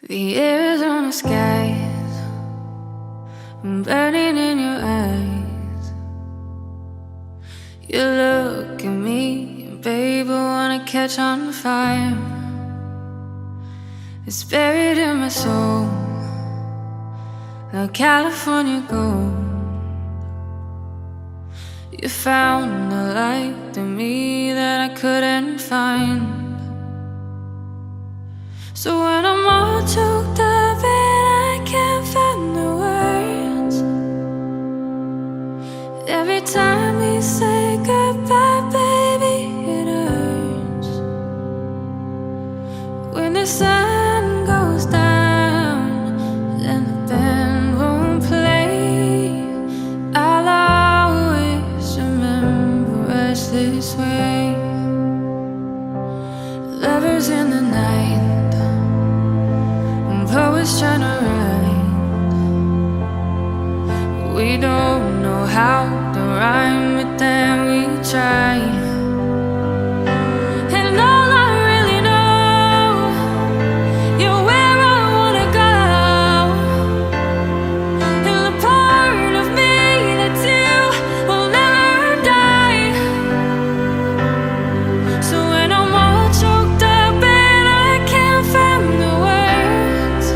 The Arizona skies burning in your eyes. You look at me, babe, I wanna catch on fire. It's buried in my soul, like California gold. You found a light in me that I couldn't find. So when I'm all choked up and I can't find the words, every time we say goodbye, baby, it hurts. When the sun goes down and the band won't play, I'll always remember us this way. Lovers in the night, poets trying to write. We don't know how to rhyme, but then we try. And all I really know, you're where I wanna go, and the part of me that you will never die. So when I'm all choked up and I can't find the words,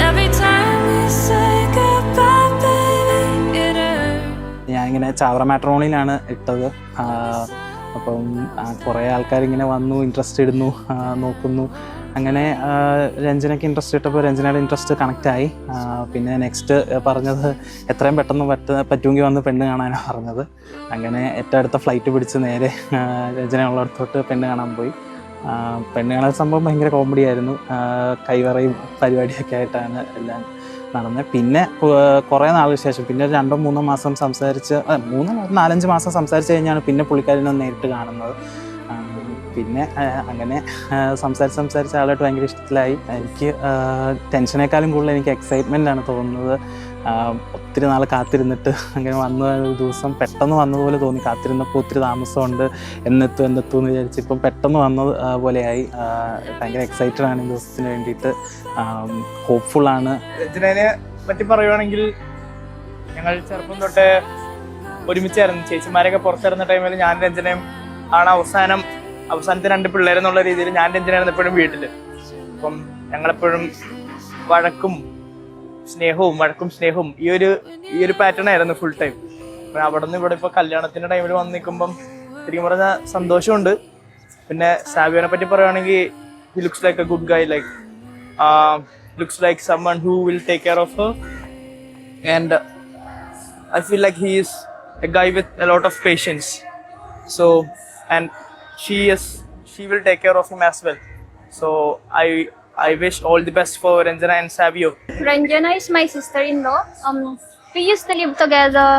every time we say goodbye, baby, it hurts. ഞാനിങ്ങനെ ചാവറ മാട്രിമോണിയിലാണ് ഇട്ടത്. അപ്പം കുറേ ആൾക്കാരിങ്ങനെ വന്നു, interest ഇടുന്നു, നോക്കുന്നു. അങ്ങനെ രഞ്ജനയ്ക്ക് interest ഇട്ടപ്പോൾ രഞ്ജനയുടെ ഇൻട്രസ്റ്റ് കണക്റ്റായി. പിന്നെ നെക്സ്റ്റ് പറഞ്ഞത് എത്രയും പെട്ടെന്ന് പറ്റുമെങ്കിൽ വന്ന് പെണ്ണ് കാണാനാണ് പറഞ്ഞത്. അങ്ങനെ ഏറ്റവും അടുത്ത ഫ്ലൈറ്റ് പിടിച്ച് നേരെ രഞ്ജന ഉള്ളിടത്തോട്ട് പെണ്ണ് കാണാൻ പോയി. പെണ്ണ് കാണാൻ സംഭവം ഭയങ്കര കോമഡി ആയിരുന്നു. കൈവറയും പരിപാടിയൊക്കെ ആയിട്ടാണ് എല്ലാം നടന്നത്. പിന്നെ കുറേ നാളിന് ശേഷം പിന്നെ 2-3 മാസം സംസാരിച്ച് 4-5 മാസം സംസാരിച്ച് കഴിഞ്ഞാണ് പിന്നെ പുള്ളിക്കാരിനെ നേരിട്ട് കാണുന്നത്. പിന്നെ അങ്ങനെ സംസാരിച്ച് ആളായിട്ട് ഭയങ്കര ഇഷ്ടത്തിലായി. എനിക്ക് ടെൻഷനേക്കാളും കൂടുതൽ എനിക്ക് എക്സൈറ്റ്മെൻ്റ് ആണ് തോന്നുന്നത്. ഒത്തിരി നാൾ കാത്തിരുന്നിട്ട് അങ്ങനെ വന്ന ഒരു ദിവസം പെട്ടെന്ന് വന്നതുപോലെ തോന്നി. കാത്തിരുന്നപ്പോൾ ഒത്തിരി താമസമുണ്ട്, എന്നെത്തും എന്ന് വിചാരിച്ച് ഇപ്പം പെട്ടെന്ന് വന്നത് പോലെയായി. ഭയങ്കര എക്സൈറ്റഡ് ആണ് ഈ ദിവസത്തിന് വേണ്ടിയിട്ട്, ഹോപ്പ്ഫുള്ളാണ്. രഞ്ജനയെ പറ്റി പറയുവാണെങ്കിൽ ഞങ്ങൾ ചെറുപ്പം തൊട്ട് ഒരുമിച്ചായിരുന്നു. ചേച്ചിമാരൊക്കെ പുറത്തിരുന്ന ടൈമിൽ ഞാൻ രഞ്ജനയും ആണ് അവസാനത്തെ 2 പിള്ളേരെന്നുള്ള രീതിയിൽ ഞാൻ രഞ്ജനായിരുന്നു എപ്പോഴും വീട്ടിൽ. അപ്പം ഞങ്ങളെപ്പോഴും വഴക്കും സ്നേഹവും ഈ ഒരു പാറ്റേൺ ആയിരുന്നു ഫുൾ ടൈം. അപ്പം അവിടെ നിന്ന് ഇവിടെ ഇപ്പോൾ കല്യാണത്തിൻ്റെ ടൈമിൽ വന്ന് നിൽക്കുമ്പം ശരിക്കും പറഞ്ഞാൽ സന്തോഷമുണ്ട്. പിന്നെ സാവിയോനെ പറ്റി പറയുകയാണെങ്കിൽ he looks like A good Guy, like looks like someone who will take care of her, and I feel like he is a guy with a lot of patience. So, and she will take care of him as well. So I wish all the best for Ranjana and Savio. Ranjana is my sister-in-law. We used to live together.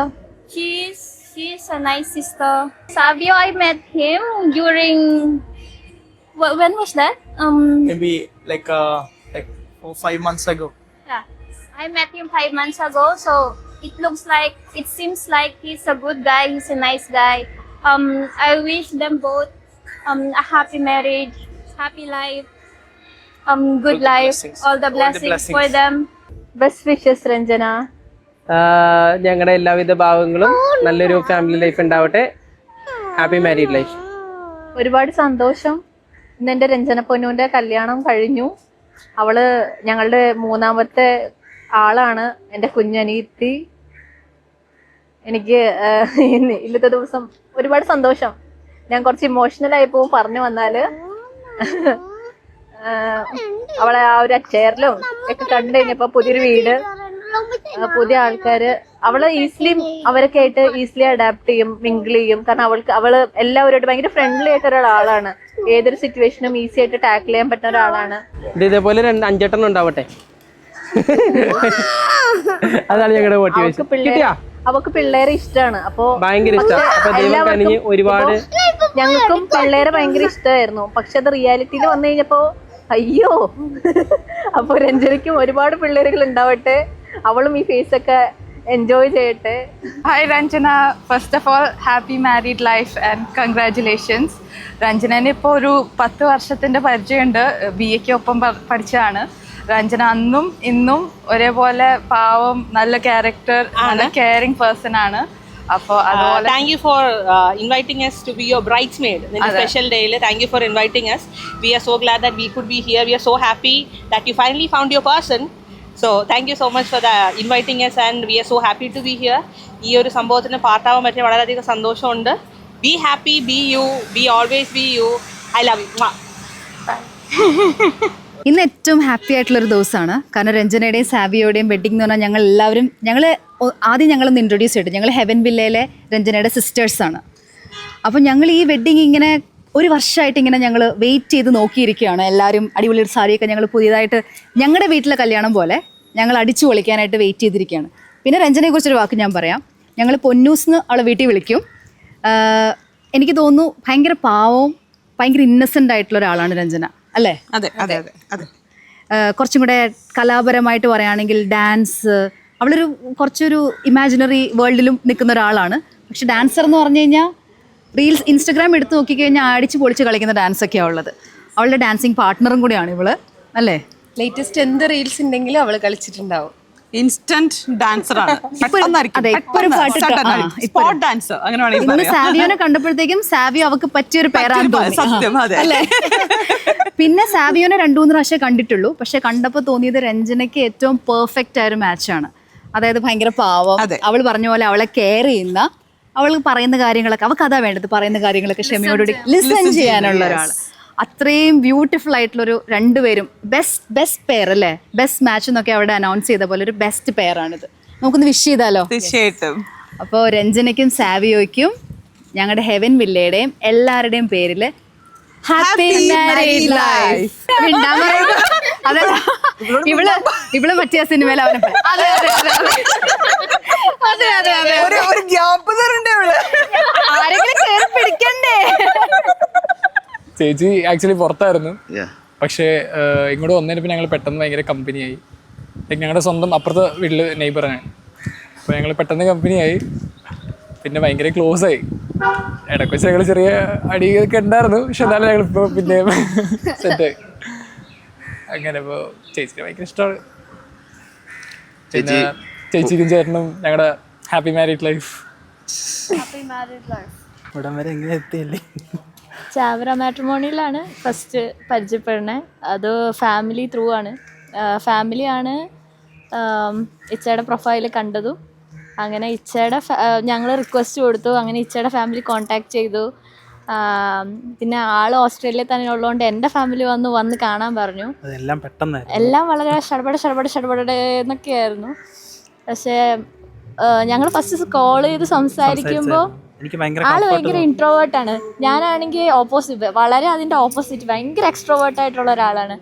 She's a nice sister. Savio, I met him during when was that? Maybe like 5 months ago. Yeah, I met him 5 months ago. So it seems like he's a good guy. He's a nice guy. I wish them both a happy marriage, happy life, good life, all the blessings for them. Best wishes, Ranjana. ഞങ്ങളുടെ എല്ലാവിധ ഭാവങ്ങളും നല്ലൊരു family life ഉണ്ടാവട്ടെ. Happy married life. ഒരുപാട് സന്തോഷം. ഇന്ന് എൻ്റെ രഞ്ജന പൊന്നുവിൻ്റെ കല്യാണം കഴിഞ്ഞു. അവള് ഞങ്ങളുടെ 3ാമത്തെ ആളാണ്, എൻ്റെ കുഞ്ഞനീത്തി. എനിക്ക് ഇന്നത്തെ ദിവസം ഒരുപാട് സന്തോഷം. ഞാൻ കുറച്ച് ഇമോഷണൽ ആയി പോകും പറഞ്ഞു വന്നാല്. അവളെ ആ ഒരു ചെയറിലും ഒക്കെ കണ്ടു കഴിഞ്ഞപ്പോ പുതിയൊരു വീട്, പുതിയ ആൾക്കാര്, അവള് അവരൊക്കെ ആയിട്ട് ഈസിലി അഡാപ്റ്റ് ചെയ്യും, മിങ്കിൾ ചെയ്യും. കാരണം അവള് എല്ലാവരോടും ഭയങ്കര ഫ്രണ്ട്ലി ആയിട്ട് ഒരാളാണ്. ഏതൊരു സിറ്റുവേഷനും ഈസി ആയിട്ട് ടാക്കിൾ ചെയ്യാൻ പറ്റുന്ന ഒരാളാണ്. ഇതേപോലെ 5-8 ഉണ്ടാവട്ടെ. അതാണ് ഞങ്ങളുടെ മോട്ടിവേഷൻ. അവക്ക് പിള്ളേരെ ഇഷ്ടമാണ്. അപ്പൊ ഭയങ്കര ഇഷ്ടം. ഒരുപാട് ഞങ്ങൾക്കും പിള്ളേരെ ഭയങ്കര ഇഷ്ടമായിരുന്നു. പക്ഷെ അത് റിയാലിറ്റിയിൽ വന്നു കഴിഞ്ഞപ്പോ അയ്യോ. അപ്പൊ രഞ്ജനയ്ക്കും ഒരുപാട് പിള്ളേരുകൾ ഉണ്ടാവട്ടെ. അവളും ഈ ഫേസ് ഒക്കെ എൻജോയ് ചെയ്യട്ടെ. Hi Ranjana, first of all happy married life and congratulations. രഞ്ജനന് ഇപ്പോൾ ഒരു 10 വർഷത്തിൻ്റെ പരിചയമുണ്ട്. BA ഒപ്പം പഠിച്ചതാണ്. രഞ്ജന അന്നും ഇന്നും ഒരേപോലെ പാവം, നല്ല ക്യാരക്ടർ, നല്ല കെയറിംഗ് പേഴ്സൺ ആണ്. അപ്പോൾ അതുപോലെ thank you for inviting us to be your bridesmaid in a special day. Thank you for inviting us. We are so glad that we could be here. We are so happy that you finally found your person. So thank you so much for inviting us and we are so happy to be here. ഈ ഒരു സംഭവത്തിന് പാർട്ടാവാൻ പറ്റിയ വളരെയധികം സന്തോഷമുണ്ട്. Be happy, be you, be always be you. I love you. ഇന്ന് ഏറ്റവും happy ആയിട്ടുള്ളൊരു ദിവസമാണ്. കാരണം രഞ്ജനയുടെയും സാവിയോടെയും വെഡിങ് എന്ന് പറഞ്ഞാൽ ഞങ്ങൾ ആദ്യം ഞങ്ങളൊന്ന് ഇൻട്രൊഡ്യൂസ് ചെയ്തിട്ട് ഞങ്ങൾ ഹെവൻ വില്ലയിലെ രഞ്ജനയുടെ സിസ്റ്റേഴ്സാണ്. അപ്പോൾ ഞങ്ങൾ ഈ വെഡിങ് ഇങ്ങനെ ഒരു വർഷമായിട്ട് ഇങ്ങനെ ഞങ്ങൾ വെയിറ്റ് ചെയ്ത് നോക്കിയിരിക്കുകയാണ്. എല്ലാവരും അടിപൊളി ഒരു സാരിയൊക്കെ ഞങ്ങൾ പുതിയതായിട്ട് ഞങ്ങളുടെ വീട്ടിലെ കല്യാണം പോലെ ഞങ്ങൾ അടിച്ചു പൊളിക്കാനായിട്ട് വെയിറ്റ് ചെയ്തിരിക്കുകയാണ്. പിന്നെ രഞ്ജനയെക്കുറിച്ചൊരു വാക്ക് ഞാൻ പറയാം. ഞങ്ങൾ പൊന്നൂസ്ന്ന് അവളെ വീട്ടിൽ വിളിക്കും. എനിക്ക് തോന്നുന്നു ഭയങ്കര പാവവും ഭയങ്കര ഇന്നസെൻ്റ് ആയിട്ടുള്ള ഒരാളാണ് രഞ്ജന, അല്ലേ? അതെ അതെ അതെ അതെ. കുറച്ചും കൂടെ കലാപരമായിട്ട് പറയുകയാണെങ്കിൽ ഡാൻസ്, അവളൊരു കുറച്ചൊരു ഇമാജിനറി വേൾഡിലും നിൽക്കുന്ന ഒരാളാണ്. പക്ഷെ ഡാൻസർ എന്ന് പറഞ്ഞു കഴിഞ്ഞാൽ റീൽസ് ഇൻസ്റ്റഗ്രാം എടുത്ത് നോക്കിക്കഴിഞ്ഞാൽ അടിച്ച് പൊളിച്ച് കളിക്കുന്ന ഡാൻസൊക്കെയാണ് ഉള്ളത്. അവളുടെ ഡാൻസിങ് പാർട്ട്ണറും കൂടെയാണ് ഇവള്, അല്ലേ? ലേറ്റസ്റ്റ് എന്ത് റീൽസ് ഉണ്ടെങ്കിലും അവള് കളിച്ചിട്ടുണ്ടാവും. ഇൻസ്റ്റന്റ് ഡാൻസറാണ്. ഇന്ന് സാവിയോനെ കണ്ടപ്പോഴത്തേക്കും സാവിയോ അവക്ക് പറ്റിയൊരു പേരാണ് തോന്നി, അല്ലേ? പിന്നെ സാവിയോനെ 2-3 പ്രാവശ്യം കണ്ടിട്ടുള്ളൂ. പക്ഷെ കണ്ടപ്പോൾ തോന്നിയത് രഞ്ജനയ്ക്ക് ഏറ്റവും പെർഫെക്റ്റ് ആയൊരു മാച്ചാണ്. അതായത് ഭയങ്കര പാവം, അവൾ പറഞ്ഞ പോലെ അവളെ കെയർ ചെയ്യുന്ന, അവൾ പറയുന്ന കാര്യങ്ങളൊക്കെ അവൾക്ക് അതാ വേണ്ടത്, പറയുന്ന കാര്യങ്ങളൊക്കെ ക്ഷമയോടുകൂടി ലിസൺ ചെയ്യാനുള്ള ഒരാൾ. അത്രയും ബ്യൂട്ടിഫുൾ ആയിട്ടുള്ളൊരു രണ്ടുപേരും ബെസ്റ്റ് പെയർ, അല്ലേ? ബെസ്റ്റ് മാച്ച് എന്നൊക്കെ അവിടെ അനൗൺസ് ചെയ്ത പോലെ ഒരു ബെസ്റ്റ് പെയർ ആണിത്. നമുക്കൊന്ന് വിഷ് ചെയ്താലോ? തീർച്ചയായിട്ടും. അപ്പോൾ രഞ്ജനയ്ക്കും സാവിയോയ്ക്കും ഞങ്ങളുടെ ഹെവൻ വില്ലയുടെയും എല്ലാവരുടെയും പേരിൽ ഹാപ്പി മാരീഡ് ലൈഫ്. അതല്ല, ഇവള് പറ്റിയ സിനിമയിൽ അവനെ ആരെങ്കിലും കേറി പിടിക്കണ്ടേ? ചേച്ചി ആക്ച്വലി പുറത്തായിരുന്നു. പക്ഷേ ഇങ്ങോട്ട് വന്നതിന് പിന്നെ ഞങ്ങൾ പെട്ടെന്ന് ഭയങ്കര കമ്പനിയായി. ഞങ്ങളുടെ സ്വന്തം അപ്പുറത്തെ വീട്ടിൽ നെയ്ബറാണ്. അപ്പോൾ ഞങ്ങൾ പെട്ടെന്ന് കമ്പനിയായി, പിന്നെ ഭയങ്കര ക്ലോസ് ആയി. ഇടയ്ക്ക് വെച്ച് ഞങ്ങൾ ചെറിയ അടിയൊക്കെ ഉണ്ടായിരുന്നു. പക്ഷെ എന്നാലും ഞങ്ങളിപ്പോൾ പിന്നെ സെറ്റായി. അങ്ങനെ ഇപ്പോൾ ചേച്ചിക്ക് ഭയങ്കര ഇഷ്ടമാണ്. പിന്നെ ചേച്ചിക്കും ചേട്ടനും ഞങ്ങളുടെ ഹാപ്പി മാരീഡ് ലൈഫ്. ഇവിടം വരെ എങ്ങനെ എത്തിയല്ലേ? ചാവറ മാട്രിമോണിയിലാണ് ഫസ്റ്റ് പരിചയപ്പെടുന്നത്. അത് ഫാമിലി ത്രൂ ആണ്. ഫാമിലിയാണ് ഇച്ചയുടെ പ്രൊഫൈൽ കണ്ടതും. അങ്ങനെ ഇച്ചയുടെ ഞങ്ങൾ റിക്വസ്റ്റ് കൊടുത്തു. അങ്ങനെ ഇച്ചയുടെ ഫാമിലി കോണ്ടാക്ട് ചെയ്തു. പിന്നെ ആൾ ഓസ്ട്രേലിയയിൽ തന്നെ ഉള്ളതുകൊണ്ട് എൻ്റെ ഫാമിലി വന്ന് കാണാൻ പറഞ്ഞു. എല്ലാം വളരെ ഷടപട എന്നൊക്കെയായിരുന്നു. പക്ഷേ ഞങ്ങൾ ഫസ്റ്റ് കോൾ ചെയ്ത് സംസാരിക്കുമ്പോൾ ആള് ഭയങ്കര ഇൻട്രോവേർട്ടാണ്. ഞാനാണെങ്കിൽ ഓപ്പോസിറ്റ്, വളരെ അതിൻ്റെ ഓപ്പോസിറ്റ്, ഭയങ്കര എക്സ്ട്രോവേർട്ടായിട്ടുള്ള ഒരാളാണ്.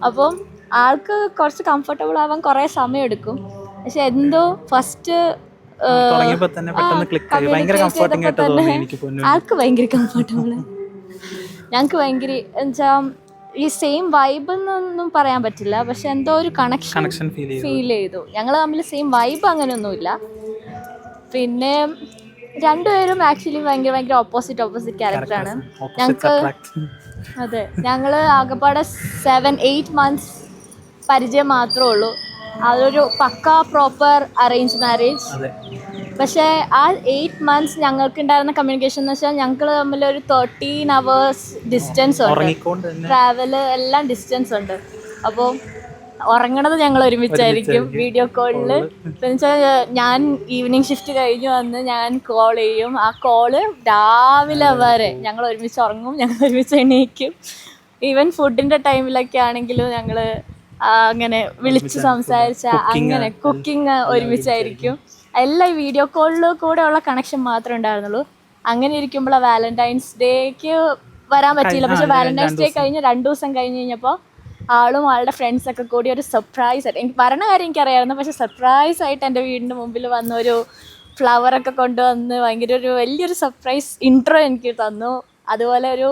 അപ്പം ആൾക്ക് കുറച്ച് കംഫർട്ടബിൾ ആവാൻ കുറേ സമയം എടുക്കും. പക്ഷെ എന്തോ ഫസ്റ്റ് ആൾക്ക് ഭയങ്കര കംഫർട്ടബിൾ, ഞങ്ങൾക്ക് ഭയങ്കര എന്നുവെച്ചാൽ ഈ സെയിം വൈബ് എന്നൊന്നും പറയാൻ പറ്റില്ല. പക്ഷെ എന്തോ ഒരു കണക്ഷൻ ഫീൽ ചെയ്തു. ഞങ്ങൾ തമ്മിൽ സെയിം വൈബ് അങ്ങനെയൊന്നുമില്ല. പിന്നെ രണ്ടുപേരും ആക്ച്വലി ഭയങ്കര ഓപ്പോസിറ്റ് ക്യാരക്ടറാണ്. ഞങ്ങൾക്ക് അതെ, ഞങ്ങൾ ആകെപ്പാടെ 7-8 മന്ത്സ് പരിചയം മാത്രമേ ഉള്ളൂ. അതൊരു പക്കാ പ്രോപ്പർ അറേഞ്ച് മാരേജ്. പക്ഷേ ആ 8 മന്ത്സ് ഞങ്ങൾക്ക് ഉണ്ടായിരുന്ന കമ്മ്യൂണിക്കേഷൻ എന്ന് വെച്ചാൽ ഞങ്ങൾ തമ്മിൽ ഒരു 13 hours ഡിസ്റ്റൻസ് ഉണ്ട്. ട്രാവല് എല്ലാം ഡിസ്റ്റൻസ് ഉണ്ട്. അപ്പോൾ ഉറങ്ങണത് ഞങ്ങൾ ഒരുമിച്ചായിരിക്കും വീഡിയോ കോളിൽ. എന്നുവെച്ചാൽ ഞാൻ ഈവനിങ് ഷിഫ്റ്റ് കഴിഞ്ഞ് വന്ന് ഞാൻ കോൾ ചെയ്യും. ആ കോള് രാവിലെ വരെ ഞങ്ങൾ ഒരുമിച്ച് ഉറങ്ങും, ഞങ്ങൾ ഒരുമിച്ച് എണീക്കും. ഈവൻ ഫുഡിൻ്റെ ടൈമിലൊക്കെ ആണെങ്കിലും ഞങ്ങൾ അങ്ങനെ വിളിച്ച് സംസാരിച്ച അങ്ങനെ കുക്കിംഗ് ഒരുമിച്ചായിരിക്കും. എല്ലാം ഈ വീഡിയോ കോളിൽ കൂടെ ഉള്ള കണക്ഷൻ മാത്രമേ ഉണ്ടായിരുന്നുള്ളൂ. അങ്ങനെ ഇരിക്കുമ്പോൾ വാലന്റൈൻസ് ഡേക്ക് വരാൻ പറ്റിയില്ല. പക്ഷെ വാലന്റൈൻസ് ഡേ കഴിഞ്ഞ് 2 ദിവസം കഴിഞ്ഞ് കഴിഞ്ഞപ്പോൾ ആളും ആളുടെ ഫ്രണ്ട്സൊക്കെ കൂടി ഒരു സർപ്രൈസ് ആയിട്ട്, എനിക്ക് പറഞ്ഞ കാര്യം എനിക്കറിയാമായിരുന്നു, പക്ഷെ സർപ്രൈസ് ആയിട്ട് എൻ്റെ വീടിൻ്റെ മുമ്പിൽ വന്ന് ഒരു ഫ്ലവറൊക്കെ കൊണ്ടുവന്ന് ഭയങ്കര ഒരു വലിയൊരു സർപ്രൈസ് ഇൻട്രോ എനിക്ക് തന്നു. അതുപോലെ ഒരു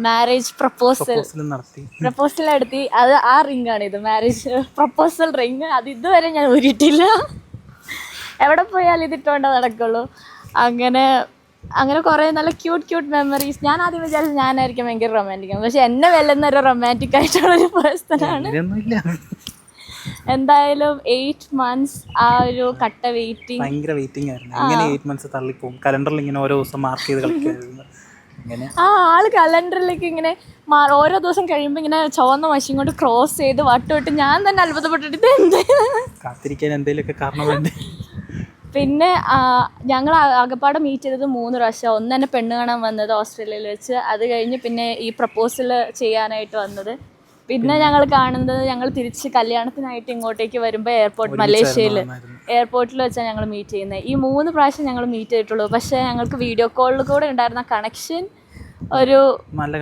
മാരേജ് പ്രപ്പോസൽ നടത്തി. അത് ആ റിംഗാണ്, ഇത് മാരേജ് പ്രപ്പോസൽ റിംഗ്. അത് ഇതുവരെ ഞാൻ ഊരിയിട്ടില്ല. എവിടെ പോയാലും ഇതിട്ടുകൊണ്ടേ നടക്കുള്ളൂ. അങ്ങനെ കുറേ നല്ല ക്യൂട്ട് മെമ്മറീസ്. ഞാൻ ആദ്യം വിചാരിച്ചു ഞാനായിരിക്കും ഭയങ്കര റൊമാൻറ്റിക്, പക്ഷെ എന്നെ വെല്ലുന്ന ഒരു റൊമാൻറ്റിക് ആയിട്ടുള്ളൊരു പേഴ്സണാണ്. എന്തായാലും 8 months ആ ഒരു കട്ട വെയിറ്റിംഗ്, ഭയങ്കര വെയിറ്റിംഗ് ആയിരുന്നു. എങ്ങനെ 8 months തള്ളിപ്പോകും? കലണ്ടറിൽ ഇങ്ങനെ ഓരോ ദിവസം മാർക്ക് ചെയ്ത് കളിക്കായിരുന്നു. ആള് കലണ്ടറിലേക്ക് ഇങ്ങനെ ഓരോ ദിവസം കഴിയുമ്പോൾ ഇങ്ങനെ ചുവന്ന മഷിയും കൊണ്ട് ക്രോസ് ചെയ്ത് വട്ടുവിട്ട് ഞാൻ തന്നെ അത്ഭുതപ്പെട്ടിട്ട് ഇത് എന്ത് കാത്തിരിക്കാൻ എന്തെങ്കിലുമൊക്കെ കാരണം വേണ്ടേ. പിന്നെ ഞങ്ങൾ ആകപ്പാടെ മീറ്റ് ചെയ്തത് 3 പ്രാവശ്യം. ഒന്ന് തന്നെ പെണ്ണ് കാണാൻ വന്നത് ഓസ്ട്രേലിയയിൽ വെച്ച്, അത് കഴിഞ്ഞ് പിന്നെ ഈ പ്രപ്പോസൽ ചെയ്യാനായിട്ട് വന്നത്, പിന്നെ ഞങ്ങൾ കാണുന്നത് ഞങ്ങൾ തിരിച്ച് കല്യാണത്തിനായിട്ട് ഇങ്ങോട്ടേക്ക് വരുമ്പോൾ മലേഷ്യയിൽ എയർപോർട്ടിൽ വെച്ചാണ് ഞങ്ങൾ മീറ്റ് ചെയ്യുന്നത്. ഈ 3 പ്രാവശ്യം ഞങ്ങൾ മീറ്റ് ചെയ്തിട്ടുള്ളൂ. പക്ഷേ ഞങ്ങൾക്ക് വീഡിയോ കോളിൽ കൂടെ ഉണ്ടായിരുന്ന കണക്ഷൻ ഒരു നല്ല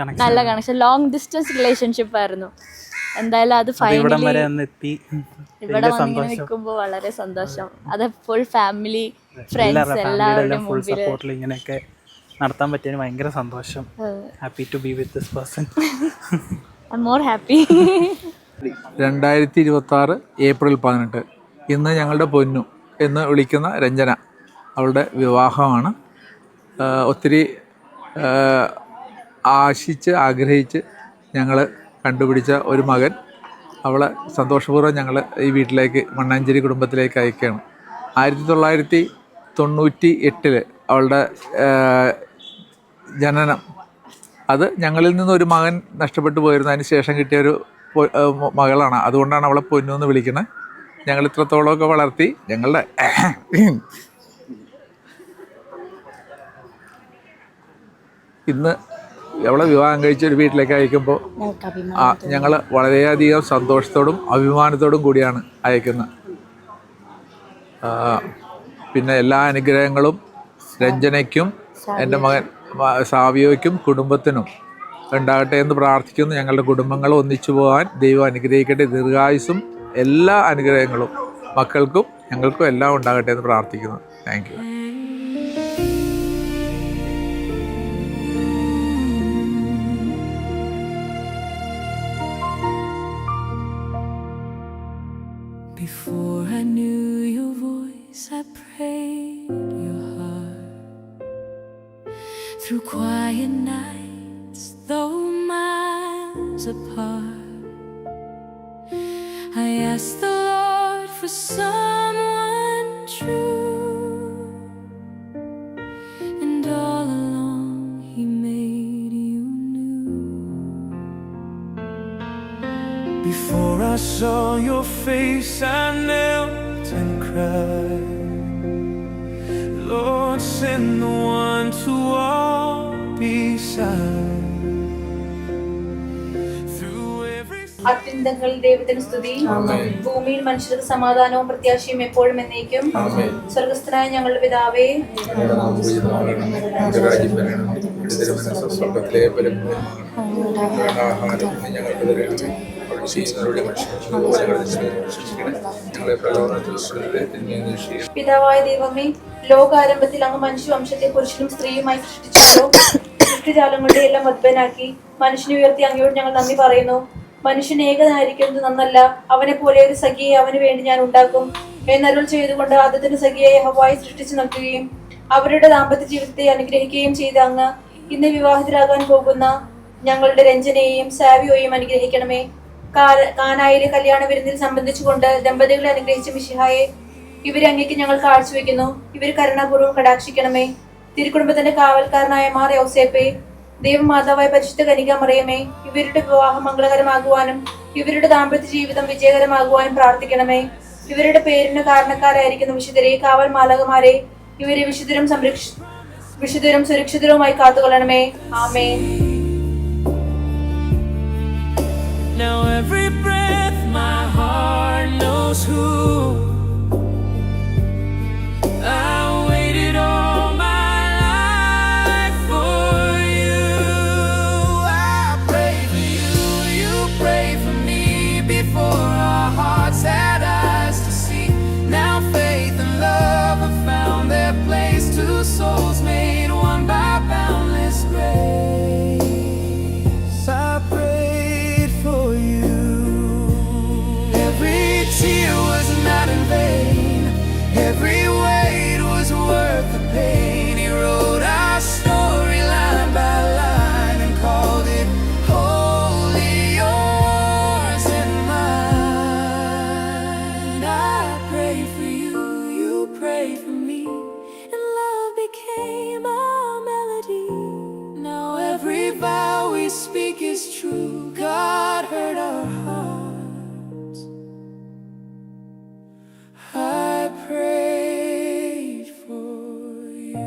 കണക്ഷൻ, ലോങ് ഡിസ്റ്റൻസ് റിലേഷൻഷിപ്പ് ആയിരുന്നു. എന്തായാലും അത് ഫൈനലി ഇവിടെ വന്നിങ്ങനെ നിൽക്കുമ്പോൾ വളരെ സന്തോഷം. അത് ഫുൾ ഫാമിലി ഫ്രണ്ട്സ് എല്ലാവരുടെയും മുമ്പിൽ ഇങ്ങനെയൊക്കെ നടത്താൻ പറ്റിയതിന് ഭയങ്കര സന്തോഷം. Happy to be with this person. I'm more happy. 2026 April 18 ഇന്ന് ഞങ്ങളുടെ പൊന്നു എന്ന് വിളിക്കുന്ന രഞ്ജന, അവളുടെ വിവാഹമാണ്. ഒത്തിരി ആശിച്ച് ആഗ്രഹിച്ച് ഞങ്ങൾ കണ്ടുപിടിച്ച ഒരു മകൻ. അവളെ സന്തോഷപൂർവ്വം ഞങ്ങൾ ഈ വീട്ടിലേക്ക്, മണ്ണാഞ്ചേരി കുടുംബത്തിലേക്ക് അയക്കുകയാണ്. 1998 അവളുടെ ജനനം. അത് ഞങ്ങളിൽ നിന്നൊരു മകൻ നഷ്ടപ്പെട്ടു പോയിരുന്നു. അതിന് ശേഷം കിട്ടിയൊരു മകളാണ്. അതുകൊണ്ടാണ് അവളെ പൊന്നു എന്ന് വിളിക്കുന്നത്. ഞങ്ങൾ ഇത്രത്തോളമൊക്കെ വളർത്തി ഞങ്ങളുടെ ഇന്ന് അവളെ വിവാഹം കഴിച്ച ഒരു വീട്ടിലേക്ക് അയക്കുമ്പോൾ ഞങ്ങൾ വളരെയധികം സന്തോഷത്തോടും അഭിമാനത്തോടും കൂടിയാണ് അയക്കുന്നത്. പിന്നെ എല്ലാ അനുഗ്രഹങ്ങളും രഞ്ജനയ്ക്കും എൻ്റെ മകൻ സാവിയോയ്ക്കും കുടുംബത്തിനും ഉണ്ടാകട്ടെ എന്ന് പ്രാർത്ഥിക്കുന്നു. ഞങ്ങളുടെ കുടുംബങ്ങൾ ഒന്നിച്ചു പോകാൻ ദൈവം അനുഗ്രഹിക്കട്ടെ. ദീർഘായുസ്സും എല്ലാ അനുഗ്രഹങ്ങളും മക്കൾക്കും ഞങ്ങൾക്കും എല്ലാം ഉണ്ടാകട്ടെ എന്ന് പ്രാർത്ഥിക്കുന്നു. Thank you. Before I knew your voice, I prayed your heart. Through quiet nights, though miles apart, I asked the Lord for someone true, and all along He made you new. Before I saw your face, I knelt and cried. Lord, send the one to walk beside. Through every അത്യുന്നതങ്ങളിൽ ദൈവത്തിന് സ്തുതി. ഭൂമിയിൽ മനുഷ്യർക്ക് സമാധാനവും പ്രത്യാശയും എപ്പോഴും എന്നേക്കും. സ്വർഗസ്ഥനായ ഞങ്ങളുടെ പിതാവേ, പിതാവായ ദൈവമേ, ലോകാരംഭത്തിൽ അങ്ങ് മനുഷ്യവംശത്തെ പുരുഷനും സ്ത്രീയുമായി സൃഷ്ടിച്ചല്ലോ. സൃഷ്ടിജാലങ്ങളുടെ എല്ലാം മദ്ബനാക്കി മനുഷ്യനെ ഉയർത്തി അങ്ങയോട് ഞങ്ങൾ നന്ദി പറയുന്നു. മനുഷ്യൻ ഏകനായിരിക്കുന്നത് നന്നല്ല, അവനെ പോലെ ഒരു സഖിയെ അവന് വേണ്ടി ഞാൻ ഉണ്ടാക്കും എന്നരുൾ ചെയ്തുകൊണ്ട് ആദ്യത്തിന് സഖിയെ ഹവ്വായി സൃഷ്ടിച്ചു നൽകുകയും അവരുടെ ദാമ്പത്യ ജീവിതത്തെ അനുഗ്രഹിക്കുകയും ചെയ്ത അങ്ങ് ഇന്ന് വിവാഹിതരാകാൻ പോകുന്ന ഞങ്ങളുടെ രഞ്ജനയെയും സാവിയോയും അനുഗ്രഹിക്കണമേ. കാനായിലെ കല്യാണ വിരുന്നിൽ സംബന്ധിച്ചുകൊണ്ട് ദമ്പതികളെ അനുഗ്രഹിച്ച മിശിഹായെ, ഇവരെ അങ്ങേക്ക് ഞങ്ങൾ കാഴ്ചവെക്കുന്നു. ഇവർ കരുണാപൂർവ്വം കടാക്ഷിക്കണമേ. തിരുക്കുടുംബത്തിന്റെ കാവൽക്കാരനായ മാർ യൗസേപ്പേ, ദൈവമാതാവായ പരിശുദ്ധ കനിക മറിയമേ, ഇവരുടെ വിവാഹം മംഗളകരമാകുവാനും ഇവരുടെ ദാമ്പത്യ ജീവിതം വിജയകരമാകുവാനും പ്രാർത്ഥിക്കണമേ. ഇവരുടെ പേരിന് കാരണക്കാരായിരിക്കുന്ന വിശുദ്ധരെ, കാവൽ മാലകമാരെ, ഇവരെ വിശുദ്ധരും സുരക്ഷിതരുമായി കാത്തുകൊള്ളണമേ. ആമേൻ. Now every breath my heart knows who I waited all my life for you. I pray for you, you pray for me. Before our hearts had eyes to see, now faith and love have found their place. Two souls made one by boundless grace. I prayed for you. Every tear was not enough. speak is true. God heard our hearts. I prayed for you.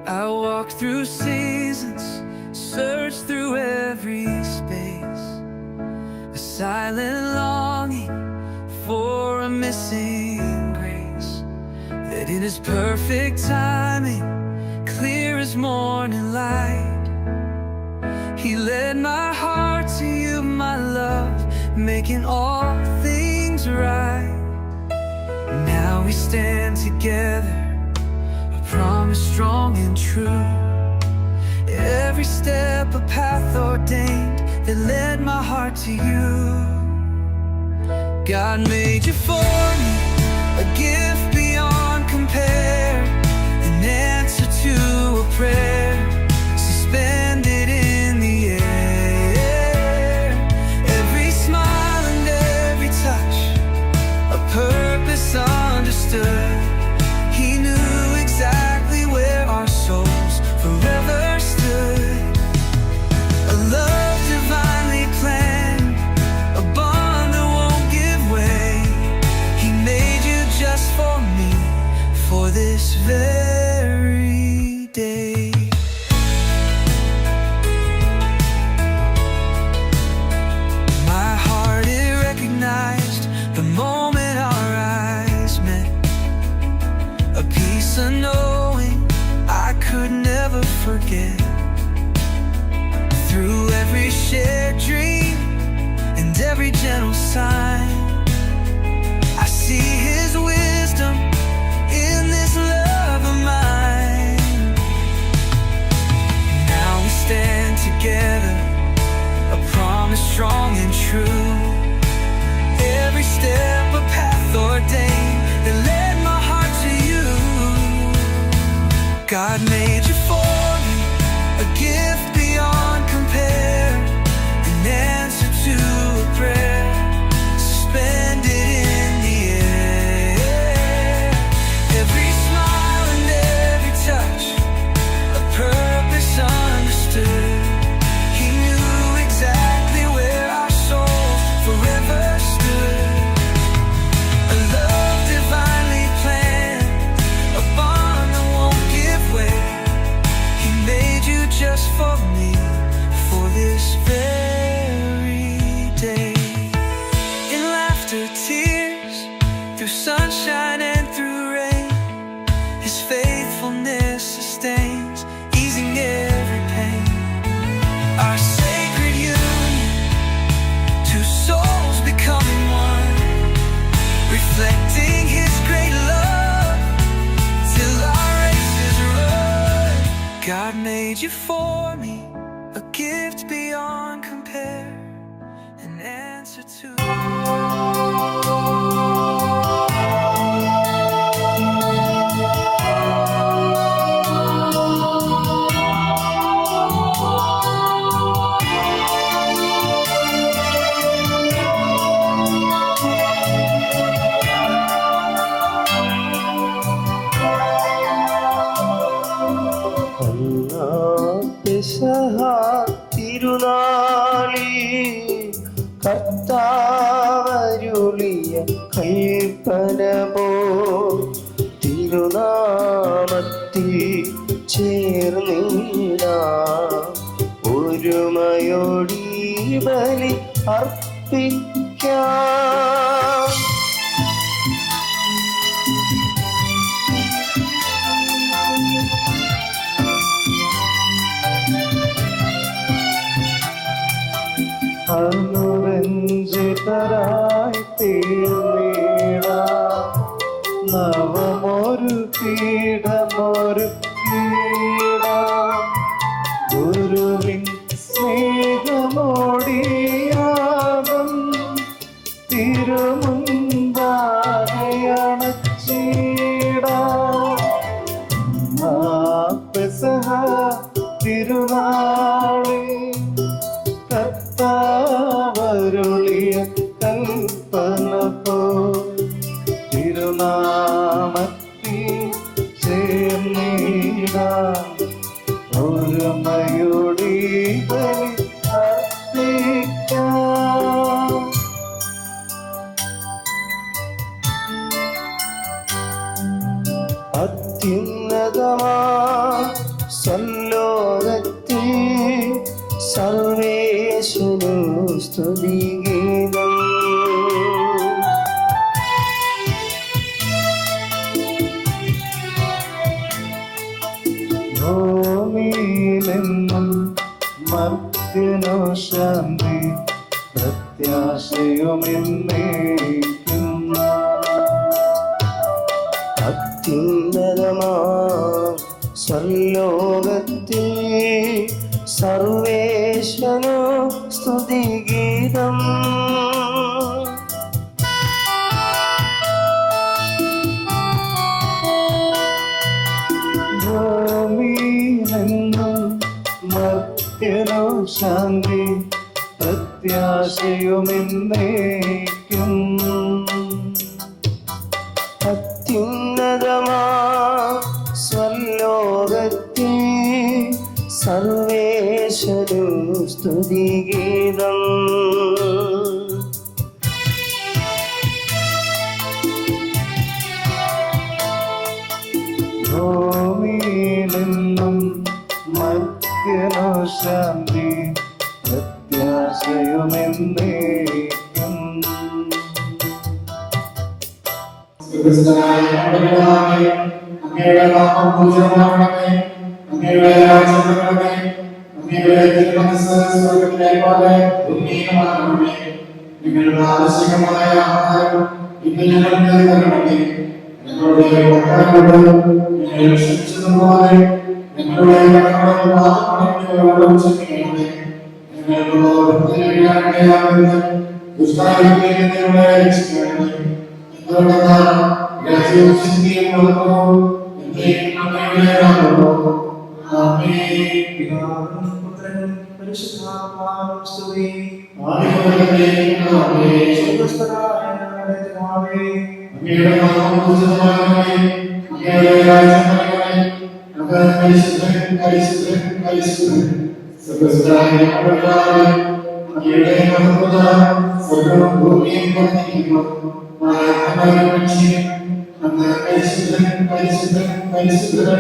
I walk through seasons, search through every space, a silent longing for a missing grace, that in His perfect timing, clear as morning light, He led my heart to you, my love, making all things right. Now we stand together, promise strong and true. Every step a path ordained that led my heart to you. God made you for me, a gift beyond compare, an answer to a prayer suspended in the air. Every smile and every touch, a purpose understood. He knew exactly where our souls forever stood. A love divinely planned, a bond that won't give way. He made you just for me, for this very day. My heart, it recognized the moment our eyes met, a piece of knowing I could never forget. Through every shared dream and every gentle sign, I see His wisdom in this love of mine. Now we stand together, a promise strong and true. Every step a path ordained that led my heart to you. God made you for me, a gift beyond compare, an answer to a prayer suspended in the air. Every smile and every touch, a purpose understood. He knew exactly where our souls forever stood. A love divinely planned, a bond that won't give way. He made you just for me, for this very day. In laughter, tears, through sunshine and through rain, His faithfulness sustains, easing every pain. Our sacred union, two souls becoming one, reflecting His great love till our race is run. God made you for me, a gift beyond compare, an answer to തിരുനാളി കർത്താവരുളിയ കൽപ്പന പോ തിരുനാമത്തിൽ ചേർന്നിടാം, ഒരുമയോടി ബലി അർപ്പിക്കാം. അനുരഞ്ജിതരായി തീർന്നിടാം, നവമൊരു പീഠമൊരു കീടാം. ഗുരുവിൻ സ്നേഹമോടിയാകും തിരുമുൻപാകയാണ് നാമത്തിൽ ചേർന്നിടാം ഒരുമയോടെ ബലി അർപ്പിക്കാം. അത്യുന്നതമാ സല്ലോകത്തിൽ സർവേശ്വരു സ്തുതിഗീതം. ഭൂമിയിലെന്നും മർത്യനോ ശാന്തി പ്രത്യാശയുമെന്നേക്കും. അത്യുന്നതമാ സർലോകത്തിൽ സർവേശ്വരോ സ്തുതിഗീതം. ഭൂമിയിലെന്നും മർത്യനോ ശാന്തി പ്രത്യാശയുമെന്നേക്കും. അത്യുന്നതമാ സ്വലോകത്തിൽ സർവേശ്വരു സ്തുതിഗീതം. ഭൂമിയിലെന്നും മർത്യനോ ശാന്തി പ്രത്യാശയുമെന്നേക്കും. അങ്ങയുടെ നാമം പൂജിതമാകണമേ. അങ്ങയുടെ രാജ്യം വരണമേ. അങ്ങയുടെ തിരുമനസ്സ് സ്വർഗ്ഗത്തിലെ പോലെ ഭൂമിയിലുമാകണമേ. ഞങ്ങളുടെ ആവശ്യമായ ആഹാരം ഇന്ന് ഞങ്ങൾക്ക് തരണമേ. ഞങ്ങളുടെ കടക്കാരോട് ഞങ്ങൾ ക്ഷമിച്ചതുപോലെ ഞങ്ങളുടെ കടങ്ങളും പാപങ്ങളും ക്ഷമിക്കണമേ. ഞങ്ങൾക്ക് ദുഷ്ടതയില്ലാതെ ദുഷ്ടാരൂപിയിൽ ഞങ്ങളെ രക്ഷിക്കണമേ. എന്തുകൊണ്ടെന്നാൽ രാജ്യവും ശക്തിയും മഹത്വവും എന്നേക്കും അങ്ങയുടേതാകുന്നു. ആമേൻ. പിതാവിനും പുത്രനും പരിശുദ്ധാത്മാവിനും സ്തുതി. സ്വർഗ്ഗസ്ഥനായ ഞങ്ങളുടെ പിതാവേ, അങ്ങയുടെ നാമം പൂജിതമാകണമേ. അങ്ങയുടെ രാജ്യം വരണമേ. അങ്ങ് പരിശുദ്ധൻ പരിശുദ്ധൻ പരിശുദ്ധൻ. സ്വർഗ്ഗസ്ഥനായ ഞങ്ങളുടെ പിതാവേ, അങ്ങയുടെ മഹത്വത്താൽ സ്വർഗ്ഗവും ഭൂമിയും വർദ്ധിക്കുന്നു. അങ്ങ് പരിശുദ്ധൻ പരിശുദ്ധൻ പരിശുദ്ധൻ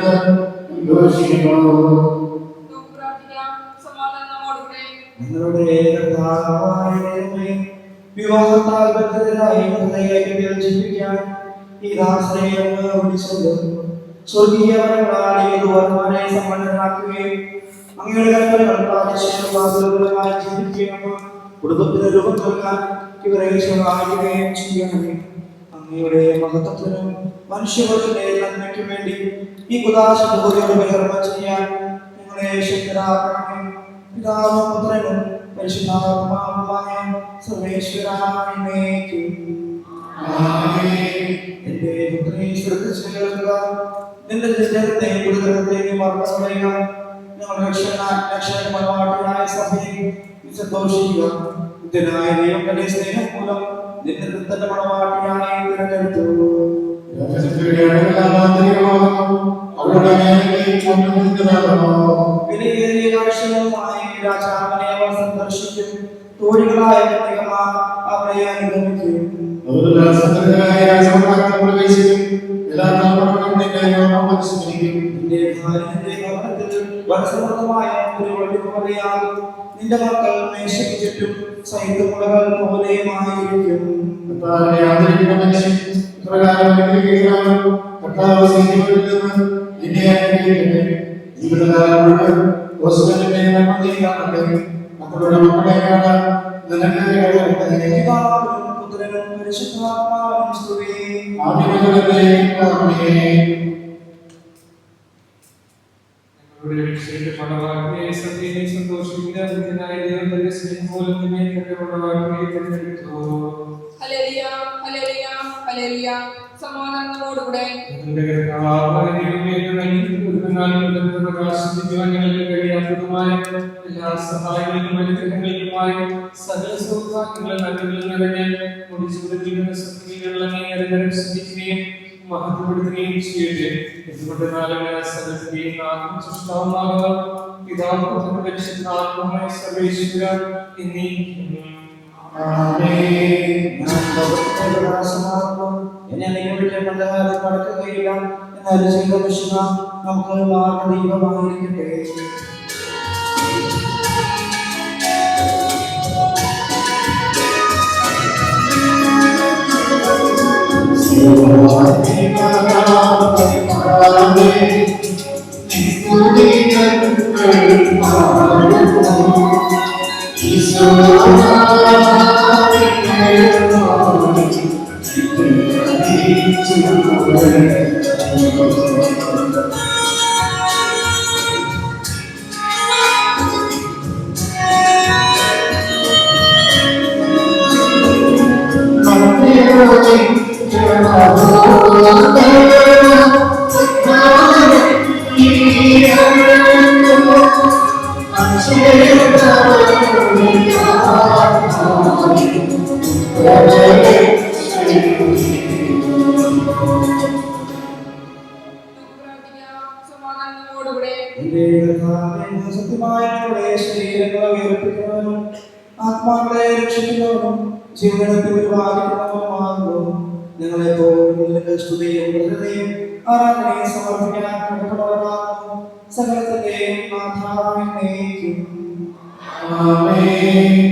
ഘോഷിക്കുന്നു. ഞങ്ങളുടെ കർത്താവായ ദൈവമേ, വിവാഹത്താൽ ബദ്ധരായി ജീവിക്കാൻ ഈ ദാസനെ അങ്ങ് വിളിച്ചത് സ്വർഗീയ വരങ്ങളാൽ ഏതുവർമാരെ സമ്പന്നരാക്കുകയും അങ്ങയുടെ കൽപ്പനകൾ പ്രാദേശികമായി ജീവിക്കുകയും കുടുംബത്തിന് രൂപം നൽകാൻ ഇവരെ സഹായിക്കുകയും ചെയ്യണമേ. അങ്ങയുടെ മഹത്വത്തിനും മനുഷ്യരുടെ നന്മയ്ക്കും വേണ്ടി ഈ കുദാശയോടെ കർമ്മം ചെയ്യാൻ ഞങ്ങളെ ശക്തരാക്കണമേ. പിതാവും പുത്രനും പരിശുദ്ധാത്മാവുമായ സർവേശ്വരനാമേക്കും. എന്റെ പുത്രനെ ശ്രദ്ധിച്ചു കേൾക്കുക. നിന്റെ ജനത്തെ കുടുംബത്തേക്ക് മറന്നുകളയുക. ഞങ്ങളുടെ രക്ഷകനായ സഭയെ സന്തോഷിക്കുക. ബുദ്ധനായ ദൈവത്തിന്റെ സ്നേഹം മൂലം നിന്റെ തന്റെ മണവാട്ടിയായി തിരഞ്ഞെടുത്തു. വിലയേറിയ കാഴ്ചകളുമായി രാജാവിനെ അവർ സന്ദർശിക്കും. തോഴികളായ അവരെ അനുഗമിക്കും. നിന്റെ മക്കൾ മേശയ്ക്ക് ചുറ്റും സൈന്യമുളകൾ പോലെയുമായിരിക്കും. പുത്രനും പരിശുദ്ധാത്മാവിനും സ്തുതി. സമാധാനത്തോടുകൂടെ എല്ലാ സഹായങ്ങളിലും അനുഗ്രഹങ്ങളിലുമായി സകല സൗഭാഗ്യങ്ങളും നന്മകളും നിറഞ്ഞ് ശ്രദ്ധിക്കുകയും മഹത്വപ്പെടുത്തുകയും ചെയ്യട്ടെ. എന്തുകൊണ്ട് സൃഷ്ടാവുമാകുക പിതാവും പരിശുദ്ധാത്മാവുമായ സർവേശ്വര എന്നേക്കും. എന്നെ നിങ്ങളുടെ മന്ദഹാരം നടക്കുകയില്ല എന്നാൽ ചെയ്ത വിശുദ്ധ നമുക്ക് മാർഗദീപമായിരിക്കട്ടെ. ആത്മാക്കളെ രക്ഷിക്കുന്നവനും ജീവിതത്തിൽ പരിപാലിക്കുന്നവനുമാകുന്നു. നിങ്ങളെപ്പോഴും സ്തുതിയും കൃതയും ആരാധനയും സമർപ്പിക്കാൻ കടപ്പെട്ടവരാകുന്നു. സകലത്തിന്റെയും നാഥാവിനേക്കും ആമേൻ.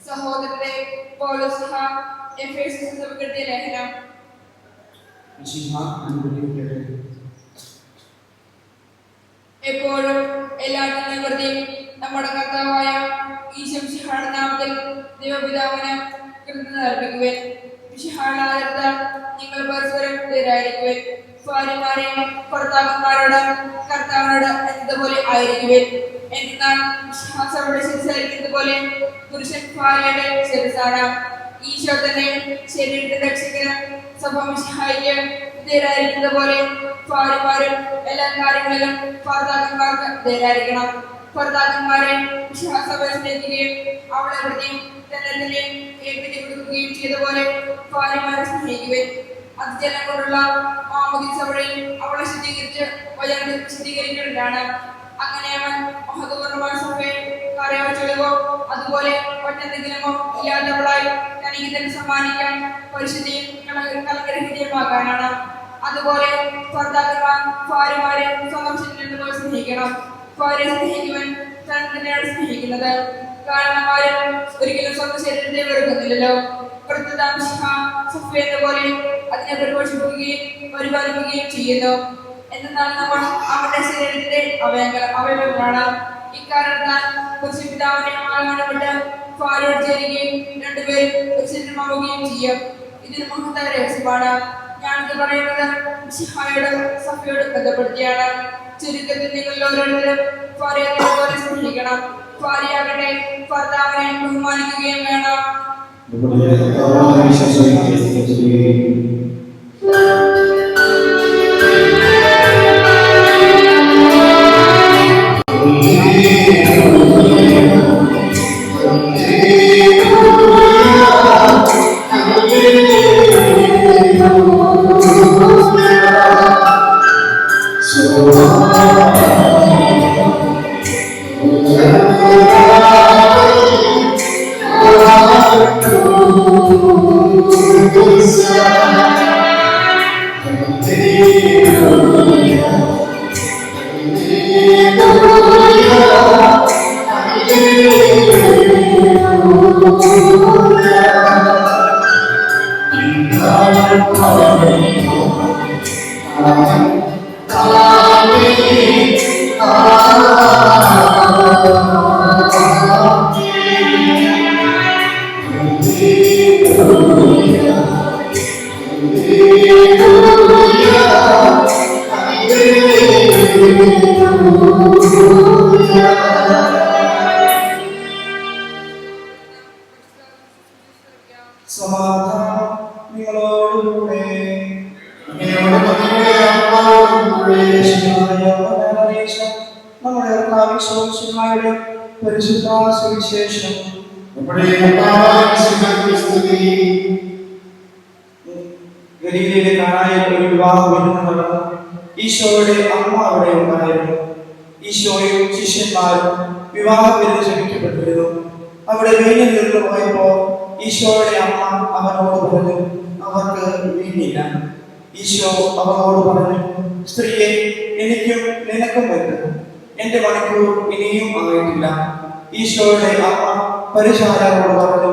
സഹോദരരെ പൗലോസ് എഫേസ്യർ സഭയ്ക്ക് ലേഖനം എപ്പോഴും എല്ലാ നിവൃത്തിയും നമ്മുടെ കർത്താവായ ഈശോയുടെ നാമത്തിൽ ദൈവപിതാവിന് കൃതജ്ഞത അർപ്പിക്കുവാൻ വിശിഹാളാദരത്താൽ നിങ്ങൾ പരസ്പരം തുല്യരായിരിക്കുവാൻ ഭാര്യമാരെ ഭർത്താക്കന്മാരോട് കർത്താവിനോട് എന്നതുപോലെ ആയിരിക്കുവാൻ. എന്നാൽ സഭയുടെ ശിരസായിരിക്കുന്നത് പോലെ പുരുഷൻ ഭാര്യയുടെ ശിരസാണ്. ഈശോ തന്നെ ശരീരത്തിന്റെ രക്ഷകന് സഭ മിശിഹായിക്ക് വിധേയരായിരിക്കുന്നത് പോലെ ഭാര്യമാരും എല്ലാ കാര്യങ്ങളിലും ഭർത്താക്കന്മാർക്ക് വിധേയരായിരിക്കണം. ഭർത്താക്കന്മാരെ വിശ്വാസഭയെ സ്നേഹിക്കുകയും അവളെ വൃത്തിയും തന്നെ ഏൽപ്പിച്ചു കൊടുക്കുകയും ചെയ്ത പോലെ ഭാര്യമാരെ സ്നേഹിക്കുകയും അതിജലം കൊണ്ടുള്ള മാമോദീസ വഴി അവളെ ശുദ്ധീകരിച്ച് വചനത്തിൽ ശുദ്ധീകരിക്കേണ്ടതാണ്. അങ്ങനെ അവൻ മഹത്വപൂർണ്ണമായ സഭയെ കാര്യവോ അതുപോലെ മറ്റെന്തെങ്കിലുമോ ഇല്ലാത്തവളായി തനിക്ക് തന്നെ സമ്മാനിക്കാൻ പരിശുദ്ധിയും കലങ്കരഹിതമാകാനാണ്. അതുപോലെ ഭർത്താക്കന്മാർ ഭാര്യമാരെ സന്ദർശിക്കുന്നതുപോലെ സ്നേഹിക്കണം. ഭാര്യയെ സ്നേഹിക്കുവാൻ താൻ തന്നെയാണ് സ്നേഹിക്കുന്നത്. കാരണം ആരും ഒരിക്കലും സ്വന്തം ശരീരത്തെ വെറുക്കുന്നില്ലല്ലോ. പോലെ അതിനെ പരിപോഷിപ്പിക്കുകയും പരിപാലിക്കുകയും ചെയ്യുന്നു. എന്നാൽ നമ്മൾ അവരുടെ ശരീരത്തിന്റെ അവയവങ്ങളാണ്. ഇക്കാരണത്താൽ പിതാവിനെ ആളാണപ്പെട്ട് ഫാരോട് ചേരുകയും രണ്ടുപേരും ശരീരമാവുകയും ചെയ്യും. ഇതൊരു മഹത്തായ രഹസ്യമാണ്. ഞാനിത് പറയുന്നത് മിശിഹായോട് സഭയോട് ബന്ധപ്പെടുത്തിയാണ്. ചുരുക്കത്തിൽ നിങ്ങൾ ഓരോരുത്തരും ഭാര്യയെ പോലെ സ്നേഹിക്കണം. ഭാര്യയാകട്ടെ ഭർത്താവിനെ ബഹുമാനിക്കുകയും വേണം. ഗലീലയിലെ കാനായിൽ ഒരു വിവാഹം നടന്നു. ഈശോയുടെ അമ്മ അവിടെ ഉണ്ടായിരുന്നു. ഈശോയും ശിഷ്യന്മാരും വിവാഹത്തിന് ക്ഷണിക്കപ്പെട്ടിരുന്നു. അവിടെ വീഞ്ഞു തീർന്നു പോയപ്പോൾ ഈശോയുടെ അമ്മ അവനോട് പറഞ്ഞു, അവർക്ക് വീഞ്ഞില്ല. ഈശോ അവനോട് പറഞ്ഞു, സ്ത്രീയെ, എനിക്കും നിനക്കും വരുന്നു, എന്റെ മണിക്കൂർ ഇനിയും ആയിട്ടില്ല. ഈശോയുടെ അമ്മ പരിചാരകരോട് പറഞ്ഞു,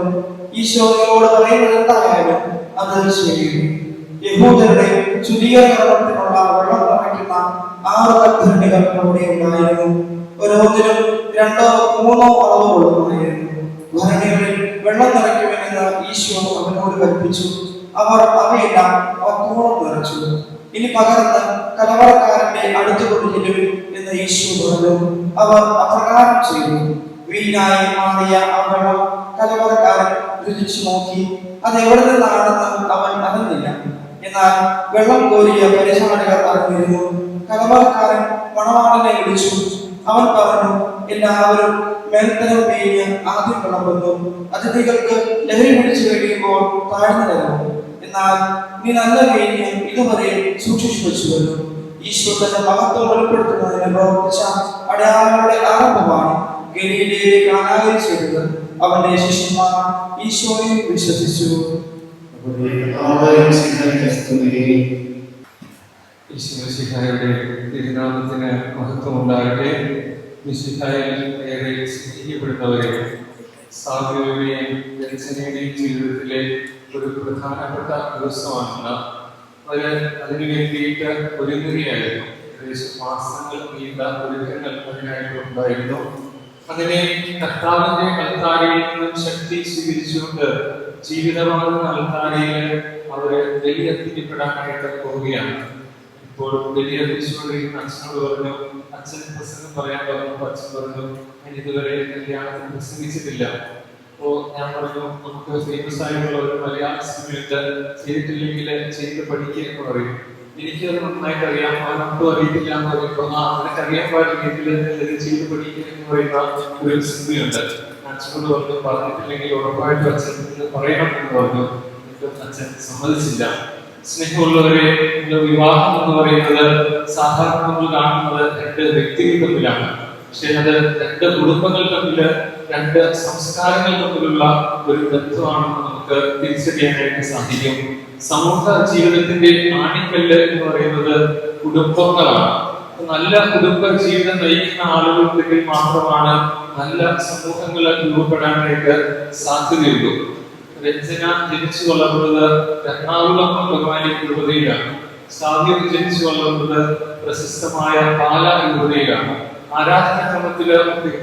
ഈശോ നിങ്ങളോട് പറയുന്നത് എന്തായാലും അത് ശരിയും. യഹൂദരുടെ ശുദ്ധീകരണത്തിനുള്ള വെള്ളം നിറയ്ക്കുന്ന 6 കൽഭരണികൾ അവിടെ ഉണ്ടായിരുന്നു. ഓരോന്നിനും 2 3 അളവ് കൊള്ളുമായിരുന്നു. ഭരണികളിൽ വെള്ളം നിറയ്ക്കുമെന്ന് ഈശോ അവനോട് കൽപ്പിച്ചു. അവർ അവയെല്ലാം 10 നിറച്ചു. ഇനി പകർന്ന് കലവറക്കാരന്റെ അടുത്ത് കൊണ്ടുചെല്ലും എന്ന് ഈശോ പറഞ്ഞു. അവർ അപ്രകാരം ചെയ്തു. വീഞ്ഞായി മാറിയ ആ വെള്ളം കലവറക്കാരൻ രുചിച്ചു നോക്കി. അത് എവിടെ നിന്നാണെന്ന് അവൻ അറിഞ്ഞില്ല. എന്നാൽ വെള്ളം കോരിയ പരിചാരകർ അറിഞ്ഞിരുന്നു. കലവറക്കാരൻ മണവാളനെ വിളിച്ചു. അവൻ പറഞ്ഞു, എല്ലാവരും മേൽത്തരം വീഞ്ഞ് ആദ്യം വിളമ്പുന്നു, അതിഥികൾക്ക് ലഹരി പിടിച്ചു കഴിയുമ്പോൾ താഴ്ന്നു തരാം. എന്നാൽ നീ നല്ല വീഞ്ഞ് ഇതുവരെ സൂക്ഷിച്ചു വെച്ചുവല്ലോ. ഈശോ തന്റെ മഹത്വം വെളിപ്പെടുത്തുന്നതിന് പ്രവർത്തിച്ച അടയാളങ്ങളുടെ ആരംഭമാണ് ഗലീലയിലെ കാനായിൽ ചെയ്തത്. അവന്റെ ശിഷ്യന്മാർ ഈശോയിൽ വിശ്വസിച്ചു. ഈശോയുടെ തിരുനാമത്തിന് മഹത്വമുണ്ടാകട്ടെ. മിശിഹായിൽ ഏറെ സ്നേഹിക്കപ്പെടുന്നവരെ, സാബിയുടെയും രചനയുടെയും ജീവിതത്തിലെ ഒരു പ്രധാനപ്പെട്ട ദിവസമാണ്. അവര് അതിനു വേണ്ടിയിട്ട് ഒരുങ്ങുകയായിരുന്നു. ഏകദേശം മാസങ്ങൾ നീണ്ട ഒരുക്കങ്ങൾ അതിനായിട്ടുണ്ടായിരുന്നു. അങ്ങനെ കർത്താവിന്റെ അൽത്താരയിൽ നിന്നും ശക്തി സ്വീകരിച്ചുകൊണ്ട് ജീവിതമാകുന്ന അൽത്താരയിൽ അവര് ബലിയർപ്പിക്കപ്പെടാനായിട്ട് പോവുകയാണ്. ഇപ്പോൾ ബലിയർപ്പിച്ചുകൊണ്ടിരിക്കുന്ന അച്ഛനോട് പറഞ്ഞു, അച്ഛൻ പ്രസംഗം പറയാൻ പറഞ്ഞപ്പോൾ അച്ഛൻ പറഞ്ഞു, ഞാൻ ഇതുവരെ കല്യാണത്തിൽ പ്രസംഗിച്ചിട്ടില്ല. അപ്പോ ഞാൻ പറഞ്ഞു, നമുക്ക് ഫേമസ് ആയിട്ടുള്ള ഒരു മലയാള സിനിമയുണ്ട്, ചെയ്തിട്ടില്ലെങ്കിൽ ചെയ്ത് പഠിക്കുക എന്ന് പറയും. എനിക്കത് നന്നായിട്ട് അറിയാം, അവനൊട്ടും അറിയത്തില്ല എന്ന് പറയുമ്പോൾ നിനക്ക് അറിയാൻ പാടില്ലെങ്കിൽ ചെയ്ത് പഠിക്കുക എന്ന് പറയുന്ന ഒരു സിനിമയുണ്ട്. അച്ഛനോട് പറഞ്ഞു, പറഞ്ഞിട്ടില്ലെങ്കിൽ ഉറപ്പായിട്ടും അച്ഛൻ പറയണം എന്ന് പറഞ്ഞു. അച്ഛൻ സമ്മതിച്ചില്ല. സ്നേഹമുള്ളവരെ, വിവാഹം എന്ന് പറയുന്നത് സാധാരണ നമ്മൾ കാണുന്നത് 2 വ്യക്തികൾ തമ്മിലാണ്. പക്ഷെ അത് 2 കുടുംബങ്ങൾ തമ്മില്, 2 സംസ്കാരങ്ങൾ തമ്മിലുള്ള ഒരു ബന്ധമാണെന്ന് നമുക്ക് തിരിച്ചറിയാനായിട്ട് സാധിക്കും. സമൂഹ ജീവിതത്തിന്റെ ആണിക്കല്ല് എന്ന് പറയുന്നത് കുടുംബങ്ങളാണ്. നല്ല കുടുംബ ജീവിതം നയിക്കുന്ന ആളുകൾക്കെങ്കിൽ മാത്രമാണ് നല്ല സമൂഹങ്ങൾ രൂപപ്പെടാനായിട്ട് സാധ്യതയുള്ളൂ. രഞ്ജന ജനിച്ചു വളർന്നത് എറണാകുളം ഭഗവാനി രൂപതയിലാണ്. സാവ്യം ജനിച്ചു വളർന്നത് പ്രശസ്തമായ പാല രൂപതയിലാണ്. ആരാധനാക്രമത്തില്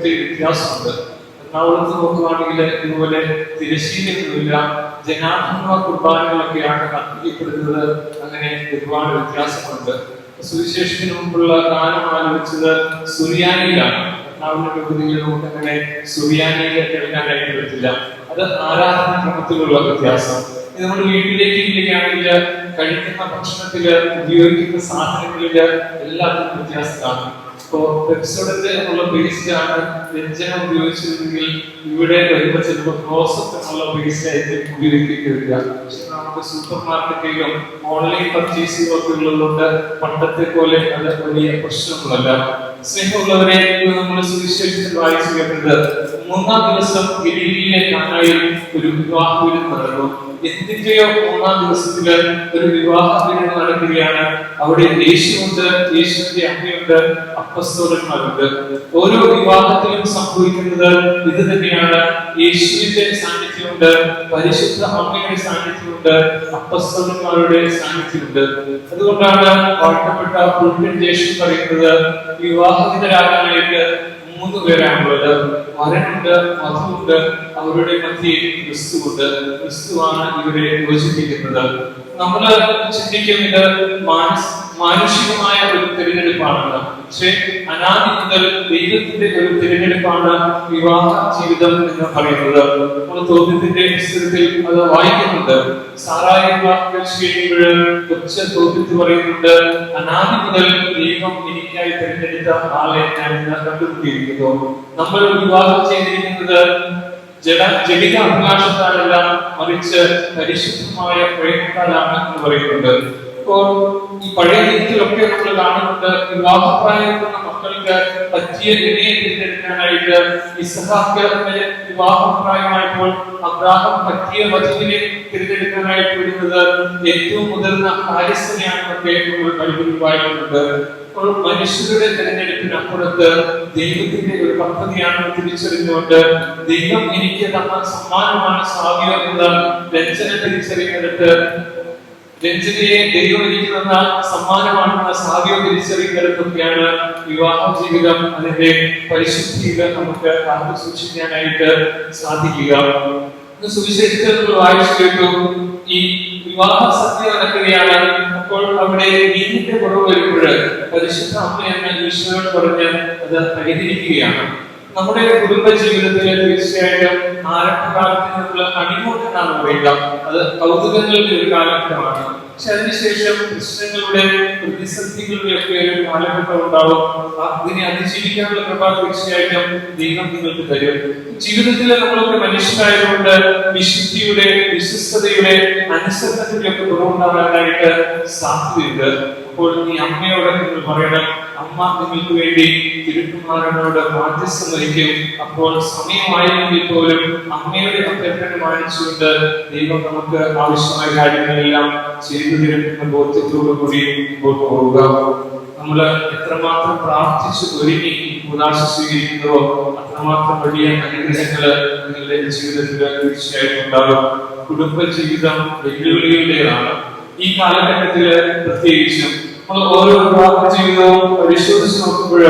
വ്യത്യാസമുണ്ട്. എറണാകുളത്ത് നോക്കുകയാണെങ്കിൽ ഇതുപോലെ തിരശ്ശീലയൊന്നുമില്ല, ജനാത്മക കുർബാനകളൊക്കെയാണ് അർപ്പിക്കപ്പെടുന്നത്. അങ്ങനെ ഒരുപാട് വ്യത്യാസമുണ്ട്. സുവിശേഷത്തിന് മുമ്പുള്ള ഗാനം ആലോചിച്ചത് സുറിയാനിയിലാണ്. എറണാകുളം രൂപതയിൽ നമുക്ക് അങ്ങനെ സുറിയാനിയെ കേൾക്കാനായിട്ട് പറ്റില്ല. അത് ആരാധനാക്രമത്തിലുള്ള വ്യത്യാസം. ഇത് നമ്മൾ വീട്ടിലേക്ക് ഇരിക്കുകയാണെങ്കിൽ കഴിക്കുന്ന ഭക്ഷണത്തില് ഉപയോഗിക്കുന്ന സാധനങ്ങളില് എല്ലാത്തിനും വ്യത്യാസം കാണും. ഇപ്പോ പെപ്സോഡന്റ് എന്നുള്ള പേസ്റ്റ് ആണ് രഞ്ജന ഉപയോഗിച്ചിരുന്നെങ്കിൽ ഇവിടെ വരുമ്പോൾ ചിലപ്പോൾ ക്ലോസപ്പ് എന്നുള്ള പേസ്റ്റ് ആയിരിക്കും ഉപയോഗിക്കേണ്ടി വരിക. പക്ഷെ നമുക്ക് സൂപ്പർ മാർക്കറ്റിലും ഓൺലൈൻ പർച്ചേസിംഗ് ഒക്കെ ഉള്ളതുകൊണ്ട് പണ്ടത്തെ പോലെ അത് വലിയ പ്രശ്നങ്ങളല്ല. സ്നേഹമുള്ളവരെ, നമ്മൾ സുവിശേഷത്തിൽ വായിച്ചു കേട്ടത് 3-ാം ദിവസം ഗലീലയിലെ കാനായിൽ ഒരു വിവാഹ വിരുന്ന് നടന്നു. എന്തിന്റെയോ 3-ാം ദിവസത്തില് ഒരു വിവാഹ വിരുന്ന് നടക്കുകയാണ്. അവിടെ യേശുവുണ്ട്, യേശുവിന്റെ അമ്മയുണ്ട്, അപ്പസ്തോലന്മാരുണ്ട്. ഓരോ വിവാഹത്തിലും സംഭവിക്കുന്നത് ഇത് തന്നെയാണ്. യേശുവിന്റെ സാന്നിധ്യമുണ്ട്, പരിശുദ്ധ അമ്മയുടെ സാന്നിധ്യമുണ്ട്, അപ്പസ്തോലന്മാരുടെ സാന്നിധ്യമുണ്ട്. അതുകൊണ്ടാണ് വാഴ്ത്തപ്പെട്ട പുൽപ്പൻ ജ്യേഷ്ഠൻ പറയുന്നത്, വിവാഹിതരാകാനായിട്ട് 3 പേരാണുള്ളത്. വരനുണ്ട്, വധുവുണ്ട്, അവരുടെ മധ്യേ ക്രിസ്തുവുണ്ട്. ക്രിസ്തുവാണ് ഇവരെ യോജിപ്പിക്കുന്നത്. നമ്മൾ ചിന്തിക്കുന്നത് മാനുഷികമായ ഒരു തിരഞ്ഞെടുപ്പാണെന്ന്. പക്ഷെ അനാദി മുതൽ ദൈവത്തിന്റെ ഒരു തിരഞ്ഞെടുപ്പാണ് വിവാഹ ജീവിതം എന്ന് പറയുന്നത്. നമ്മൾ തോത്യത്തിന്റെ പുസ്തകത്തിൽ അത് വായിക്കുന്നുണ്ട്. സാറായി വിവാഹം കഴിയുമ്പോൾ കൊച്ച തോത്യത്ത് പറയുന്നുണ്ട്, അനാദി മുതൽ ദൈവം എനിക്കായി തിരഞ്ഞെടുത്ത ആളെ ഞാൻ കണ്ടുപിടിയിരിക്കുന്നു. നമ്മൾ വിവാഹം ചെയ്തിരിക്കുന്നത് ജടിക അഭിലാഷത്താലല്ല, മറിച്ച് പരിശുദ്ധമായ പ്രയത്നത്താലാണ് എന്ന് പറയുന്നുണ്ട്. ഇപ്പോൾ ഈ പഴയ രീതിയിലൊക്കെ നമ്മൾ കാണുന്നുണ്ട്, വിവാഹപ്രായമുള്ള മക്കൾക്ക് പറ്റിയ ഇണയെ തിരഞ്ഞെടുക്കാനായിട്ട് ഇസ്ഹാക്ക് വിവാഹപ്രായമായപ്പോൾ അബ്രാഹാം പറ്റിയ വധുവിനെ തിരഞ്ഞെടുക്കാനായിട്ട് വിടുന്നത് ഏറ്റവും മുതിർന്ന കാര്യസ്ഥനെയാണെന്നൊക്കെ നമ്മൾ ബൈബിളിൽ വായിക്കുന്നുണ്ട്. അപ്പോൾ മനുഷ്യരുടെ തിരഞ്ഞെടുപ്പിനപ്പുറത്ത് ദൈവത്തിന്റെ ഒരു പദ്ധതിയാണെന്ന് തിരിച്ചറിഞ്ഞുകൊണ്ട് ദൈവം എനിക്ക് തന്ന സമ്മാനമാണ് സാവ്യം എന്ന രഞ്ജന തിരിച്ചറിയുന്നിടത്ത്, രഞ്ജനയെ ദൈവം എനിക്ക് തന്ന സമ്മാനമാണെന്ന സാവ്യം തിരിച്ചറിയുന്നിടത്തൊക്കെയാണ് വിവാഹ ജീവിതം അതിന്റെ പരിശുദ്ധിയിൽ നമുക്ക് കാത്തു സൂക്ഷിക്കാനായിട്ട് സാധിക്കുക. സുവിശേഷത്തിൽ നമ്മൾ വായിച്ചു കേട്ടു, ഈ വിവാഹ സദ്യ നടക്കുകയാണ്. അപ്പോൾ അവിടെ നീതിന്റെ കുറവ് വരുമ്പോൾ പരിശുദ്ധ അമ്മ എന്ന ഈശോയോട് പറഞ്ഞ് അത് പരിഹരിക്കുകയാണ്. നമ്മുടെ കുടുംബ ജീവിതത്തിൽ തീർച്ചയായിട്ടും ആരംഭകാലത്ത് നിന്നുള്ള ഹണിമൂൺ എന്നാണ് പറയുക. അത് കൗതുകങ്ങളുടെ ഒരു കാലഘട്ടമാണ്. പക്ഷെ അതിനുശേഷം പ്രശ്നങ്ങളുടെ പ്രതിസന്ധികളുടെ ഒക്കെ ഒരു കാലഘട്ടം ഉണ്ടാവും. അതിനെ അതിജീവിക്കാനുള്ള കൃപ തീർച്ചയായിട്ടും ദൈവം നിങ്ങൾക്ക് തരും. ജീവിതത്തിൽ നമ്മളൊക്കെ മനുഷ്യരായതുകൊണ്ട് വിശുദ്ധിയുടെ, വിശ്വസ്തയുടെ, അനുസരണത്തിന്റെ ഒക്കെ കുറവുണ്ടാകാനായിട്ട് സാധ്യതയുണ്ട്. അപ്പോൾ ഈ അമ്മയോട് നിങ്ങൾ പറയണം, അമ്മ നിങ്ങൾക്ക് വേണ്ടി തിരുക്കുമാരനോട് മാധ്യസ്ഥം വഹിക്കും. അപ്പോൾ സമയമായെങ്കിൽ പോലും അമ്മയുടെ അഭ്യർത്ഥന മാനിച്ചുകൊണ്ട് ദൈവം നമുക്ക് ആവശ്യമായ കാര്യങ്ങളെല്ലാം ചെയ്തു തരുന്ന ബോധ്യത്തോടു കൂടി മുമ്പോട്ട് പോവുക. നമ്മൾ എത്രമാത്രം പ്രാർത്ഥിച്ച് ഒരുങ്ങി ഉദാശ സ്വീകരിക്കുന്നതോ അത്രമാത്രം വലിയ അനുഗ്രഹങ്ങൾ നിങ്ങളുടെ ജീവിതത്തിൽ തീർച്ചയായിട്ടും ഉണ്ടാകും. കുടുംബ ജീവിതം വെല്ലുവിളികളുടേതാണ്. ഈ കാലഘട്ടത്തില് പ്രത്യേകിച്ചും നമ്മൾ ഓരോ വിവാഹ ജീവിതവും പരിശോധിച്ച് നോക്കുമ്പോൾ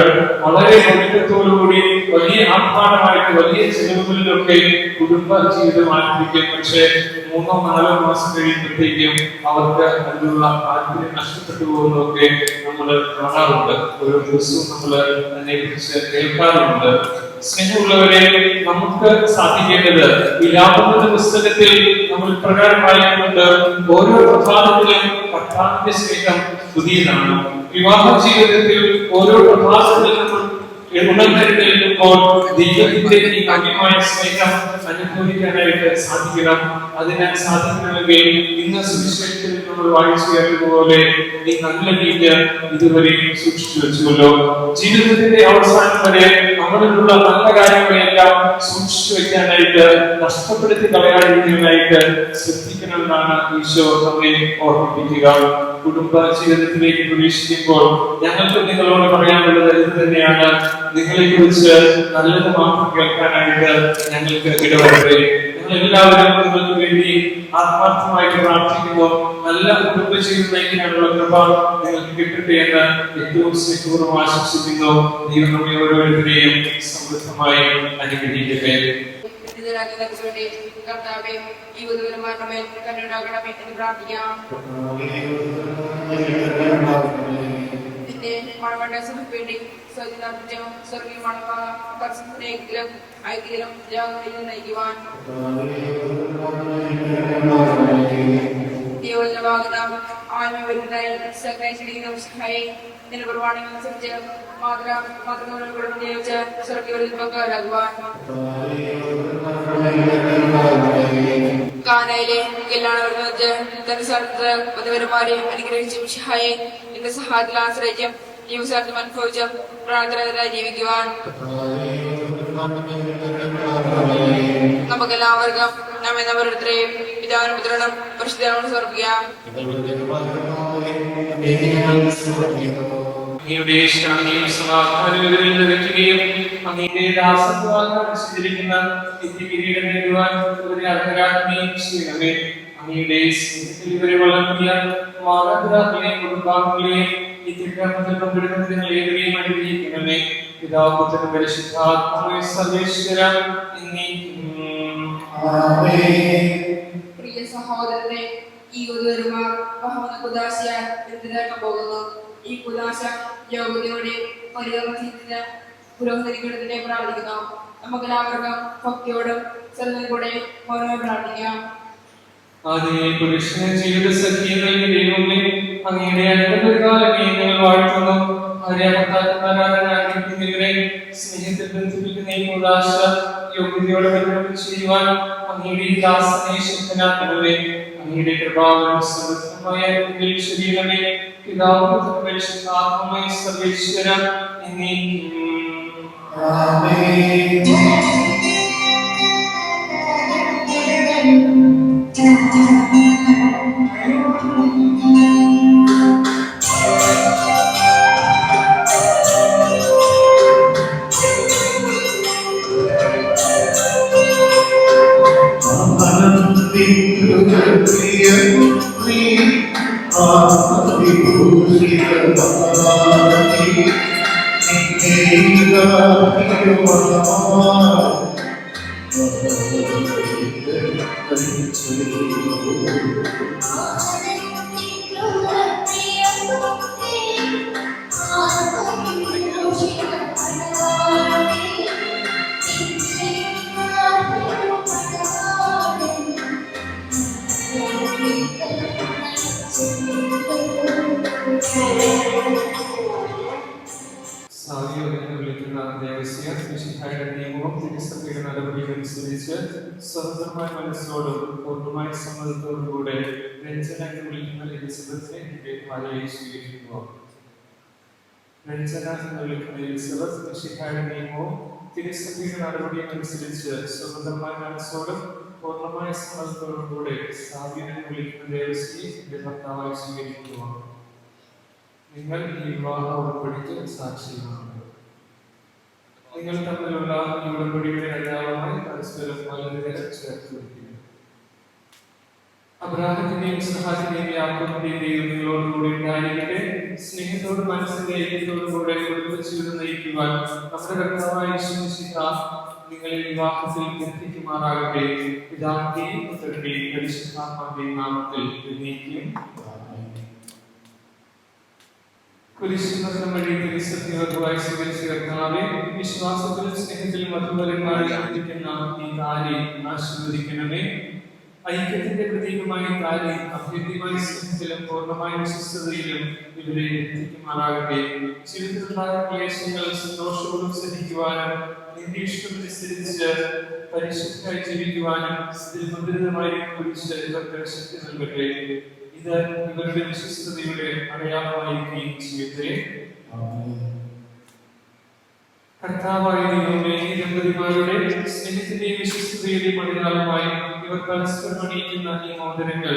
വളരെ ഒഴുക്കത്തോടുകൂടി വലിയ ആഹ്ലാദമായിട്ട് വലിയ ചെലവുകളിലൊക്കെ കുടുംബ ജീവിതം ആരംഭിക്കും. പക്ഷെ 3-4 മാസം കഴിയുമ്പോഴത്തേക്കും അവർക്ക് അതിനുള്ള താല്പര്യം നഷ്ടപ്പെട്ടു പോകുന്നതൊക്കെ നമ്മൾ കാണാറുണ്ട്. ഓരോ ദിവസവും നമ്മൾ അതിനെ കുറിച്ച് കേൾക്കാറുണ്ട്. സ്നേഹമുള്ളവരെ, നമുക്ക് സാധിക്കേണ്ടത് വിലാപങ്ങളുടെ പുസ്തകത്തിൽ നമ്മൾ പ്രകാരം വായിക്കുന്നുണ്ട്, ഓരോ പ്രഭാതത്തിലും കർത്താവിന്റെ സ്നേഹം പുതിയതാണ്. വിവാഹ ജീവിതത്തിൽ ഓരോ പ്രഭാതത്തിലും നമ്മൾ ഉണർന്നെഴുന്നേൽക്കുമ്പോൾ ദൈവത്തിന്റെ ഈ കാര്യമായ സ്നേഹം അനുഭവിക്കാനായിട്ട് സാധിക്കണം. അതിന് സാധിക്കണമെങ്കിൽ ഇന്ന് സുവിശേഷത്തിൽ നമ്മൾ വായിച്ചു കേട്ടതുപോലെ ഈ നല്ല നീതി ഇതുവരെയും സൂക്ഷിച്ചു വെച്ചുവല്ലോ. ജീവിതത്തിന്റെ അവസാനം വരെ നമ്മളിലുള്ള നല്ല കാര്യങ്ങളെല്ലാം സൂക്ഷിച്ചു വെക്കാനായിട്ട്, നഷ്ടപ്പെടുത്തി കളയാതിരിക്കാനായിട്ട് ശ്രദ്ധിക്കണമെന്നാണ് ഈശോ നമ്മെ ഓർമ്മിപ്പിക്കുക. കുടുംബ ജീവിതത്തിലേക്ക് പ്രവേശിക്കുമ്പോൾ ഞങ്ങൾക്ക് നിങ്ങളോട് പറയാനുള്ളത് ഇത് തന്നെയാണ്. നിങ്ങളെ കുറിച്ച് നല്ലത് മാത്രം കേൾക്കാനായിട്ട് ഞങ്ങൾക്ക് ഇടവരട്ടെ. എല്ലാവരും നിങ്ങൾക്ക് വേണ്ടി ആത്മാർത്ഥമായിട്ട് പ്രാർത്ഥിക്കുന്നു. നല്ല കുടുംബജീവിതം നയിക്കാനുള്ള കൃപ നിങ്ങൾക്ക് കിട്ടട്ടെ എന്ന് ഏറ്റവും സ്നേഹപൂർവ്വം ആശംസിക്കുന്നു. ദൈവം നമ്മെ ഓരോരുത്തരെയും സമൃദ്ധമായി അനുഗ്രഹിക്കട്ടെ. കർത്താവേ, ഈ ഉദവിലമാരുടെ മേൽ കരുണയാകണമേ എന്ന് പ്രാർത്ഥിക്കാം. നിന്റെ മണവണ്ട സുഖപ്പേടി സൗജന്യം സ്വർഗീയ മണവാസത്തിനെങ്കിലും ഐക്യത്തിലും ജാഗ്രതയിലും നയിക്കുവാൻ ദൈവമാകുന്ന ആത്മവിരുദ്ധനായി സകലം സഹായി നിന്റെ പ്രമാണങ്ങളനുസരിച്ച് മാതൃകളും ഉപയോഗിച്ച് സ്വർഗീയ പങ്കാരാകുവാൻ കാനയിലെ എല്ലാവരും വെച്ച് തന്റെ സ്ഥലത്ത് വധുവരന്മാരെയും അനുഗ്രഹിച്ചും സഹായി നിന്റെ സഹായത്തിൽ ആശ്രയിച്ചും ജീവസാർത്ഥം അനുഭവിച്ചും പ്രാർത്ഥനരായി ജീവിക്കുവാൻ നമുക്കെല്ലാവർക്കും നാം എന്നവരുടെയും പിതാവിനും പുത്രനും പരിശുദ്ധനും സമർപ്പിക്കാം. അങ്ങയുടെ ശാന്തിയും സമാധാനവും നിറയ്ക്കുകയും അങ്ങയുടെ ദാസത്വം നിത്യകിരീടം നേടുവാൻ ഇവരെ അർഹരാക്കുകയും ചെയ്യണമേ. അങ്ങയുടെ സ്നേഹത്തിൽ ഇവരെ വളർത്തിയ മാതാപിതാക്കളെയും കുടുംബാംഗങ്ങളെയും നിത്യക്രമത്തിൽ പങ്കെടുക്കുന്നതിന് ഏവരെയും അനുഗ്രഹിക്കണമേ. പിതാവ് പുത്രനും പരിശുദ്ധാത്മാവേ സർവേശ്വര പ്രിയ സഹോദരനെ, ഈ ഉദവിലമാർ ബഹുമന കുദാശയാൽ ബന്ധിതരാക്കാൻ പോകുന്നു. ഈ കുദാശ യോഗ്യതയോടെ പരിവർത്തനത്തിന് പുരോഗതിക്കുന്നതിനെ പ്രാർത്ഥിക്കുന്നു. നമുക്കെല്ലാവർക്കും ഭക്തിയോടും ശ്രദ്ധയോടെ ഓരോ പ്രാർത്ഥിക്കാം. ആദ്യ പുരുഷനെ ജീവിത സഖ്യങ്ങളിൽ ദൈവമേ അങ്ങയുടെ അടുത്തകാലമേ ഞങ്ങൾ വാഴ്ത്തുന്നു. ആരാധനാഗ്രഹിക്കുന്നവരെ സ്നേഹത്തിൽ ബന്ധിപ്പിക്കുന്ന ഈ കുദാശ യോഗ്യതയോടെ ചെയ്യുവാൻ അങ്ങയുടെ ദാസനെ ശക്തനാക്കണമേ. അങ്ങയുടെ കൃപാവരം സമൃദ്ധമായ ശരീരമേ പിതാവ് പരിശുദ്ധാത്മാവേ സർവേശ്വര എന്നേക്കും. സ്വതന്ത്രമായ മനസ്സോടും പൂർണ്ണമായ സമ്മതത്തോടും കൂടെ രഞ്ജന എന്ന് വിളിക്കുന്ന എലിസബത്തിനെ ഭാര്യയായി സ്വീകരിക്കുന്നു. രഞ്ജന എന്ന് വിളിക്കുന്ന എലിസബത്ത് മിശിഹായുടെ നിയമവും തിരുസഭയുടെ നടപടിയും അനുസരിച്ച് സ്വതന്ത്രമായ മനസ്സോടും പൂർണ്ണമായ സമ്മതത്തോടും കൂടെ സാവ്യൻ എന്ന് വിളിക്കുന്ന ദേവസ്വയെ എന്റെ ഭർത്താവായി സ്വീകരിക്കുന്നു. നിങ്ങൾ ഈ വിവാഹ ഉടമ്പടിക്ക് സാക്ഷിയാണ്. നിങ്ങൾ തമ്മിലുള്ള ഈ ഉടമ്പടിയുടെ അടയാളമായി പരസ്പരം വളരെ ചേർത്ത് വയ്ക്കുന്നു. അബ്രാഹത്തിന്റെയും ഇസ്ഹാക്കിന്റെയും യാക്കോബിന്റെയും ദൈവം നിങ്ങളോടുകൂടി ഉണ്ടായിരിക്കട്ടെ. സ്നേഹത്തോടും മനസ്സിന്റെ ഐക്യത്തോടും കൂടെ കുടുംബജീവിതം നയിക്കുവാൻ നമ്മുടെ കർത്താവായ യേശു മിശിഹ നിങ്ങളെ വിവാഹത്തിൽ എത്തിക്കുമാറാകട്ടെ. പിതാവിന്റെയും പുത്രന്റെയും പരിശുദ്ധാത്മാവിന്റെയും നാമത്തിൽ എന്നേക്കും. കുരിശുമരണം വഴി തിരുസത്യമായി സ്വീകരിച്ച കർത്താവേ, വിശ്വാസത്തിലും സ്നേഹത്തിലും മധുവരന്മാരെ ജീവിക്കുന്ന ഈ കാര്യം ആശീർവദിക്കണമേ. ഐക്യത്തിന്റെ പ്രതീകമായ കാര്യം അഭേദ്യമായ സ്നേഹത്തിലും പൂർണ്ണമായ വിശ്വസ്തതയിലും ഇവരെ എത്തിക്കുമാറാകട്ടെ. ജീവിതത്തിലുണ്ടായ ക്ലേശങ്ങൾ സന്തോഷത്തോടും സഹിക്കുവാനും നിന്റെ ഇഷ്ടമനുസരിച്ച് പരിശുദ്ധമായി ജീവിക്കുവാനും ഇതിൽ മുദ്രിതമായി കുറിച്ച് ഇവർക്ക് ശക്തി നൽകട്ടെ. ഇത് ഇവരുടെ വിശ്വസ്തതയുടെ അടയാളമായിരിക്കുകയും ചെയ്യട്ടെ. കർത്താവായ ദൈവമേ, ഈ ദമ്പതിമാരുടെ സ്നേഹത്തിന്റെയും വിശ്വസ്തതയുടെയും അടയാളമായി ഇവർ പരസ്പരം അണിയിക്കുന്ന ഈ മോതിരങ്ങൾ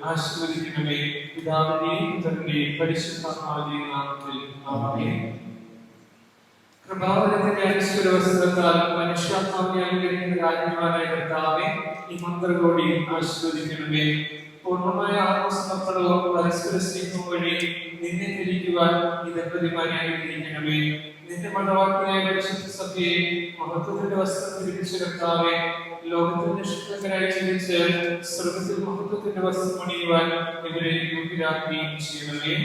ആശീർവദിക്കണമേ. പിതാവിന്റെയും പുത്രന്റെയും പരിശുദ്ധാത്മാവിന്റെയും നാമത്തിൽ ആമേൻ. കൃപാവരത്തിന്റെ അനശ്വര വസ്ത്രത്താൽ മനുഷ്യാത്മാവിനെ അനുഗ്രഹിക്കുന്ന രാജ്ഞിമാനായ കർത്താവേ, ഈ ഈ മന്ത്രകോടി ആശീർവദിക്കണമേ. പൂർണ്ണമായ ആത്മസമർപ്പണവും പരസ്പര സ്നേഹവും വഴി നിന്നെ ധരിക്കുവാൻ ഈ ദമ്പതിമാരെ അനുഗ്രഹിക്കണമേ. നിന്റെ മണവാട്ടിയായ പരിശുദ്ധ സഭയെ മഹത്വത്തിന്റെ വസ്ത്രം ധരിപ്പിച്ച കർത്താവേ, ലോകത്തിൽ നിഷ്കളങ്കരായി ജീവിച്ച് സ്വർഗത്തിൽ മഹത്വത്തിന്റെ വസ്ത്രം അണിയുവാൻ ഇവരെ യോഗ്യരാക്കി ചെയ്യണമേ.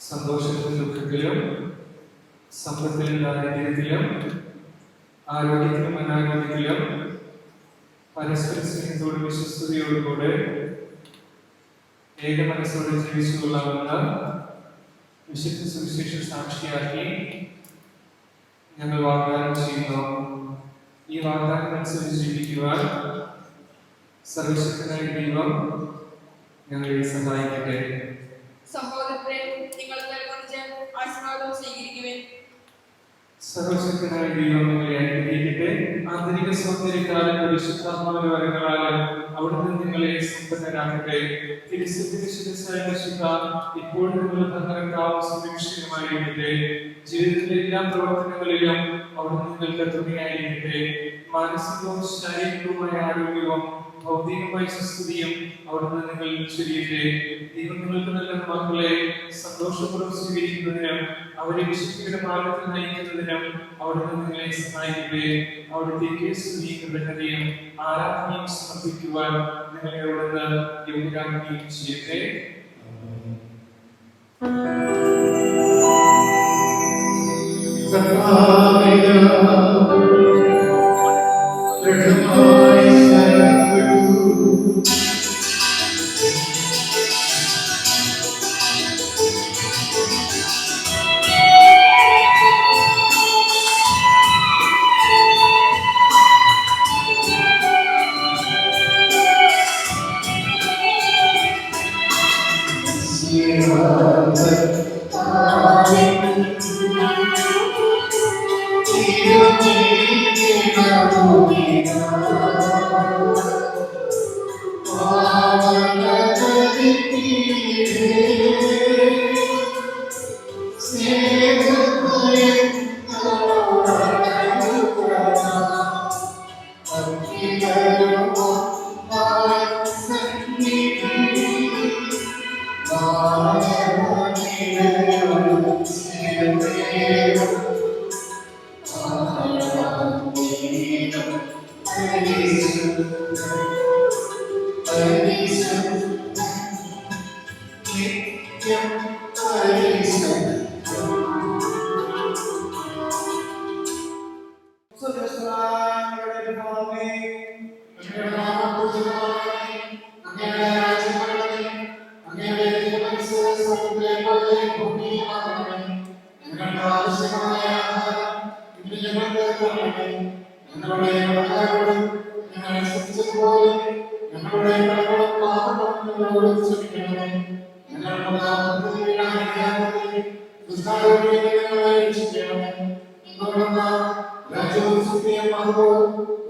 സന്തോഷത്തിലും ദുഃഖത്തിലും സമ്പത്തിലും ദാരിദ്ര്യത്തിലും ആരോഗ്യത്തിലും അനാരോഗ്യത്തിലും പരസ്പര സ്നേഹത്തോടും വിശ്വസ്തയോടുകൂടെ ഏക മനസ്സോടെ ജീവിച്ചുകൊള്ളാമെന്ന് വിശുദ്ധ സുവിശേഷ സാക്ഷിയാക്കി ഞങ്ങൾ വാഗ്ദാനം ചെയ്യുന്നു. ഈ വാഗ്ദാനം അനുസരിച്ച് ജീവിക്കുവാൻ സർവശക്തനായ ദൈവം ഞങ്ങളെ സഹായിക്കട്ടെ. സഹോദരരെ, നിങ്ങൾ നൽകുന്ന ആശീർവാദം സ്വീകരിക്കുവിൻ. സർവശക്തനായ ദൈവം നിങ്ങളെ അനുഗ്രഹിക്കട്ടെ. ആന്തരിക സൗന്ദര്യത്താലും പരിശുദ്ധാത്മാവിന്റെ വരങ്ങളാലും അവിടുന്ന് നിങ്ങളെ സമ്പന്നരാക്കട്ടെ. ഇപ്പോഴും നിങ്ങളുടെ ഭരണകാലം സുരക്ഷിതമായിരിക്കട്ടെ. ജീവിതത്തിലെ എല്ലാ പ്രവർത്തനങ്ങളിലും അവിടുന്ന് നിങ്ങൾക്ക് തുണയായിരിക്കട്ടെ. മാനസികവും ശാരീരികവുമായ ആരോഗ്യവും ഭൗതികമായ സുസ്ഥിതിയും അവിടുന്ന് നിങ്ങൾ ചൊരിയട്ടെ. ദൈവം നിങ്ങൾക്ക് നല്ല മക്കളെ സന്തോഷപൂർവ്വം സ്വീകരിക്കുന്നതിനും അവരെ വിശുദ്ധിയുടെ മാർഗത്തിൽ നയിക്കുന്നതിനും അവിടുന്ന് നിങ്ങളെ സഹായിക്കട്ടെ. അവിടുത്തേക്ക് സ്തുതിയും കൃതജ്ഞതയും ആരാധനയും സമർപ്പിക്കുവാൻ നിങ്ങളെ അവിടുന്ന് യോഗ്യരാക്കുകയും ചെയ്യട്ടെ. Thank you. ഞങ്ങളുടെ കടക്കാരോട് ഞങ്ങളെ ശ്രദ്ധിച്ചതുപോലെ ഞങ്ങളുടെ കടകളും പാപങ്ങളും ഞങ്ങളോട് ക്ഷമിക്കണമേ. ഞങ്ങളുടെ നാമത്തിൽ വീഴാതിരിക്കാതെ ദുഷ്ടാരൂപിയിൽ ഞങ്ങളെ രക്ഷിക്കണമേ. തുടർന്ന് രാജ്യവും ശക്തിയും മഹത്വവും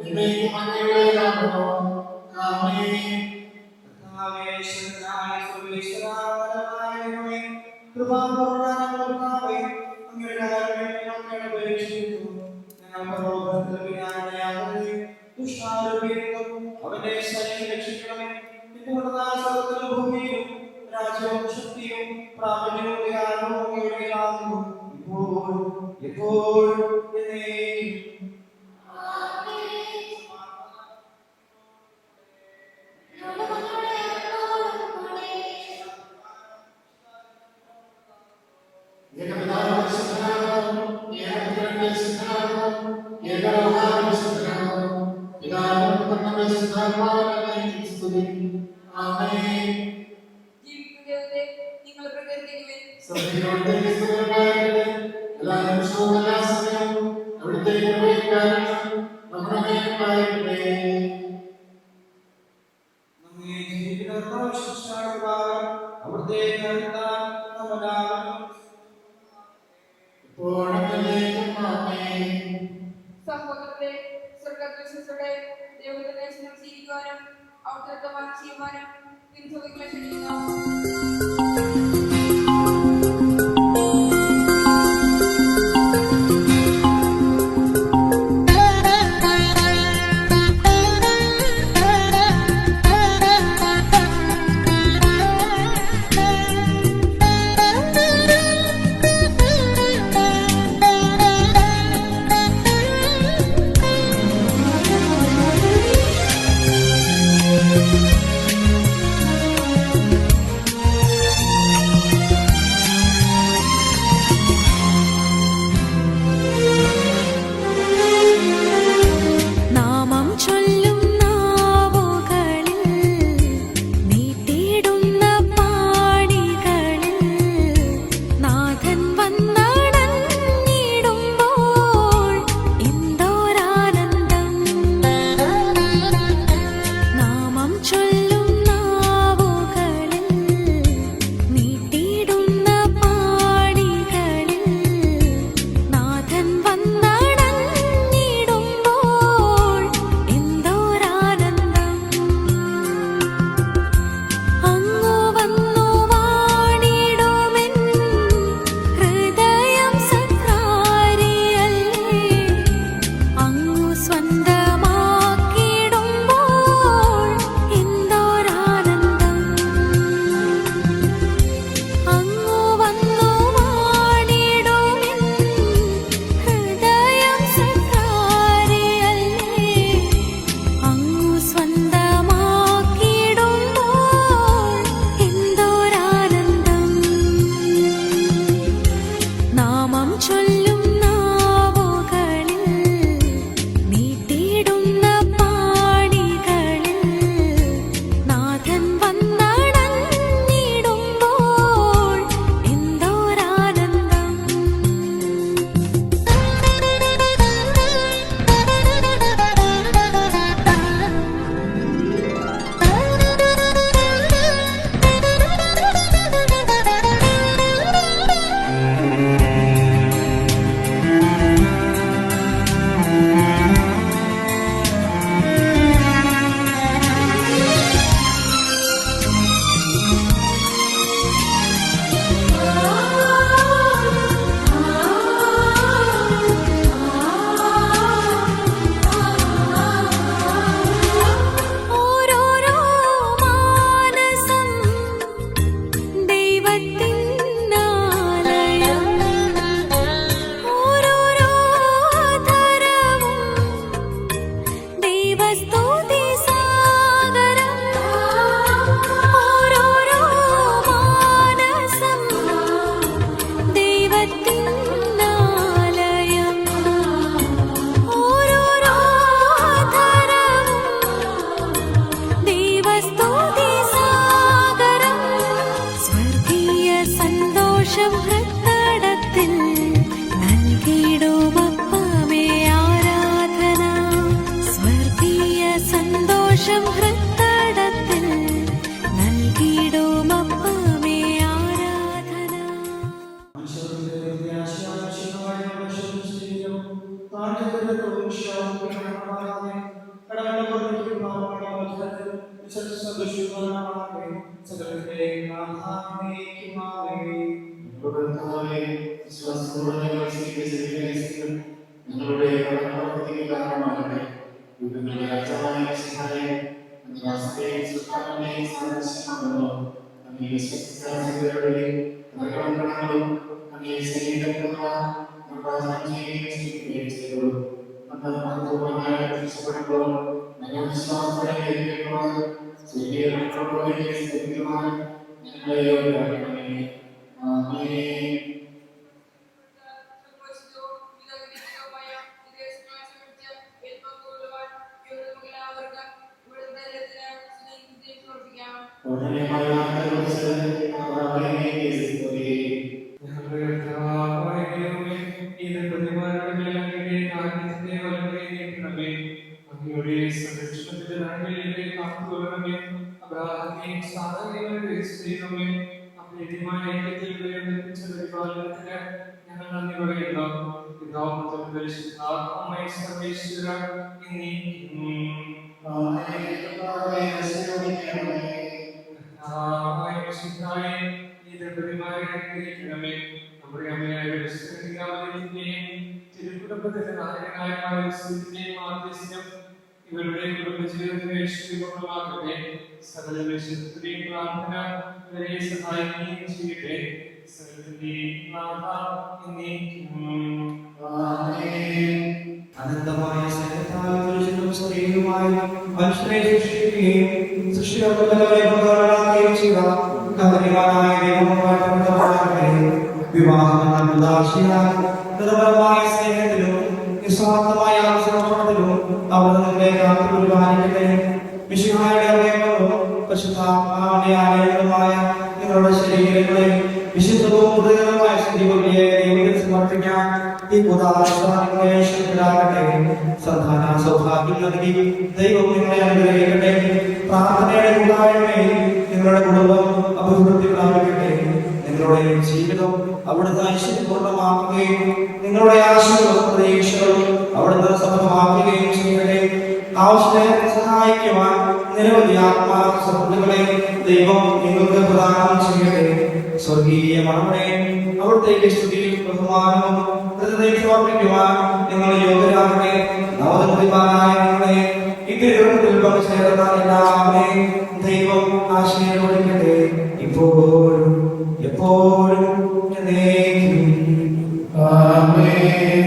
എന്നേക്കും അങ്ങയുടേതാകുന്നു. ആമേൻ. അവന്റെ ശരീരം രക്ഷിക്കണമേ. ഭൂമിയിലും രാജ്യവും ശക്തിയും പ്രാബല്യവും അധികാരവും ഇപ്പോൾ എപ്പോഴും എന്നേക്കും. ജീവിക്കുന്നവരെ നിങ്ങൾ പ്രകീർത്തിക്കുവിൻ. സഹോദരരെ, സ്വർഗദൃശ്യത്തോടെ ദൈവത്തിന്റെ ജീവിക്കുവാനും അവിടുത്തെ ചെയ്യുവാനും തിരിച്ചുകളെ ക്ഷണിക്കുന്നു. ഇവരുടെ കുടുംബജീവിതത്തിലെ ശ്രീപൂർണ്ണമാകട്ടെ. സകല വിശുദ്ധരെയും പ്രാർത്ഥന ഇവരെ സഹായിക്കുകയും ചെയ്യട്ടെ. അനന്തമായ സ്നേഹത്താൽ പുരുഷനും സ്ത്രീയുമായി മനുഷ്യരെ സൃഷ്ടിക്കുകയും സൃഷ്ടികർമ്മങ്ങളെ പങ്കാളികളാക്കുകയും ചെയ്ത കവനിമാനായ ദൈവമാകട്ടെ. വിവാഹം എന്ന ഉദാശിയാൽ നിർമ്മലമായ സ്നേഹത്തിലും നിസ്വാർത്ഥമായ സമർപ്പണത്തിലും അവർ നിങ്ങളെ കാത്തുപരിപാലിക്കട്ടെ. മിശിഹായുടെ അവയവങ്ങളും പരിശുദ്ധാത്മാവിന്റെ ആലയങ്ങളുമായ നിങ്ങളുടെ ശരീരങ്ങളെ വിശുദ്ധവും ഹൃദയവുമായ സ്ഥിതികളിലെ ദൈവത്തിൽ സമർപ്പിക്കാൻ ഈ പുതാശാകട്ടെ. സന്താന സൗഭാഗ്യം നൽകി ദൈവം നിങ്ങളെ അനുഗ്രഹിക്കട്ടെ. പ്രാർത്ഥനയുടെ കൂട്ടായ്മയിൽ നിങ്ങളുടെ കുടുംബം അഭിവൃദ്ധി പ്രാപിക്കട്ടെ. നിങ്ങളുടെ ജീവിതം അവിടുന്ന് ഐശ്വര്യപൂർണ്ണമാക്കുകയും നിങ്ങളുടെ ആശകളും പ്രതീക്ഷകളും അവിടുന്ന് സഫലമാക്കുകയും ചെയ്യട്ടെ. ആവശ്യത്തെ സഹായിക്കുവാൻ നിരവധി ആത്മാക്കളെ ദൈവം നിങ്ങൾക്ക് പ്രദാനം ചെയ്യട്ടെ. സ്വർഗീയ മണമേ, അവിടുത്തേക്ക് സ്തുതിയും ബഹുമാനവും സമർപ്പിക്കുവാൻ നിങ്ങൾ യോഗ്യരാകട്ടെ. നവോദിതമായ നിങ്ങളെ ഇതിൽ പങ്കുചേർന്ന എല്ലാവരെയും ദൈവം ആശീർവദിക്കട്ടെ. ഇപ്പോഴും എപ്പോഴും എന്നേക്കും. ആമേൻ.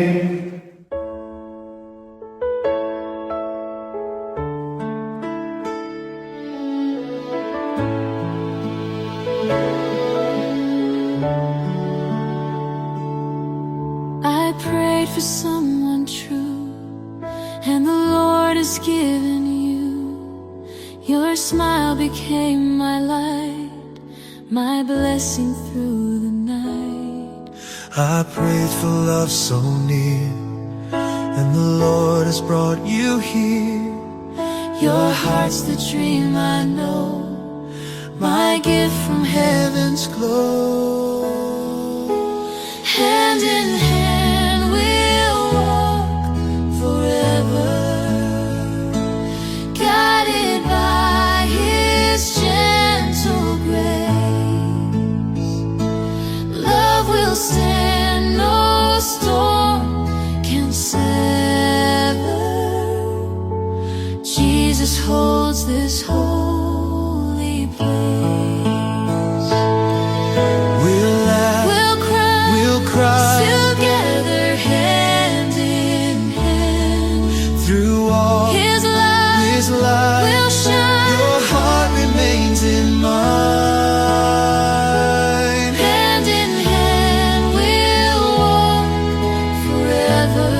I prayed for someone true, and the Lord has given you. Your smile became my light, my blessing through the night. I prayed for love so near, and the Lord has brought you here. Your heart's the dream I know, my gift from heaven's glow. Hand in hand we'll walk forever, guided by His gentle grace. Love will stand, no storm can sever. Jesus holds this holy place. We'll laugh, We'll cry, we'll cry together hand in hand. through all His light will shine. Your heart remains in mine. Hand in hand we'll walk forever,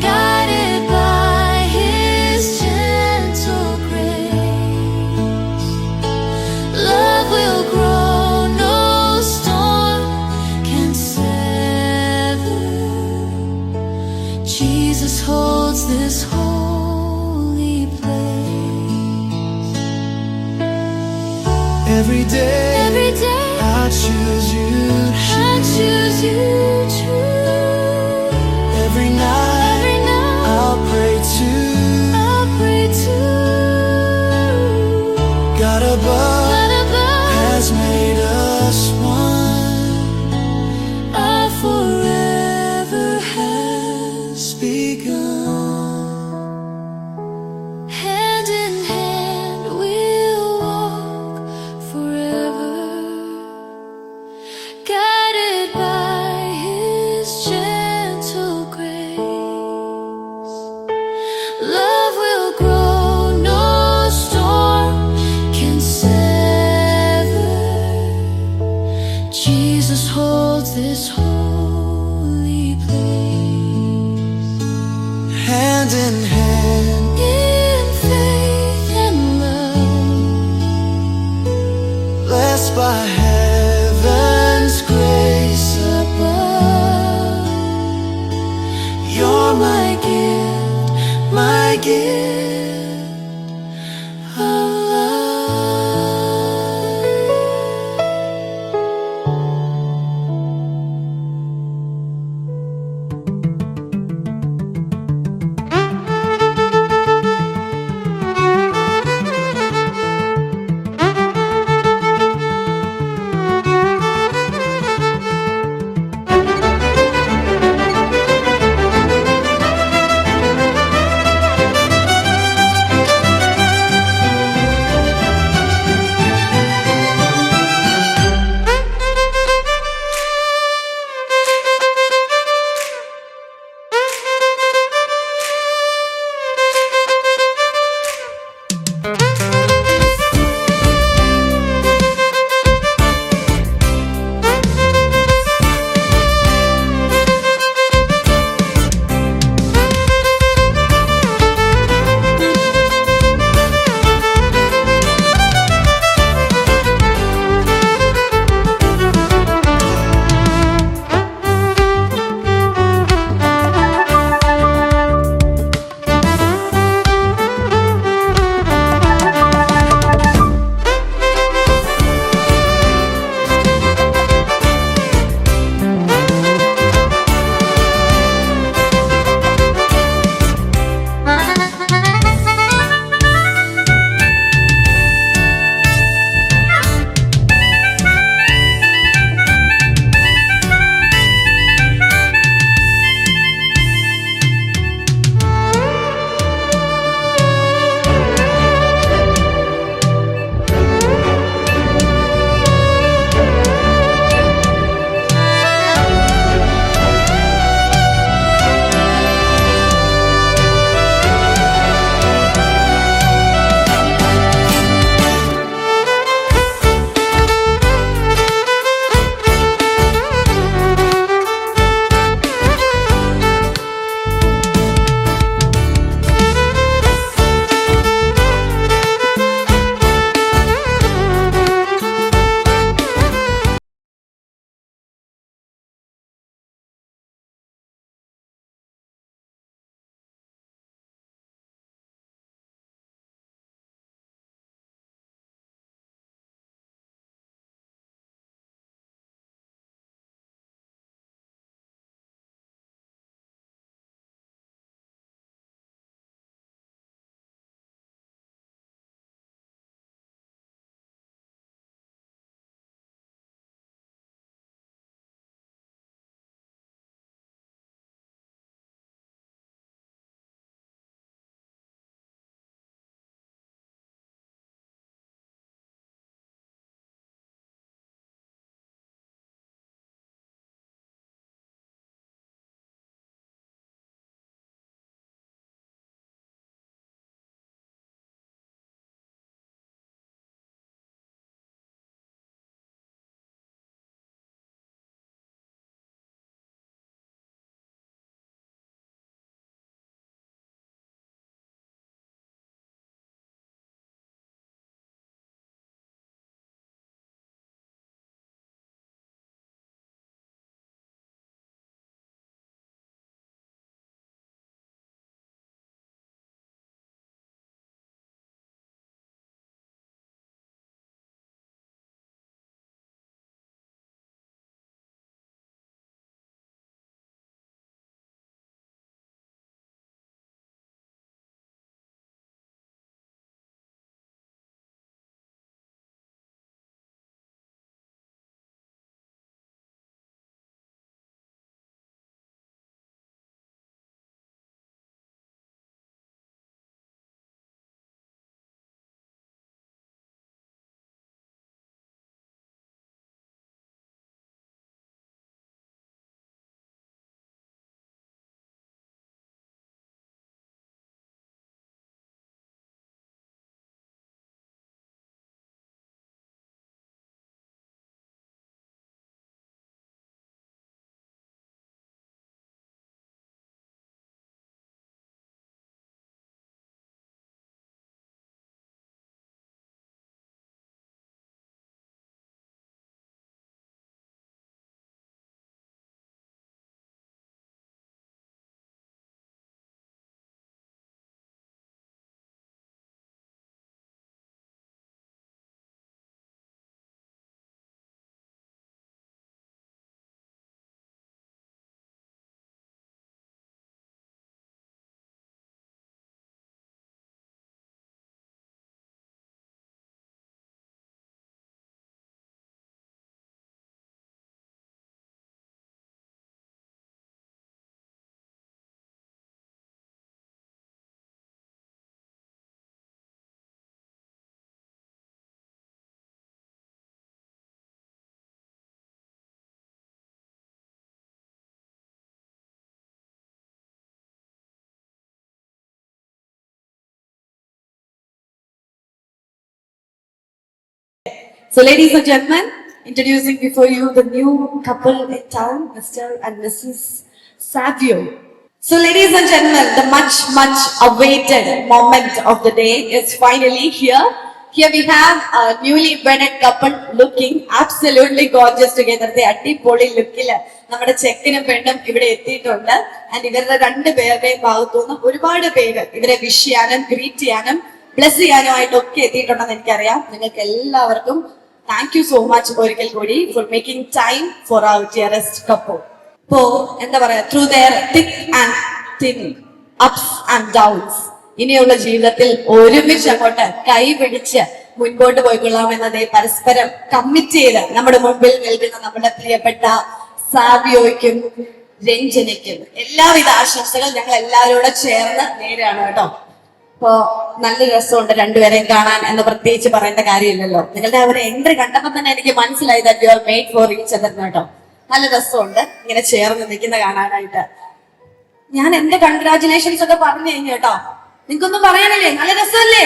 guided by His gentle grace. Love will grow, no storm can sever. Jesus holds this holy place. Every day I choose you I choose you true. Every night I'll pray to I'll pray to holds this holy place. Hand in hand, In faith and love, blessed by heaven's grace above, you're my gift, my gift of love. So, ladies and gentlemen, introducing before you the new couple in town, Mr. and Mrs. Savio. So, ladies and gentlemen, the much awaited moment of the day is finally here. Here we have a newly wedded couple looking absolutely gorgeous together. They അടിപൊളി ലുക്കില് നമ്മുടെ ചെക്കനും പെണ്ണും ഇവിടെ എത്തിയിട്ടുണ്ട്. And ഇവരുടെ രണ്ടുപേരുടെയും ഭാഗത്തുനിന്ന് ഒരുപാട് പേര് ഇവരെ വിഷ് ചെയ്യാനും ഗ്രീറ്റ് ചെയ്യാനും ബ്ലെസ് ചെയ്യാനുമായിട്ടൊക്കെ എത്തിയിട്ടുണ്ടെന്ന് എനിക്കറിയാം. നിങ്ങൾക്ക് എല്ലാവർക്കും താങ്ക് യു സോ മച്ച് ഒരിക്കൽ കൂടി for making time for our dearest couple. ഇപ്പോ എന്താ പറയാ, through their thick and thin, ups and downs, ഇനിയുള്ള ജീവിതത്തിൽ ഒരുമിച്ച് അങ്ങോട്ട് കൈപിടിച്ച് മുൻപോട്ട് പോയിക്കൊള്ളാമെന്നതേ പരസ്പരം കമ്മിറ്റ് ചെയ്ത് നമ്മുടെ മുൻപിൽ നിൽക്കുന്ന നമ്മുടെ പ്രിയപ്പെട്ട സാവിയോയ്ക്കും രഞ്ജനയ്ക്കും എല്ലാവിധ ആശംസകൾ ഞങ്ങൾ എല്ലാവരോടും ചേർന്ന് നേരാണ് കേട്ടോ. ഇപ്പോ നല്ല രസമുണ്ട് രണ്ടുപേരെയും കാണാൻ എന്ന് പ്രത്യേകിച്ച് പറയേണ്ട കാര്യമില്ലല്ലോ. നിങ്ങളുടെ ഒരു എൻട്രി കണ്ടപ്പോൾ തന്നെ എനിക്ക് മനസ്സിലായി that you are made for each other കേട്ടോ. നല്ല രസമുണ്ട് ഇങ്ങനെ ചേർന്ന് നിൽക്കുന്ന കാണാനായിട്ട്. ഞാൻ എന്റെ കൺഗ്രാറ്റുലേഷൻസ് ഒക്കെ പറഞ്ഞു കഴിഞ്ഞു കേട്ടോ. നിങ്ങൾക്കൊന്നും പറയാനില്ലേ? നല്ല രസമല്ലേ?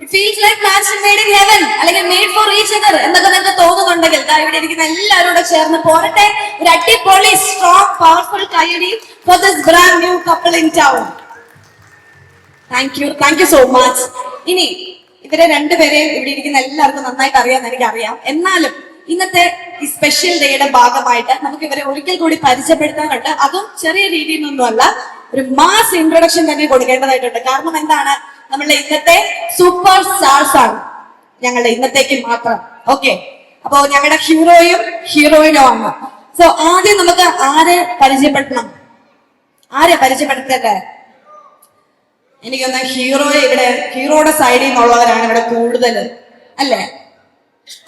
It feels like match made in heaven അല്ലെങ്കിൽ മെയ്ഡ് ഫോർ ഈച്ച് അതർ എന്നൊക്കെ നിങ്ങൾക്ക് തോന്നുന്നുണ്ടെങ്കിൽ ഇവിടെ ഇരിക്കുന്ന എല്ലാവരോടും ചേർന്ന് പോരട്ടെ ഒരു അടിപൊളി സ്ട്രോങ് പവർഫുൾ കൈയടി for this brand new couple in town. Thank you so much. ഇനി ഇവരെ രണ്ടുപേരെയും ഇവിടെ ഇരിക്കുന്ന എല്ലാവർക്കും നന്നായിട്ട് അറിയാമെന്ന് എനിക്കറിയാം. എന്നാലും ഇന്നത്തെ ഈ സ്പെഷ്യൽ ഡേയുടെ ഭാഗമായിട്ട് നമുക്ക് ഇവരെ ഒരിക്കൽ കൂടി പരിചയപ്പെടുത്താനുണ്ട്. അതും ചെറിയ രീതിയിലൊന്നുമല്ല, ഒരു മാസ് ഇൻട്രൊഡക്ഷൻ തന്നെ കൊടുക്കേണ്ടതായിട്ടുണ്ട്. കാരണം എന്താണ്, നമ്മളുടെ ഇന്നത്തെ സൂപ്പർ സ്റ്റാർസ് ആണ് ഞങ്ങളുടെ ഇന്നത്തേക്ക് മാത്രം. ഓക്കെ, അപ്പോ ഞങ്ങളുടെ ഹീറോയും ഹീറോയിനും ആണ്. സോ ആദ്യം നമുക്ക് ആരെ പരിചയപ്പെടുത്തണം? ആരെ പരിചയപ്പെടുത്തണ്ടേ? എനിക്കൊന്ന് ഹീറോയുടെ സൈഡിൽ നിന്നുള്ളവരാണ് ഇവിടെ കൂടുതൽ അല്ലേ?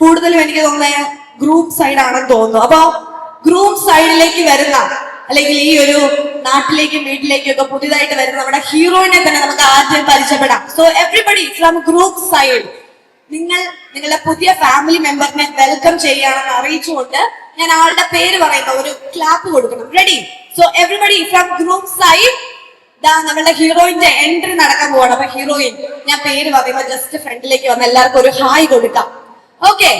കൂടുതലും എനിക്ക് തോന്നുന്നത് ഗ്രൂപ്പ് സൈഡ് ആണെന്ന് തോന്നുന്നു. അപ്പൊ ഗ്രൂപ്പ് സൈഡിലേക്ക് വരുന്ന അല്ലെങ്കിൽ ഈ ഒരു നാട്ടിലേക്കും വീട്ടിലേക്കും ഒക്കെ പുതിയതായിട്ട് വരുന്ന നമ്മുടെ ഹീറോയിനെ തന്നെ നമുക്ക് ആദ്യം പരിചയപ്പെടാം. So everybody from group side, നിങ്ങളുടെ പുതിയ ഫാമിലി മെമ്പറിനെ വെൽക്കം ചെയ്യുകയാണെന്ന് അറിയിച്ചുകൊണ്ട് ഞാൻ ആളുടെ പേര് പറയുന്ന ഒരു ക്ലാപ്പ് കൊടുക്കണം. Ready? So everybody from group side. നമ്മളുടെ ഹീറോയിന്റെ എൻട്രി നടക്കാൻ പോവാണ്. അപ്പൊ ഹീറോയിൻ, ഞാൻ പേര് പറയുമ്പോ ജസ്റ്റ് ഫ്രണ്ടിലേക്ക് വന്ന് എല്ലാവർക്കും ഒരു ഹായ് കൊടുക്കാം. ഓക്കെ,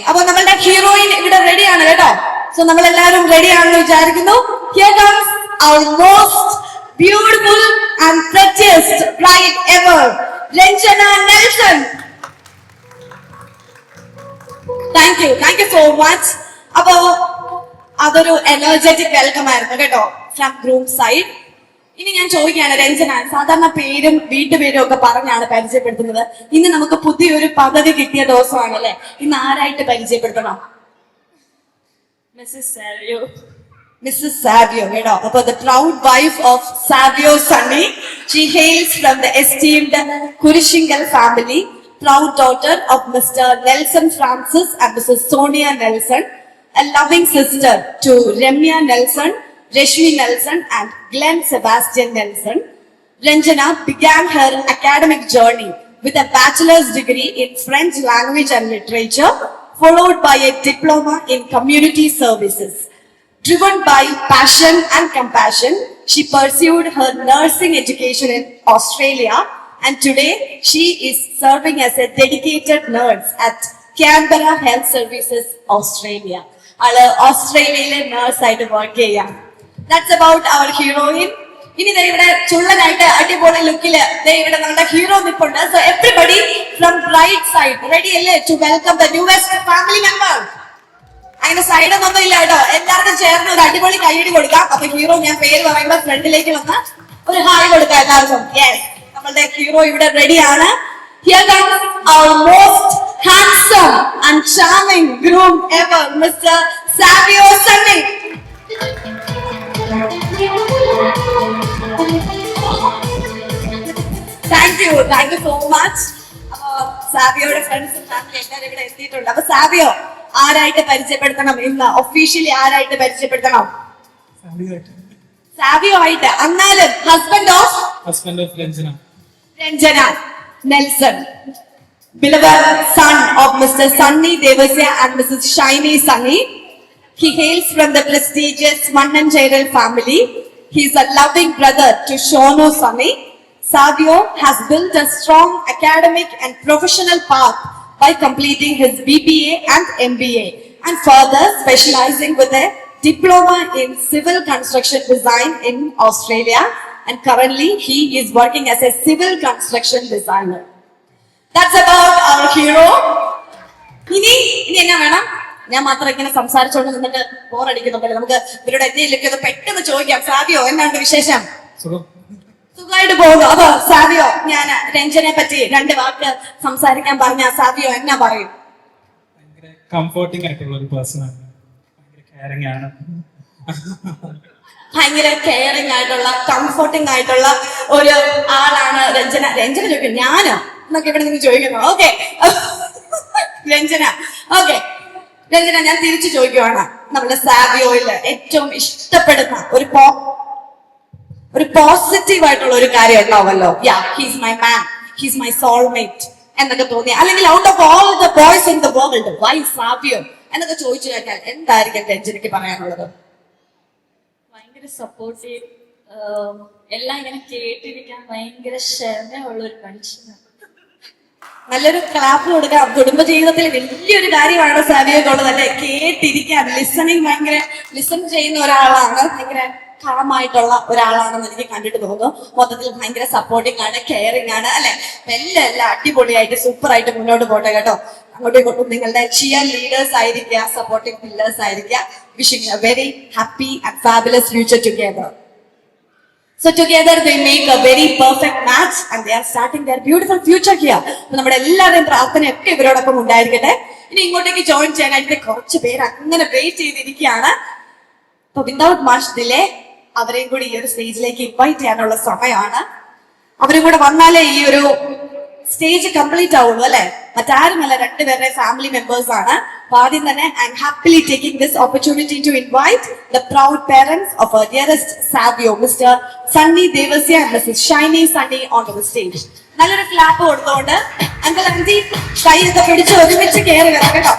അപ്പൊ നമ്മളുടെ ഹീറോയിൻ ഇവിടെ റെഡിയാണ് കേട്ടോ. സോ നമ്മൾ എല്ലാവരും റെഡിയാണെന്ന് വിചാരിക്കുന്നു. Here comes our most beautiful and prettiest bride ever, Ranjana Nelson. Thank you so much. അപ്പോ അതൊരു എനർജറ്റിക് വെൽക്കം ആയിരുന്നു കേട്ടോ ഫ്രം ഗ്രൂം സൈഡ്. ഇനി ഞാൻ ചോദിക്കുകയാണ്, രഞ്ജന സാധാരണ പേരും വീട്ടുപേരും ഒക്കെ പറഞ്ഞാണ് പരിചയപ്പെടുത്തുന്നത്. ഇന്ന് നമുക്ക് പുതിയൊരു പദവി കിട്ടിയ ദിവസമാണല്ലേ, ഇന്ന് ആരായിട്ട് പരിചയപ്പെടുത്തണം? മിസ്സസ് സാവിയോ കേട്ടോ. അപ്പൊ the proud wife of Savio Sunny. She hails from the esteemed Kurishingal family, proud daughter of Mr. Nelson Francis and Mrs. Sonia Nelson, a loving sister to Remya Nelson, Rashmi Nelson and Glenn Sebastian Nelson. Ranjana began her academic journey with a bachelor's degree in French language and literature, followed by a diploma in community services. Driven by passion and compassion, she pursued her nursing education in Australia, and today she is serving as a dedicated nurse at Canberra Health Services, Australia. അവള് ഓസ്ട്രേലിയയിലെ നേഴ്സായിട്ട് work ചെയ്യാം. That's about our heroine. ഇനി ഇവിടെ ചുള്ളനായിട്ട് അടിപൊളി ലുക്കില് ഇവിടെ നമ്മുടെ hero നിൽപ്പുണ്ട്. So everybody from right side ready അല്ലേ to welcome the newest family member. അങ്ങനെ സൈഡൊന്നും ഇല്ല കേട്ടോ, എല്ലാവർക്കും ചേർന്ന് ഒരു അടിപൊളി കൈയടി കൊടുക്കാം. അപ്പൊ ഹീറോ ഞാൻ പേര് പറയുമ്പോ ഫ്രണ്ടിലേക്ക് വന്ന് ഒരു ഹായ് കൊടുക്കാം എല്ലാവർക്കും. യെസ്, നമ്മളുടെ ഹീറോ ഇവിടെ റെഡിയാണ്. Here comes our most handsome and charming groom ever, Mr. Savio Sunny. Thank you so much. സാവിയോയുടെ ഫ്രണ്ട്സും ഫാമിലി എല്ലാവരും ഇവിടെ എത്തിയിട്ടുണ്ട്. അപ്പൊ സാവിയോ ആരായിട്ട് പരിചയപ്പെടുത്തണം? ഇന്ന് ഒഫീഷ്യലി ആരായിട്ട് പരിചയപ്പെടുത്തണം? സാവിയോ ആയിട്ട്. എന്നാലും husband of Ranjana Nelson, beloved son of Mr. Sunny Devasya and Mrs. Shiny Sunny. He hails from the prestigious Mannanjairal family. He is a loving brother to Shono Sunny. Savio has built a strong academic and professional path by completing his BBA and MBA and further specializing with a diploma in civil construction design in Australia, and currently he is working as a civil construction designer. That's about our hero. ഇനി എന്നാ വേണം? ഞാൻ മാത്രം ഇങ്ങനെ സംസാരിച്ചോണ്ട് നിന്നിട്ട് ബോറടിക്കുന്നുണ്ടല്ലോ. നമുക്ക് ഇവരുടെ എന്തെങ്കിലുമൊക്കെ ഒന്ന് പെട്ടെന്ന് ചോദിക്കാം. സാവിയോ, എന്നാണ് വിശേഷം? സുഖമായിട്ട് പോകുന്നു. അപ്പൊ സാവിയോ, ഞാൻ രഞ്ജനെ പറ്റി 2 വാക്ക് സംസാരിക്കാൻ പറഞ്ഞ സാവിയോ എന്നാ പറയും? കംഫർട്ടിംഗ് ആയിട്ടുള്ള ഒരു പേഴ്സൺ ആണ്, ഭയങ്കര കെയറിംഗ് ആയിട്ടുള്ള കംഫർട്ടിംഗ് ആയിട്ടുള്ള ഒരു ആളാണ് രഞ്ജന. രഞ്ജന ചോദിക്കും ഞാനോ എന്നൊക്കെ ഇവിടെ നിന്ന് ചോദിക്കുന്നു. ഓക്കെ രഞ്ജന, ഓക്കെ രഞ്ജന, ഞാൻ തിരിച്ചു ചോദിക്കുവാണ്. നമ്മുടെ സാവിയോയില് ഏറ്റവും ഇഷ്ടപ്പെടുന്ന ഒരു പോസിറ്റീവ് ആയിട്ടുള്ള ഒരു കാര്യം ഉണ്ടാവുമല്ലോ. Yeah, he's my man, he's my soulmate എന്നൊക്കെ തോന്നിയ, അല്ലെങ്കിൽ out of all the boys in the world why Savio എന്നൊക്കെ ചോദിച്ചു കഴിഞ്ഞാൽ എന്തായിരിക്കും രഞ്ജനയ്ക്ക് പറയാനുള്ളത്? ഭയങ്കര സപ്പോർട്ടീവ്, എല്ലാം ഇങ്ങനെ കേട്ടിരിക്കാൻ ഭയങ്കര ക്ഷമയുള്ള ഒരു മനുഷ്യനാണ്. നല്ലൊരു ക്ലാപ്പ് കൊടുക്കാം. കുടുംബജീവിതത്തിൽ വലിയൊരു കാര്യമാണ് സാവിയോക്കുള്ളത് അല്ലെ, കേട്ടിരിക്കാൻ. ഭയങ്കര ലിസൺ ചെയ്യുന്ന ഒരാളാണ്, ഭയങ്കര കാമായിട്ടുള്ള ഒരാളാണെന്ന് എനിക്ക് കണ്ടിട്ട് തോന്നുന്നു. മൊത്തത്തിൽ ഭയങ്കര സപ്പോർട്ടിംഗ് ആണ്, കെയറിംഗ് ആണ് അല്ലെ. എല്ലാം അടിപൊളിയായിട്ട് സൂപ്പർ ആയിട്ട് മുന്നോട്ട് പോട്ടെ കേട്ടോ. അങ്ങോട്ടും ഇങ്ങോട്ടും നിങ്ങളുടെ ചിയർ ലീഡേഴ്സ് ആയിരിക്കുക, സപ്പോർട്ടിംഗ് പില്ലേഴ്സ് ആയിരിക്കുക. Wishing A very happy and fabulous future together. So together they make a very perfect match and they are starting their beautiful future here. നമ്മുടെ എല്ലാവരുടെയും പ്രാർത്ഥനയൊക്കെ ഇവരോടൊപ്പം ഉണ്ടായിരിക്കട്ടെ. ഇനി ഇങ്ങോട്ടേക്ക് ജോയിൻ ചെയ്യാനായിട്ട് കുറച്ച് പേര് അങ്ങനെ വെയിറ്റ് ചെയ്തിരിക്കുകയാണ്. അപ്പൊ വിതൗട്ട് മച്ച് ഡിലേ അവരെയും കൂടി ഈ ഒരു സ്റ്റേജിലേക്ക് ഇൻവൈറ്റ് ചെയ്യാനുള്ള സമയമാണ്. അവരും കൂടെ വന്നാലേ ഈ ഒരു സ്റ്റേജ് കംപ്ലീറ്റ് ആവുള്ളൂ അല്ലെ. മറ്റാരുമല്ല, 2 പേരുടെ ഫാമിലി മെമ്പേഴ്സ് ആണ്. അപ്പൊ ആദ്യം തന്നെ I'm happily taking this opportunity to invite the proud parents of our dearest Savio, Mr Sunny Devassy and Mrs Shiny Sunny on to the stage. നല്ലൊരു ക്ലാപ്പ് കൊടുത്തുകൊണ്ട് അങ്കിൾ ആന്റി കൈയൊക്കെ പിടിച്ച് ഒരുമിച്ച് കയറി വരാം കേട്ടോ.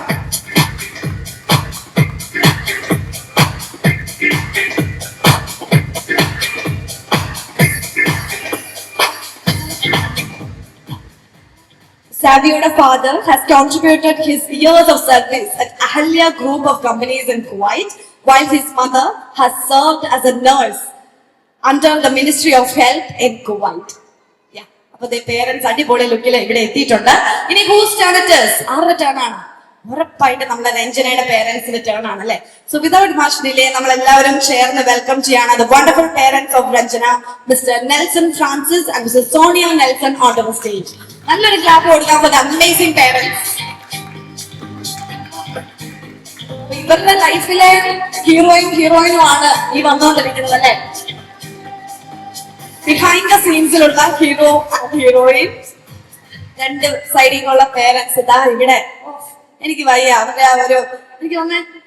Savio's father has contributed his years of service at Ahalya Group of companies in Kuwait, while his mother has served as a nurse under the Ministry of Health in Kuwait. Yeah, അപ്പോൾ the parents അടിപൊളി ലുക്കിൽ ഇവിടെ എത്തിയിട്ടുണ്ട്. ഇനി whose turn it is? ആരുടെ turn ആണ്? ഉറപ്പായിട്ട് നമ്മുടെ രഞ്ജനയുടെ പേരൻസിന്റെ ടേൺ ആണ് അല്ലെ. സോ വിതൗട്ട് മച്ച് ഡിലേ നമ്മൾ എല്ലാവരും ചേർന്ന് വെൽക്കം ചെയ്യാണ് the wonderful parents of Ranjana, Mr. Nelson Francis and Mrs. Sonia Nelson on the stage. നല്ലൊരു ക്ലാപ്പ് കൊടുക്കാൻ for the amazing parents. ഇവരുടെ ലൈഫിലെ ഹീറോയിനും ആണ് ഈ വന്നുകൊണ്ടിരിക്കുന്നത് അല്ലെ. ബിഹൈൻഡ് ദ സീൻസിലുള്ള ഹീറോ ആൻഡ് ഹീറോയിൻ, 2 സൈഡിലുള്ള പേരൻസ് ഇതാ ഇവിടെ. എനിക്ക് വയ്യ അവരുടെ ആ ഒരു, എനിക്ക് തോന്നുന്നു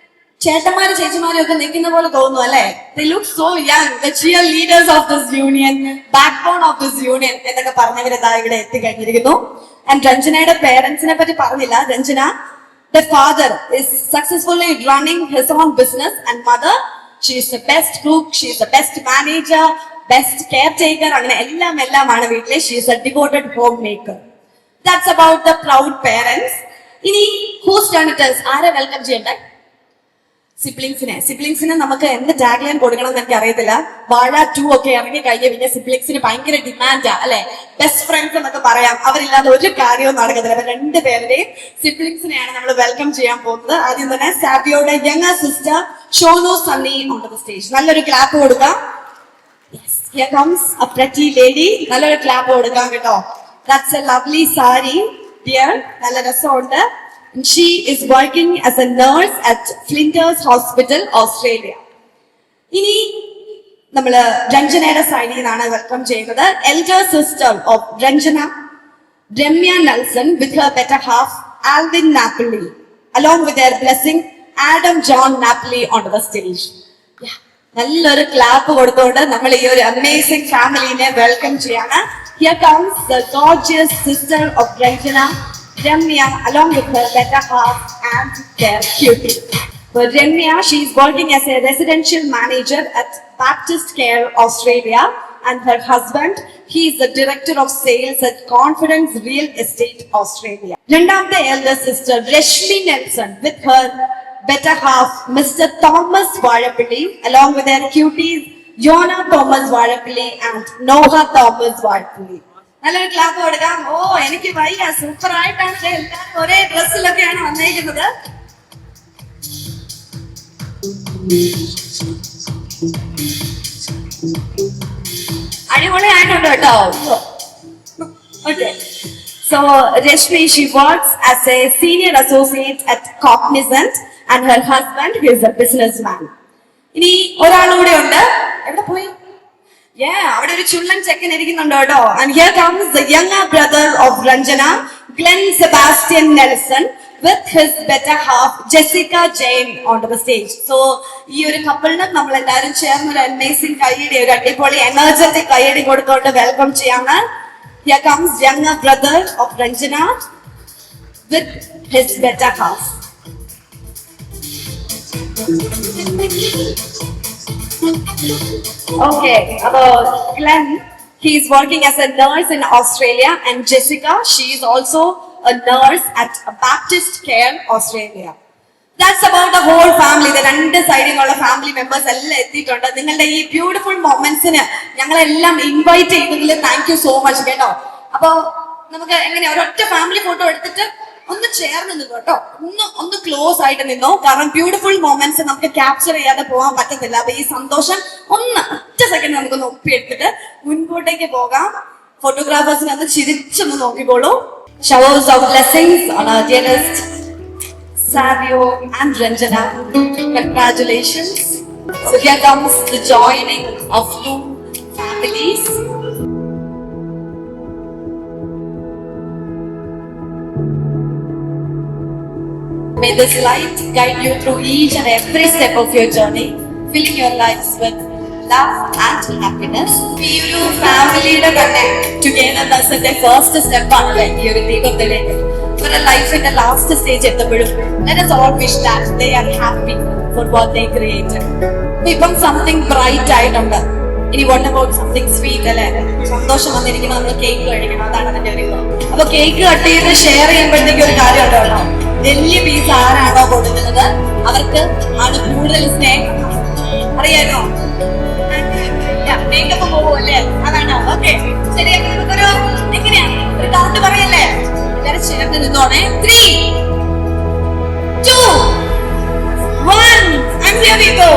ചേട്ടന്മാരും ചേച്ചിമാരും ഒക്കെ നിൽക്കുന്ന പോലെ തോന്നുന്നു അല്ലെ. They look so young, the cheer leaders of this union, backbone of this union എന്നൊക്കെ പറഞ്ഞവരിതാ ഇവിടെ എത്തിക്കഴിഞ്ഞിരിക്കുന്നു. ആൻഡ് രഞ്ജനയുടെ പേരൻസിനെ പറ്റി പറഞ്ഞില്ല. Ranjana, the father is successfully running his own business, and mother, she is the best cook, she is the best manager, best caretaker, അങ്ങനെ എല്ലാമാണ് വീട്ടിലെ. She is a devoted homemaker. That's about the proud parents. ഇനി whose turn it is? ആരെ welcome ചെയ്യണ്ടേ? സിബ്ലിങ്സിനെ നമുക്ക് എന്ത് tag line കൊടുക്കണം എന്ന് എനിക്ക് അറിയത്തില്ല. വാഴ 2 ഒക്കെ ഇറങ്ങി കഴിഞ്ഞ പിന്നെ സിബ്ലിങ്സിന് ഭയങ്കര ഡിമാൻഡാ അല്ലെ. ബെസ്റ്റ് ഫ്രണ്ട്സ് എന്നൊക്കെ പറയാം, അവരില്ലാതെ ഒരു കാര്യവും നടക്കത്തില്ല. അപ്പൊ 2 പേരുടെയും സിബ്ലിങ്സിനെയാണ് നമ്മൾ വെൽക്കം ചെയ്യാൻ പോകുന്നത്. ആദ്യം തന്നെ സാവിയോയുടെ younger sister Shonu Sunny on the stage. നല്ലൊരു ക്ലാപ്പ് കൊടുക്കാം. Here comes a pretty lady. നല്ലൊരു ക്ലാപ്പ് കൊടുക്കാം കേട്ടോ. That's a lovely sari dear. നല്ല രസമുണ്ട്. And she is working as a nurse at Flinders Hospital, Australia. ഇനി നമ്മള് രഞ്ജനയുടെ സൈഡിൽ നിന്നാണ് വെൽക്കം ചെയ്യുന്നത്. Elder sister of Ranjana, Ramya Nelson, with her better half Alvin Napoli, along with their blessing Adam John Napoli onto the stage. നല്ലൊരു clap കൊടുത്തുകൊണ്ട് നമ്മൾ ഈ ഒരു അമേസിംഗ് ഫാമിലിനെ വെൽക്കം ചെയ്യാണ്. Here comes the gorgeous sister of Ranjana, Ramya, along with her better half and their cutie. For Ramya, she is working as a residential manager at Baptist Care Australia, and her husband. He is the director of sales at Confidence Real Estate Australia. രണ്ടാമത്തെ elder sister Rashmi Nelson with her better half Mr. Thomas Varapilli along with their cuties Yona Thomas Varapilli and Noha Thomas Varapilli. നല്ലൊരു clap കൊടുക്കാം. ഓ എനിക്ക് വയ്യ, super ആയിട്ടാണ് എല്ലാവരും ഒരേ ഡ്രസ്സിലൊക്കെയാണ് വന്നേക്കുന്നത്. അടിപൊളിയായിട്ടുണ്ട് കേട്ടോ. Okay. So Rashmi, she works as a senior associate at Cognizant and her husband who is a businessman. ഇനി ഒരാളുകൂടെ ഉണ്ട്. എവിടെ പോയി? അവിടെ ഒരു ചുള്ളൻ ചെക്കൻ ഇരിക്കുന്നുണ്ട് കേട്ടോ. And here comes the younger brother of Ranjana, Glenn Sebastian Nelson, with his better half Jessica Jane onto the stage. So ഈ ഒരു കപ്പിളിന് നമ്മൾ എല്ലാവരും ചേർന്ന് ഒരു അമേസിംഗ് കയ്യടി, ഒരു അടിപൊളി എനർജറ്റിക് കയ്യടി കൊടുത്തോണ്ട് വെൽക്കം ചെയ്യാണ്. Here comes younger brother of Ranjana with his better half. Okay, about Glenn, he is working as a nurse in Australia, and Jessica, she is also a nurse at Baptist Care Australia. That's about the whole family. The രണ്ട് സൈഡിലുള്ള family members എല്ലാം എത്തിയിട്ടുണ്ട്. നിങ്ങളുടെ ഈ beautiful മൊമെന്റ്സിന് ഞങ്ങളെല്ലാം invite ചെയ്തതിൽ thank you so much കേട്ടോ. അപ്പൊ നമുക്ക് എങ്ങനെയാ ഒരൊറ്റ ഫാമിലി ഫോട്ടോ എടുത്തിട്ട് ഒന്ന് ചേർന്ന് നിന്നു കേട്ടോ, ഒന്ന് ക്ലോസ് ആയിട്ട് നിന്നോ, കാരണം ബ്യൂട്ടിഫുൾ മൊമെന്റ്സ് നമുക്ക് ക്യാപ്ചർ ചെയ്യാതെ പോകാൻ പറ്റത്തില്ല. അപ്പൊ ഈ സന്തോഷം ഒന്ന് ഒറ്റ സെക്കൻഡ് നമുക്കൊന്ന് ഒപ്പിയെടുത്തിട്ട് മുൻപോട്ടേക്ക് പോകാം. ഫോട്ടോഗ്രാഫേഴ്സിനെ ഒന്ന് ചിരിച്ചൊന്ന് നോക്കിക്കോളൂ. Showers of blessings on our dearest Savio and Ranjana. Congratulations. So here comes the joining of two families. May this light guide you through each and every step of your journey, filling your lives with love and happiness. ഈ ഒരു ഫാമിലിയുടെ തന്നെ ടുഗദർനെസ്സിന്റെ first step ആണല്ലേ ഈ ഒരു ദീപത്തിലേക്ക്. ഇവരുടെ ലൈഫിന്റെ ലാസ്റ്റ് സ്റ്റേജ് എത്തുമ്പോഴും let us all wish that they are happy for what they created. ഇപ്പം സംതിങ് ബ്രൈറ്റ് ആയിട്ടുണ്ട്. ഇനി what about something sweet അല്ലേ? സന്തോഷം വന്നിരിക്കുമ്പോൾ നമ്മൾ കേക്ക് കഴിക്കണം, അതാണ് അതിന്റെ ഒരു ഇത്. അപ്പൊ കേക്ക് കട്ട് ചെയ്ത് ഷെയർ ചെയ്യുമ്പോഴത്തേക്ക് ഒരു കാര്യം ഉണ്ട് കേട്ടോ. വലിയ പീസ് ആരാണോ കൊടുക്കുന്നത് അവർക്ക് ആണ് കൂടുതൽ സ്നേഹം. അറിയാമോ? മേക്കപ്പ് പോകും അല്ലേ? അതാണ്. ഓക്കെ, ശരി. നമുക്കൊരു എങ്ങനെയാണ് ഒരു കൗണ്ട് പറയല്ലേ? എല്ലാവരും ചേർന്ന് നിന്നോണേ. 3, 2, 1 and here we go.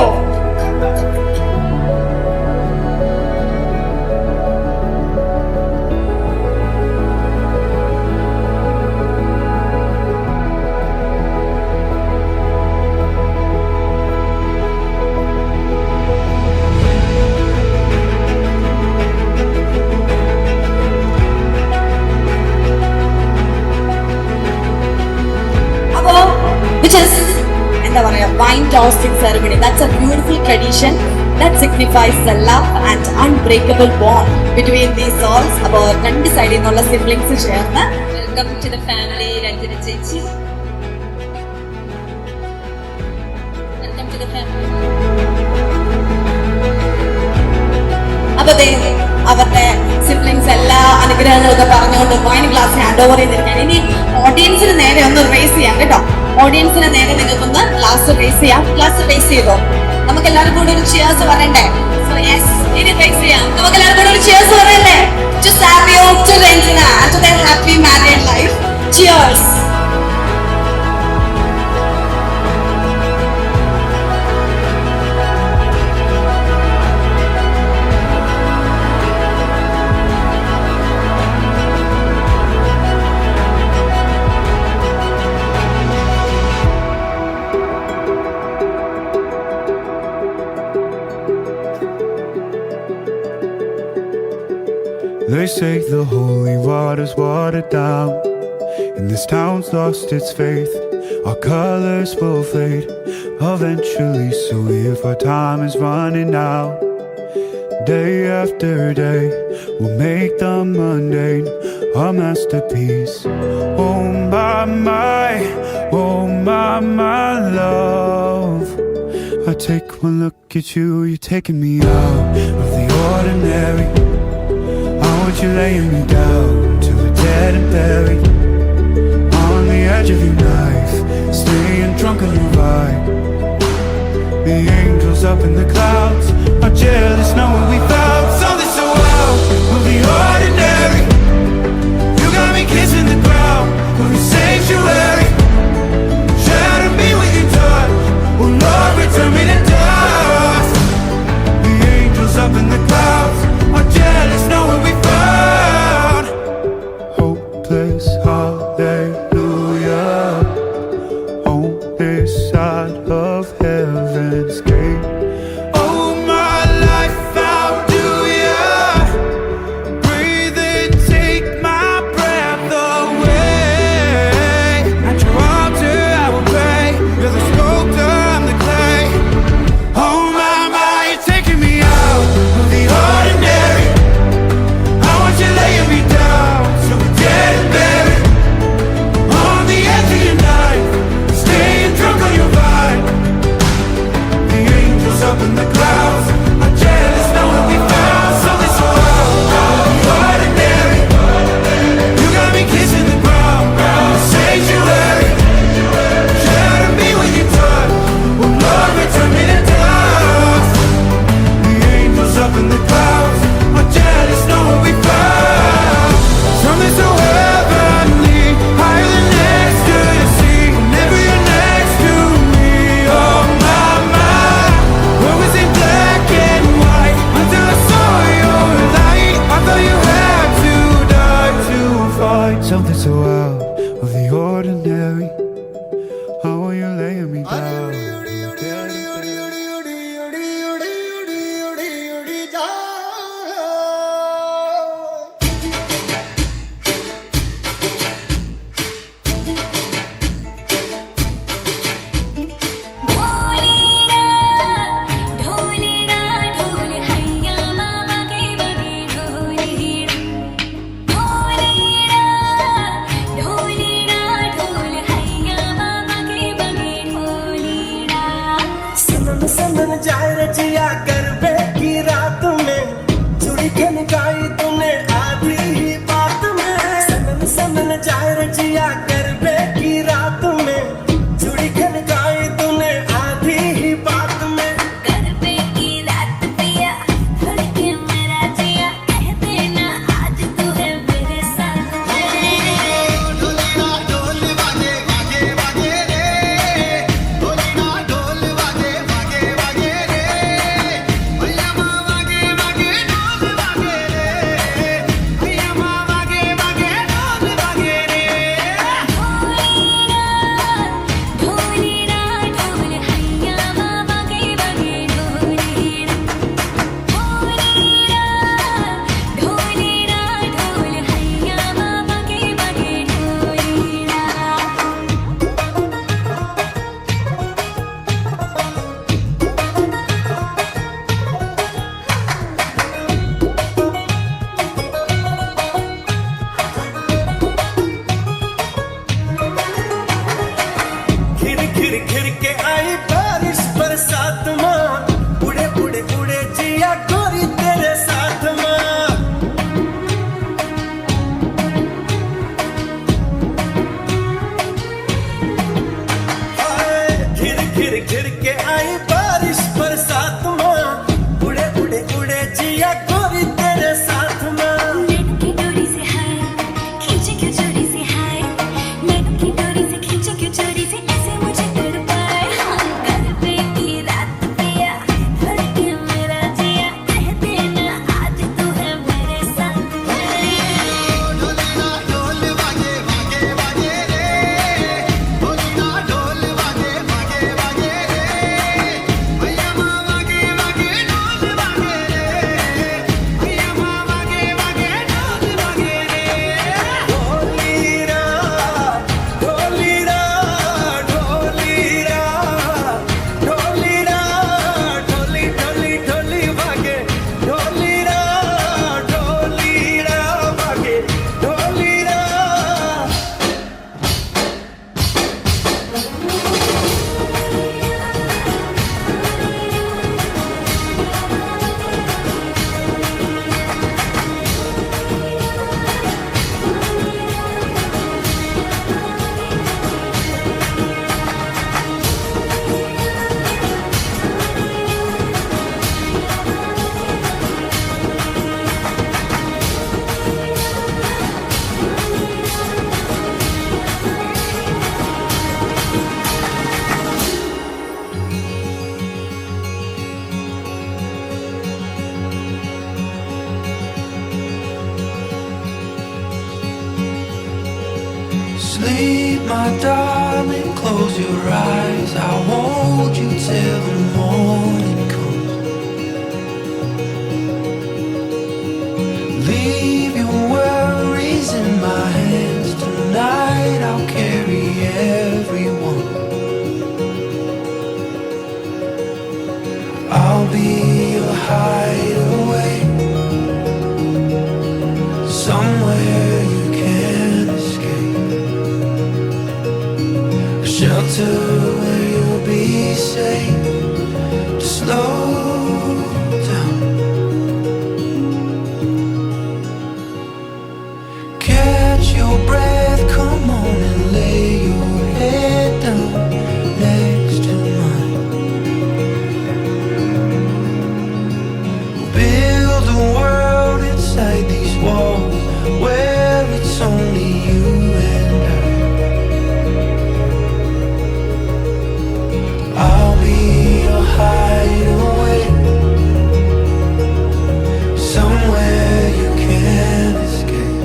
Wine toasting ceremony. That's a beautiful tradition that signifies the love and unbreakable bond between these souls. About രണ്ട് സൈഡിൽ നിന്നുള്ള സിബ്ലിംഗ്സ് ചേർന്ന് welcome to the family. Ranjana ചേച്ചി, വെൽക്കം ടു ദ ഫാമിലി. അപ്പൊ അവരുടെ siblings എല്ലാ അനുഗ്രഹങ്ങളൊക്കെ പറഞ്ഞുകൊണ്ട് wine glass hand over ചെയ്തിരിക്കുകയാണ്. ഇനി ഓഡിയൻസിന് നേരെ ഒന്ന് റേസ് ചെയ്യാം കേട്ടോ. ഓഡിയൻസിന് നേരെ നിങ്ങൾക്കൊന്ന് ഗ്ലാസ് റേസ് ചെയ്യാം. ഗ്ലാസ് റേസ് ചെയ്തോ? നമുക്ക് എല്ലാവരും കൂടെ ഒരു ചിയേഴ്സ് പറയണ്ടേ? സോ യെസ്, ഇനി റേസ് ചെയ്യാം. നമുക്ക് എല്ലാവരും കൂടെ ഒരു ചിയേഴ്സ് പറയണ്ടേ? To Savio, to Ranjana and to their happy married life. Cheers. They say the holy water's watered down, and this town's lost its faith. Our colors will fade eventually, so if our time is running out, day after day we'll make the mundane a masterpiece. Oh my love, I take one look at you, you're taking me out of the ordinary. I want you laying me down till we're dead and buried. On the edge of your knife, staying drunk on your vibe. The angels up in the clouds are jealous knowing we found something so out of the ordinary. You got me kissing the ground of your sanctuary. Shatter me with your touch, oh Lord, return me to dust. The angels up in the clouds are jealous knowing we found hopeless hallelujah on this side of heaven's gate. Oh, my life found you, yeah. Breathe and take my breath away. At your altar I will pray. You're the sculptor, I'm the clay. Oh my, you're taking me out of the ordinary. I want you laying me down so we're dead and buried. On the edge of your knife, staying drunk on your vine. The angels up in the clouds are jealous knowing we found something so out of the ordinary. You got me kissing the ground, sanctuary. Shatter me with your touch, oh Lord, return me to dust. The angels up in the clouds are jealous knowing we found something so heavenly, higher than ecstasy. Whenever you're next to me, oh my, where was it black and white until I saw your light? I thought you had to die to fight something so out of the ordinary. How are you laying me down? सनन जाए रजिया गरबे की रात में चुड़ी खन गाई तूने आधी ही बात में। सनन सनन जाए रजिया गरबे की रात में चुड़ी खन गाई तूने आधी ही बात में। गरबे की रात पिया धड़के मेरा जिया कह देना आज तू है मेरे साथ में। ढोलना ढोल बाजे बाजे बाजे रे, ढोलना ढोल बाजे बाजे बाजे रे, भैया माँ बागे बागे ढोल बागे रे, भैया माँ बागे बागे ढोल बागे रे। my darling, close your eyes. I'll hold you till the morning comes. Leave your worries in my hands tonight. I'll carry everyone. I'll be your hideaway, somewhere you can't escape, a shelter where you'll be safe. Just slow down, catch your breath, come on and lay your head down next to mine. We'll build a world inside these walls where it's only you and I. I'll be your hideaway, somewhere you can't escape.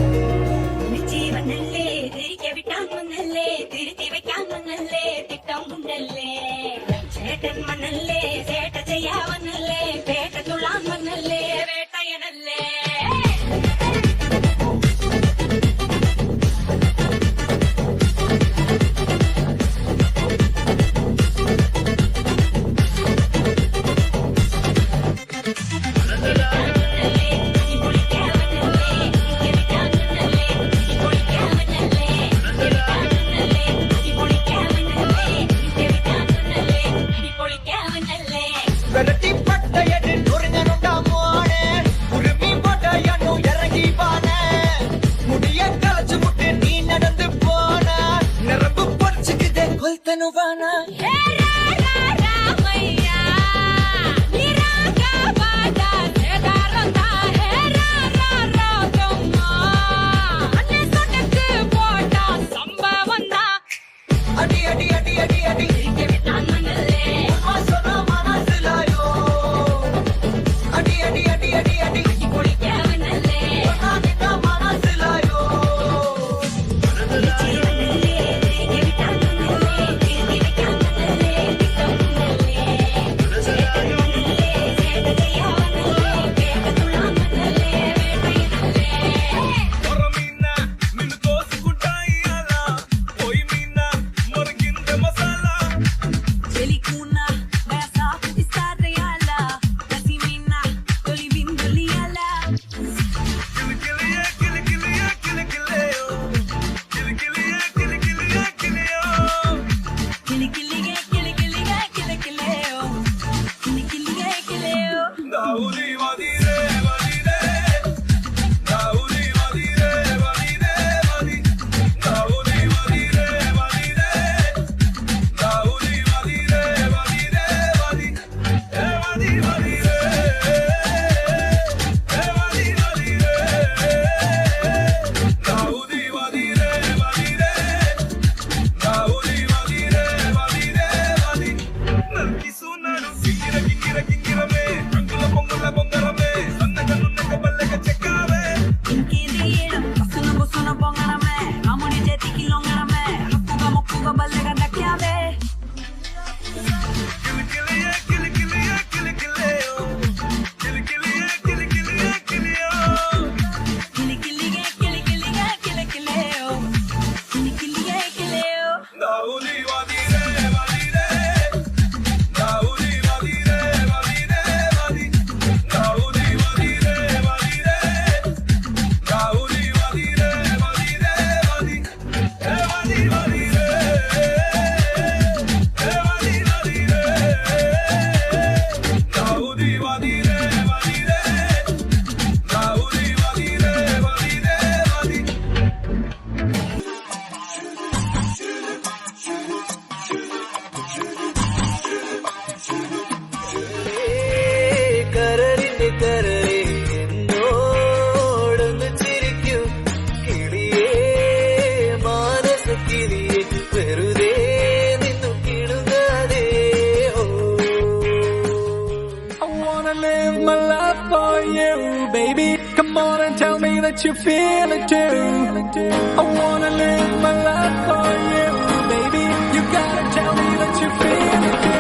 Live my life for you, baby. Come on and tell me that you feel it too. I wanna live my life for you, baby. You gotta tell me that you feel it too.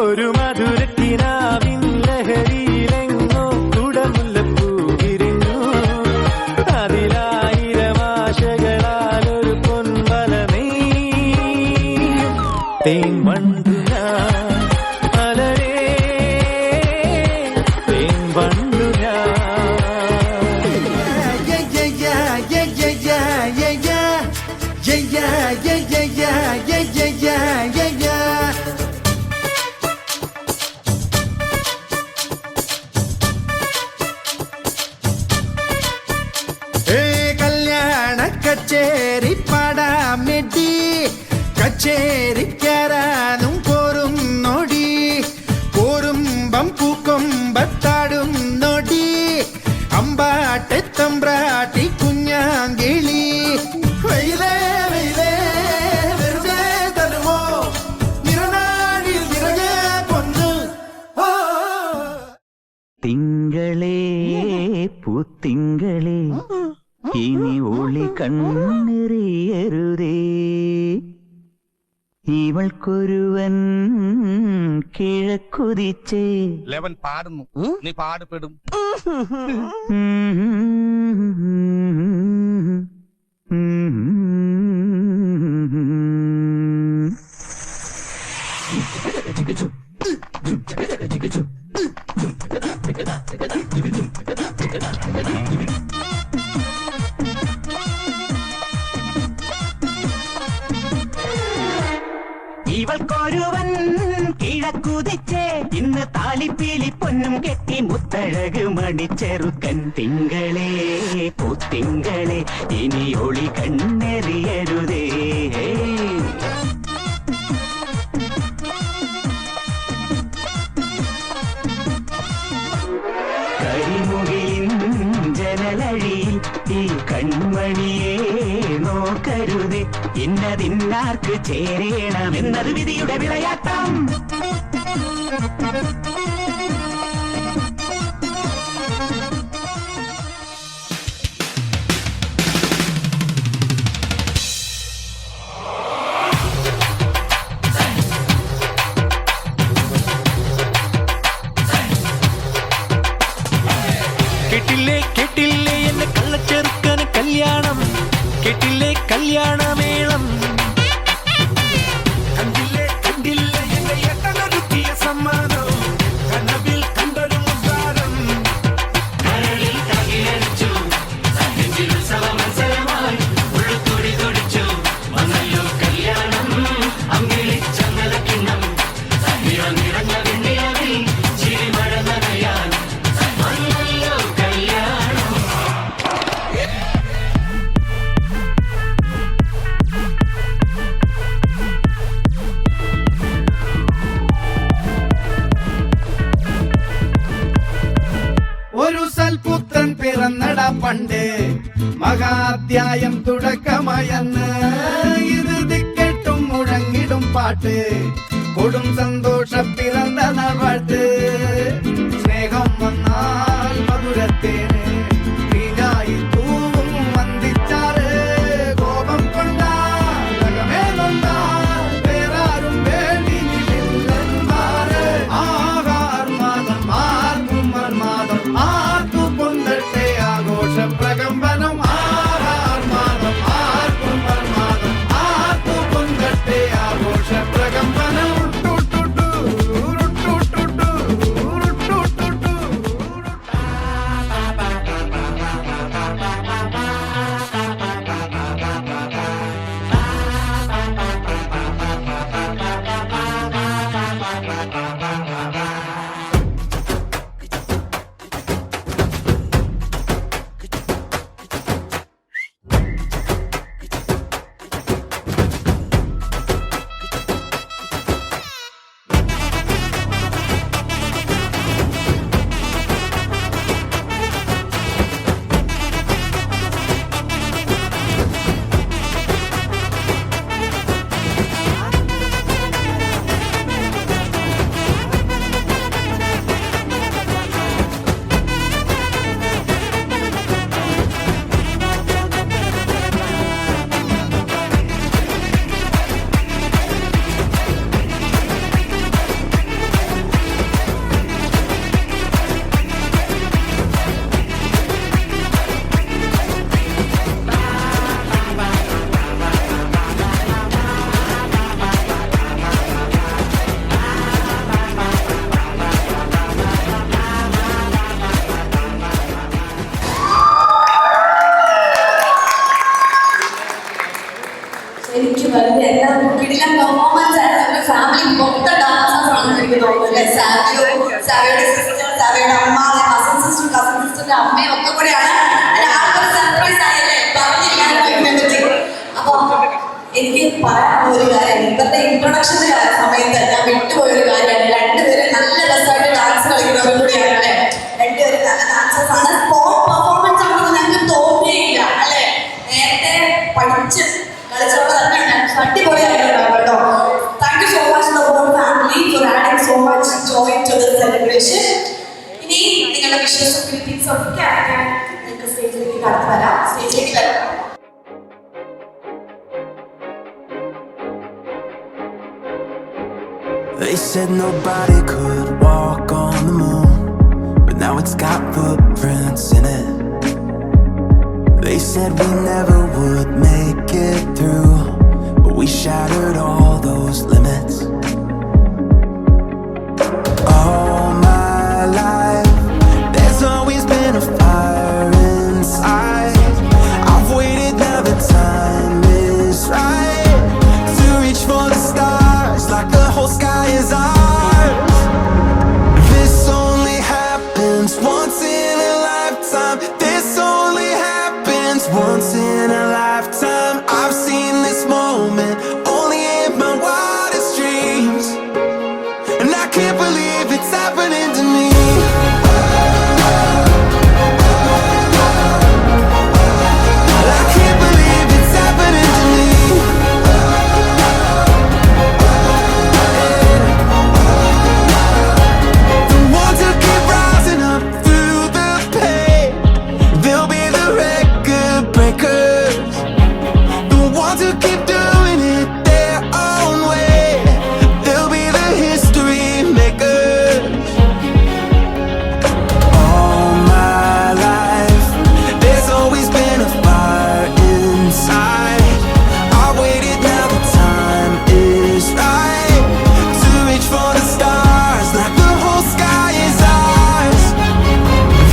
ഒരു മധുരക്കിനാവിൻ ലഹരിയിലെങ്ങോ കുടമുല്ലപ്പൂ വിരിഞ്ഞു. അതിലായിരം ആശകളാൽ ഒരു പൊൻവല നെയ്യും തേൻ വണ്ടു ഞാൻ അലരേ തേൻ വണ്ടു ഞാൻ. കച്ചേരി പാടാമെടി കച്ചേരിക്കാരാനും കോരും നോടി കോരുമ്പം പൂക്കൊമ്പത്താടും നോടി അമ്പാട്ടെ തമ്പ്രാട്ടി കുഞ്ഞാങ്കിളി വെയിലേ വെയിലേ വെറുതെ തരുമോ നിറനാടിൽ നിറയെ പൊന്ന്. തിങ്കളേ പൂത്തിങ്കളേ ഇനി ഒളി കണ്ണെറിയരുതേ, ഇവൾക്കൊരുവൻ കിഴക്കുതിച്ചേ. ലെവൻ പാടുന്നു, നീ പാടുപെടും. ഇവൾക്കൊരുവൻ കിഴക്കുതിച്ചേ, ഇന്ന് താലിപ്പീലി പൊന്നും കെട്ടി മുത്തഴക് മണിച്ചെറുക്കൻ. തിങ്കളേ പൂത്തിങ്കളേ ഇനി ഒളി കണ്ണെറിയരുതേ. കരിമുകിലിൻ ജനലഴിയിൽ ഈ കൺമണിയെ നോക്കരുതേ, ഇന്നതിന്നാർക്ക് ചേരണമെന്നത് വിധിയുടെ വിളയാട്ടം. കേട്ടില്ലേ കേട്ടില്ലേ എന്നെ കള്ളച്ചെറുക്കന് കല്യാണം, കേട്ടില്ലേ കല്യാണമേളം. കണ്ടില്ലേ കണ്ടില്ലേ എന്റെ ഏട്ടനൊരുക്കിയ സമ്മാനം, കനവിൽ കണ്ടൊരു മുദ്രാരം. കരളിൽ കകിലടിച്ചു നെഞ്ചിൽ ഉത്സവ മത്സരമായി ഉള്ളുത്തുടി തുടിച്ചു വന്നല്ലോ കല്യാണം. അങ്കിളിച്ചങ്ങല കിണ്ണം നിറഞ്ഞ വെണ്ണിയാവിൽ ചിരിമഴ നനയാൻ വന്നല്ലോ കല്യാണം. ഒരു സൽപുത്രൻ പിറന്നട പണ്ട്, മഹാധ്യായം തുടക്കമയന്ന്. ഇത് ദിക്കെട്ടും മുഴങ്ങിടും പാട്ട്, കൊടും സന്തോഷ പിറന്ന നാൾവാഴ്ത്ത്. സ്നേഹം വന്നാൽ മധുരത്തേന് തീരായി തൂവും വന്ദിച്ചാറ്. കോപം കൊണ്ടാൽ അകമേ നൊന്താൽ വേറാരും വേണ്ടിയില്ലെന്മാര്. ആഹാർമാദം ആർക്കും മർമാദം ആർക്കു പൊന്തട്ടെ ആഘോഷ പ്രകമ്പനം. ആഹാർമാദം ആർക്കും മർമാദം ആർക്കു പൊന്തട്ടെ ആഘോഷ പ്രകമ്പനം. കിടിലൻ പെർഫോമൻസ് ആയിരുന്നു. ഫാമിലി മൊത്തം ഡാൻസേഴ്സ് ആണെന്ന് എനിക്ക് തോന്നുന്നു അല്ലേ? സാവിയോയുടെ സിസ്റ്റർ, സാവിയോയുടെ അമ്മ, കസിൻ സിസ്റ്ററിന്റെ അമ്മയും ഒക്കെ കൂടെയാണ്. ആൾക്കൊരു സർപ്രൈസ് ആയല്ലേ, പറഞ്ഞില്ലായിരുന്നു ഇതിനെപ്പറ്റി. അപ്പൊ എനിക്ക് പറയാനുള്ള ഒരു കാര്യം, ഇന്നത്തെ ഇൻട്രൊഡക്ഷന്റെ സമയത്ത് ഞാൻ വിട്ടുപോയൊരു കാര്യമാണ്. രണ്ടുപേരും നല്ല രസമായിട്ട് ഡാൻസ് കളിക്കുന്നവരും കൂടിയാണ് അല്ലേ? രണ്ടുപേരും നല്ല ഡാൻസേഴ്സ് ആണ്. സ്പോർട്ട് പെർഫോമൻസ് ആണെന്ന് ഞങ്ങൾക്ക് തോന്നിയില്ല അല്ലേ? നേരത്തെ പഠിച്ച് കളിച്ചവരെ തന്നെ അടിപൊളിയായിട്ടുണ്ടാവും കേട്ടോ. Thank you so much the whole family for adding so much joy to this celebration. ഇനി നിങ്ങളുടെ വിഷസും ഗ്രീറ്റിംഗ്സും ഒക്കെ ആക്കാൻ നിങ്ങൾക്ക് സ്റ്റേജിലേക്ക് കടന്നു വരാം. സ്റ്റേജിലേക്ക് വരാം. They said nobody could walk on the moon, but now it's got footprints in it. They said we never would make it through, but we shattered all those limits. All my life, there's always been a fire inside. I've waited, now the time is right to reach for the stars, like the whole sky is ours. This only happens once in a lifetime. This only happens once in a lifetime. I've seen this moment only in my wildest dreams, and I can't believe it's happening to me. I can't believe it's happening to me. The ones who keep rising up through the pain, they'll be the record breakers. The ones who keep doing it their own way, they'll be the history makers. All my life, there's always been a fire inside. I waited, now the time is right to reach for the stars, like the whole sky is ours.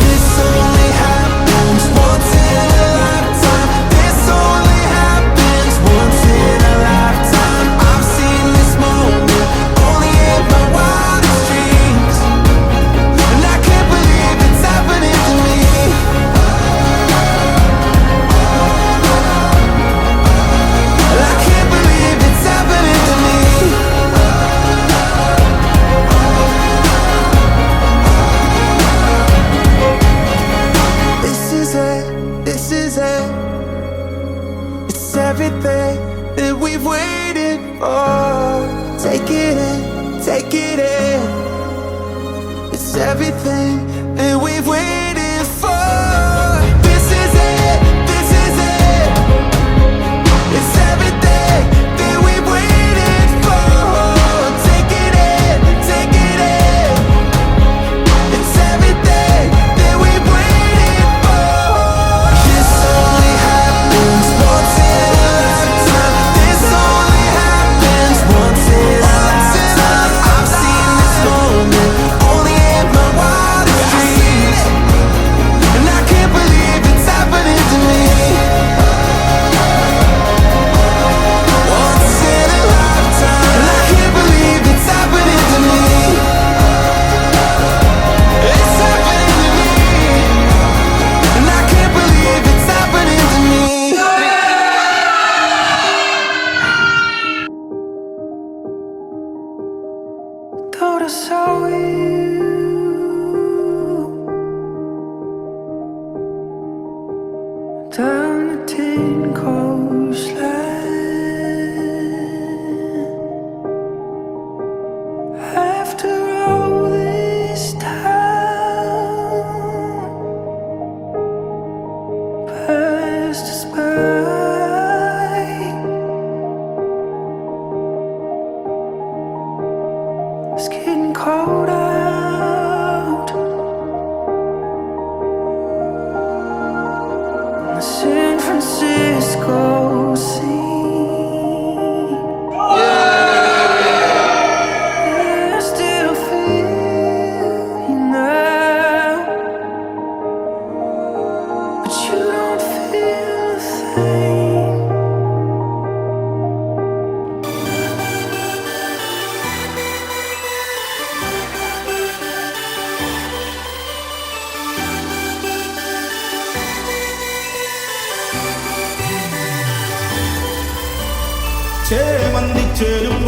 This only happens once in a lifetime. This only happens once in a lifetime. I've seen this moment only in my wildest dreams, and I can't believe it's happening to me. I can't believe it's happening to me. This is it, this is it. It's everything that we've waited for. Take it in, take it in. It's everything that we've waited for. This is it, this is it. It's everything that we've waited for. Take it in, take it in. It's everything that we've waited for. This only happens once in a lifetime. This only happens once in a lifetime. I've seen this moment only in my wildest dreams, and I can't believe it's happening to me. Once in a lifetime, and I can't believe it's happening to me. It's happening to me, and I can't believe it's happening to me. Thought I saw you down the tin coastline. After all this time passed us by, it's getting cold out on the San Francisco sea. I still feel you now, but you don't feel a thing.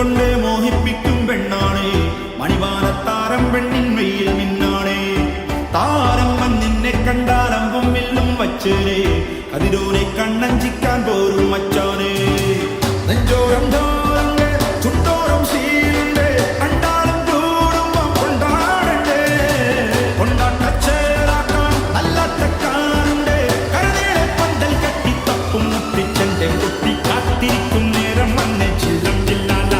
കൊണ്ട് മോഹിപ്പിക്കും പെണ്ണാണ് മണിവാനത്താരം പെണ്ണിൻ വെയിൽ മിന്നാണ് താരമ്മൻ നിന്നെ കണ്ടാലമ്പും വില്ലും വച്ചേരെ കതിരോനെ കണ്ണഞ്ചിക്കാൻ പോരും മച്ചാനെ നെഞ്ചോരം ധാരണ്ട് ചുട്ടോരം ശീലുണ്ട് കണ്ടാലും കൂടുമ്പോ കൊണ്ടാടണ്ടേ കൊണ്ടാട്ടച്ചേരാക്കാൻ നല്ല തെക്കാനുണ്ട് കരനീളെ പന്തൽ കെട്ടി തപ്പും മുട്ടിച്ചെന്റെ കുട്ടി കാത്തിരിക്കും നേരം വന്നെ ചില്ലം ചില്ലാല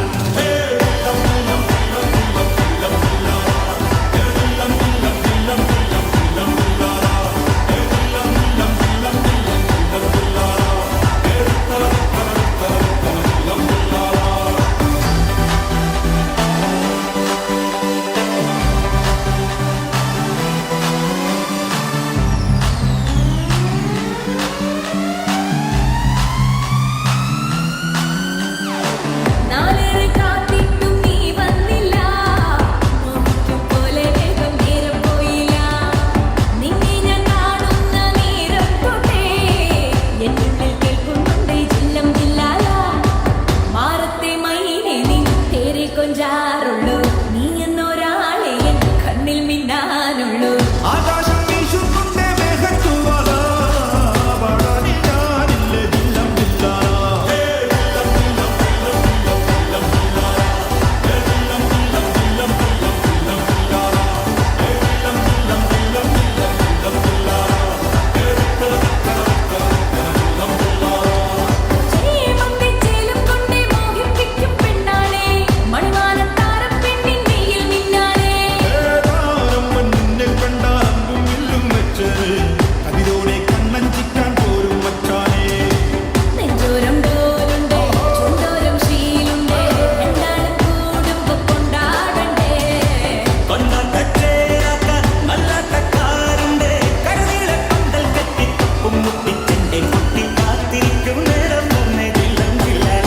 നാളേറെ കാത്തിട്ടും നീ വന്നില്ല മോഹിക്കും പോലെ വേഗം നേരം പോയില്ല നിന്നെ ഞാൻ കാണുന്ന നേരം തൊട്ടേ എന്നുള്ളിൽ കേൾക്കുന്നുണ്ട് ജില്ലം ജില്ലാല മാറത്തെ മൈനെ നിൻ തേരെ കൊഞ്ചാറുള്ളൂ നീ എന്നൊരാളെ എൻ കണ്ണിൽ മിന്നാനുള്ളൂ ആകാശം വീശുന്നുണ്ടേ മേഘത്തൂവാല പാടാനി ഞാനില്ല ജില്ലം ജില്ലാല ചേലും കൊണ്ടേ മോഹിപ്പിക്കും പെണ്ണാളെ മണിവാനത്താരം പെണ്ണിൻ വെയിൽ മിന്നാളെ താരമ്മൻ നിന്നെ കണ്ടാലമ്പും വില്ലും വെച്ചേരെ കതിരോനെ കണ്ണഞ്ചിക്കാൻ പോരും മച്ചാനെ നെഞ്ചോരം ഡോലുണ്ട് ചുണ്ടോരം ശീലുണ്ട് രണ്ടാളും കൂടുമ്പോ കൊണ്ടാടണ്ടേ കൊണ്ടാട്ടച്ചേരാക്കാൻ നല്ല തക്കാരുണ്ട് കരനീളെ പന്തൽ കെട്ടി തപ്പും മുട്ടിച്ചെന്റെ കുട്ടി കാത്തിരിക്കും നേരം വന്നെ ജില്ലം ജില്ലാല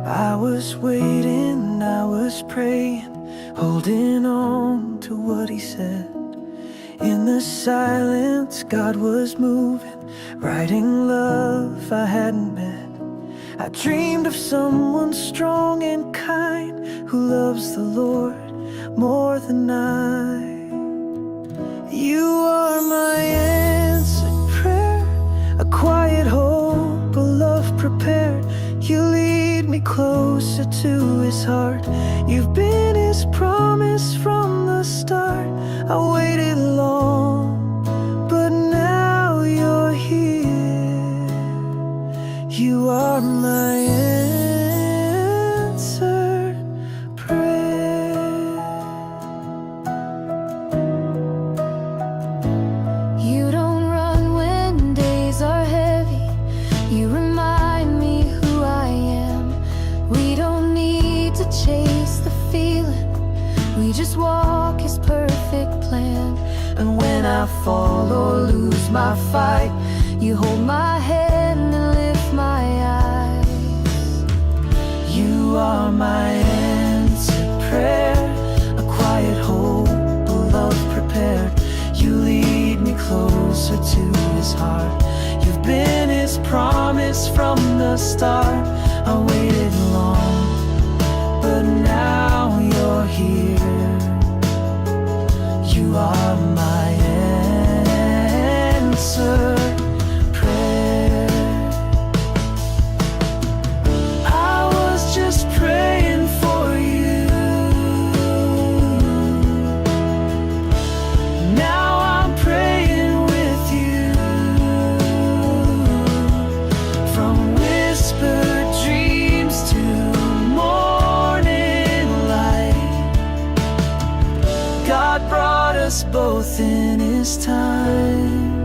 I was waiting, I was praying, holding on to what he said. In the silence, God was moving, writing love I hadn't met. I dreamed of someone strong and kind who loves the Lord more than I. You are my answered prayer, a quiet hope, a love prepared. You lead me closer to his heart. You've been his promise from the start. I waited long, but now you're here. You are my answered prayer. I fall or lose my fight. You hold my hand and lift my eyes. You are my answered prayer, a quiet hope, a love prepared. You lead me closer to his heart. You've been his promise from the start. I waited long, but now you're here. You are my answered prayer. I was just praying for you. Now I'm praying with you. From whispered dreams to morning light, God brought us both in his time.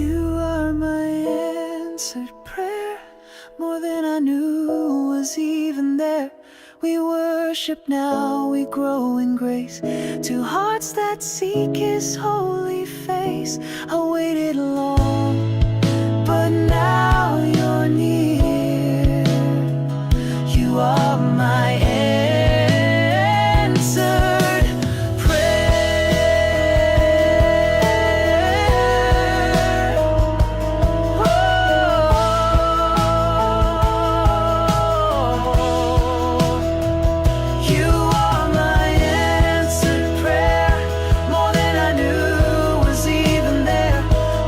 You are my answered prayer, more than I knew was even there. We worship now, we grow in grace. Two hearts that seek his holy face. I waited long, but now you're near. You are my answered prayer. Oh, you are my answered prayer, more than I knew was even there.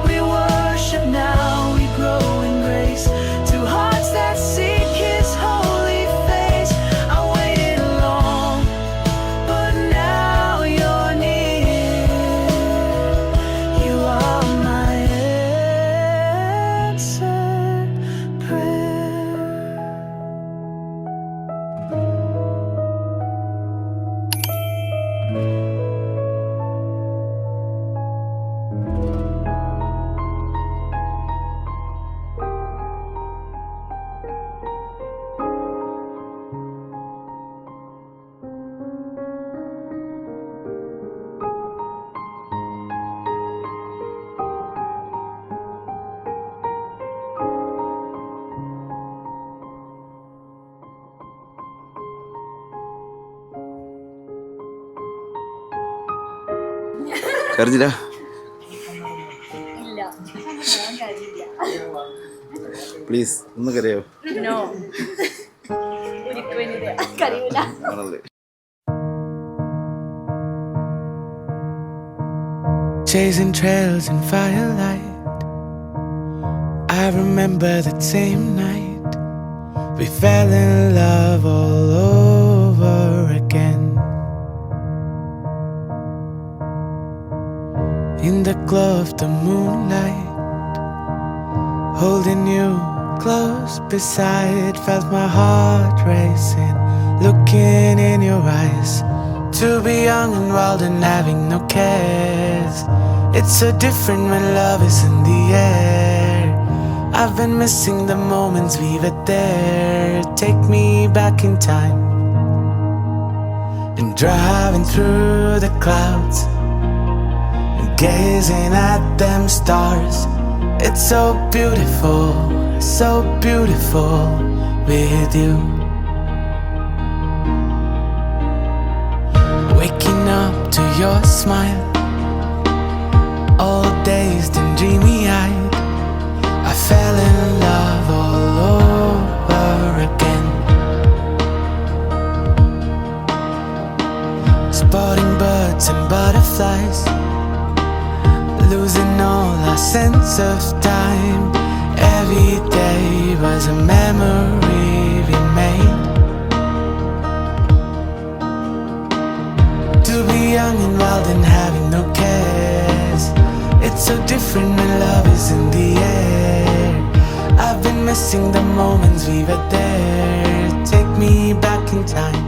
We worship now, we grow in grace. Two hearts that seek his holy face. I waited long, but now you're near. You are my answered prayer. കരഞ്ഞില്ല? Please ഒന്ന് കരയോ? ആണല്ലേ. Chasing trails in firelight, I remember that same night we fell in love all over again. In the glow of the moonlight, holding you close beside, felt my heart racing, looking in your eyes. To be young and wild and having no cares, it's so different when love is in the air. I've been missing the moments we were there. Take me back in time and driving through the clouds and gazing at them stars. It's so beautiful with you. Waking up to your smile, all dazed and dreamy-eyed, I fell in love all over again. Spotting birds and butterflies, losing all our sense of time. Every day was a memory we made. To be young and wild and having no cares, it's so different when love is in the air. I've been missing the moments we were there. Take me back in time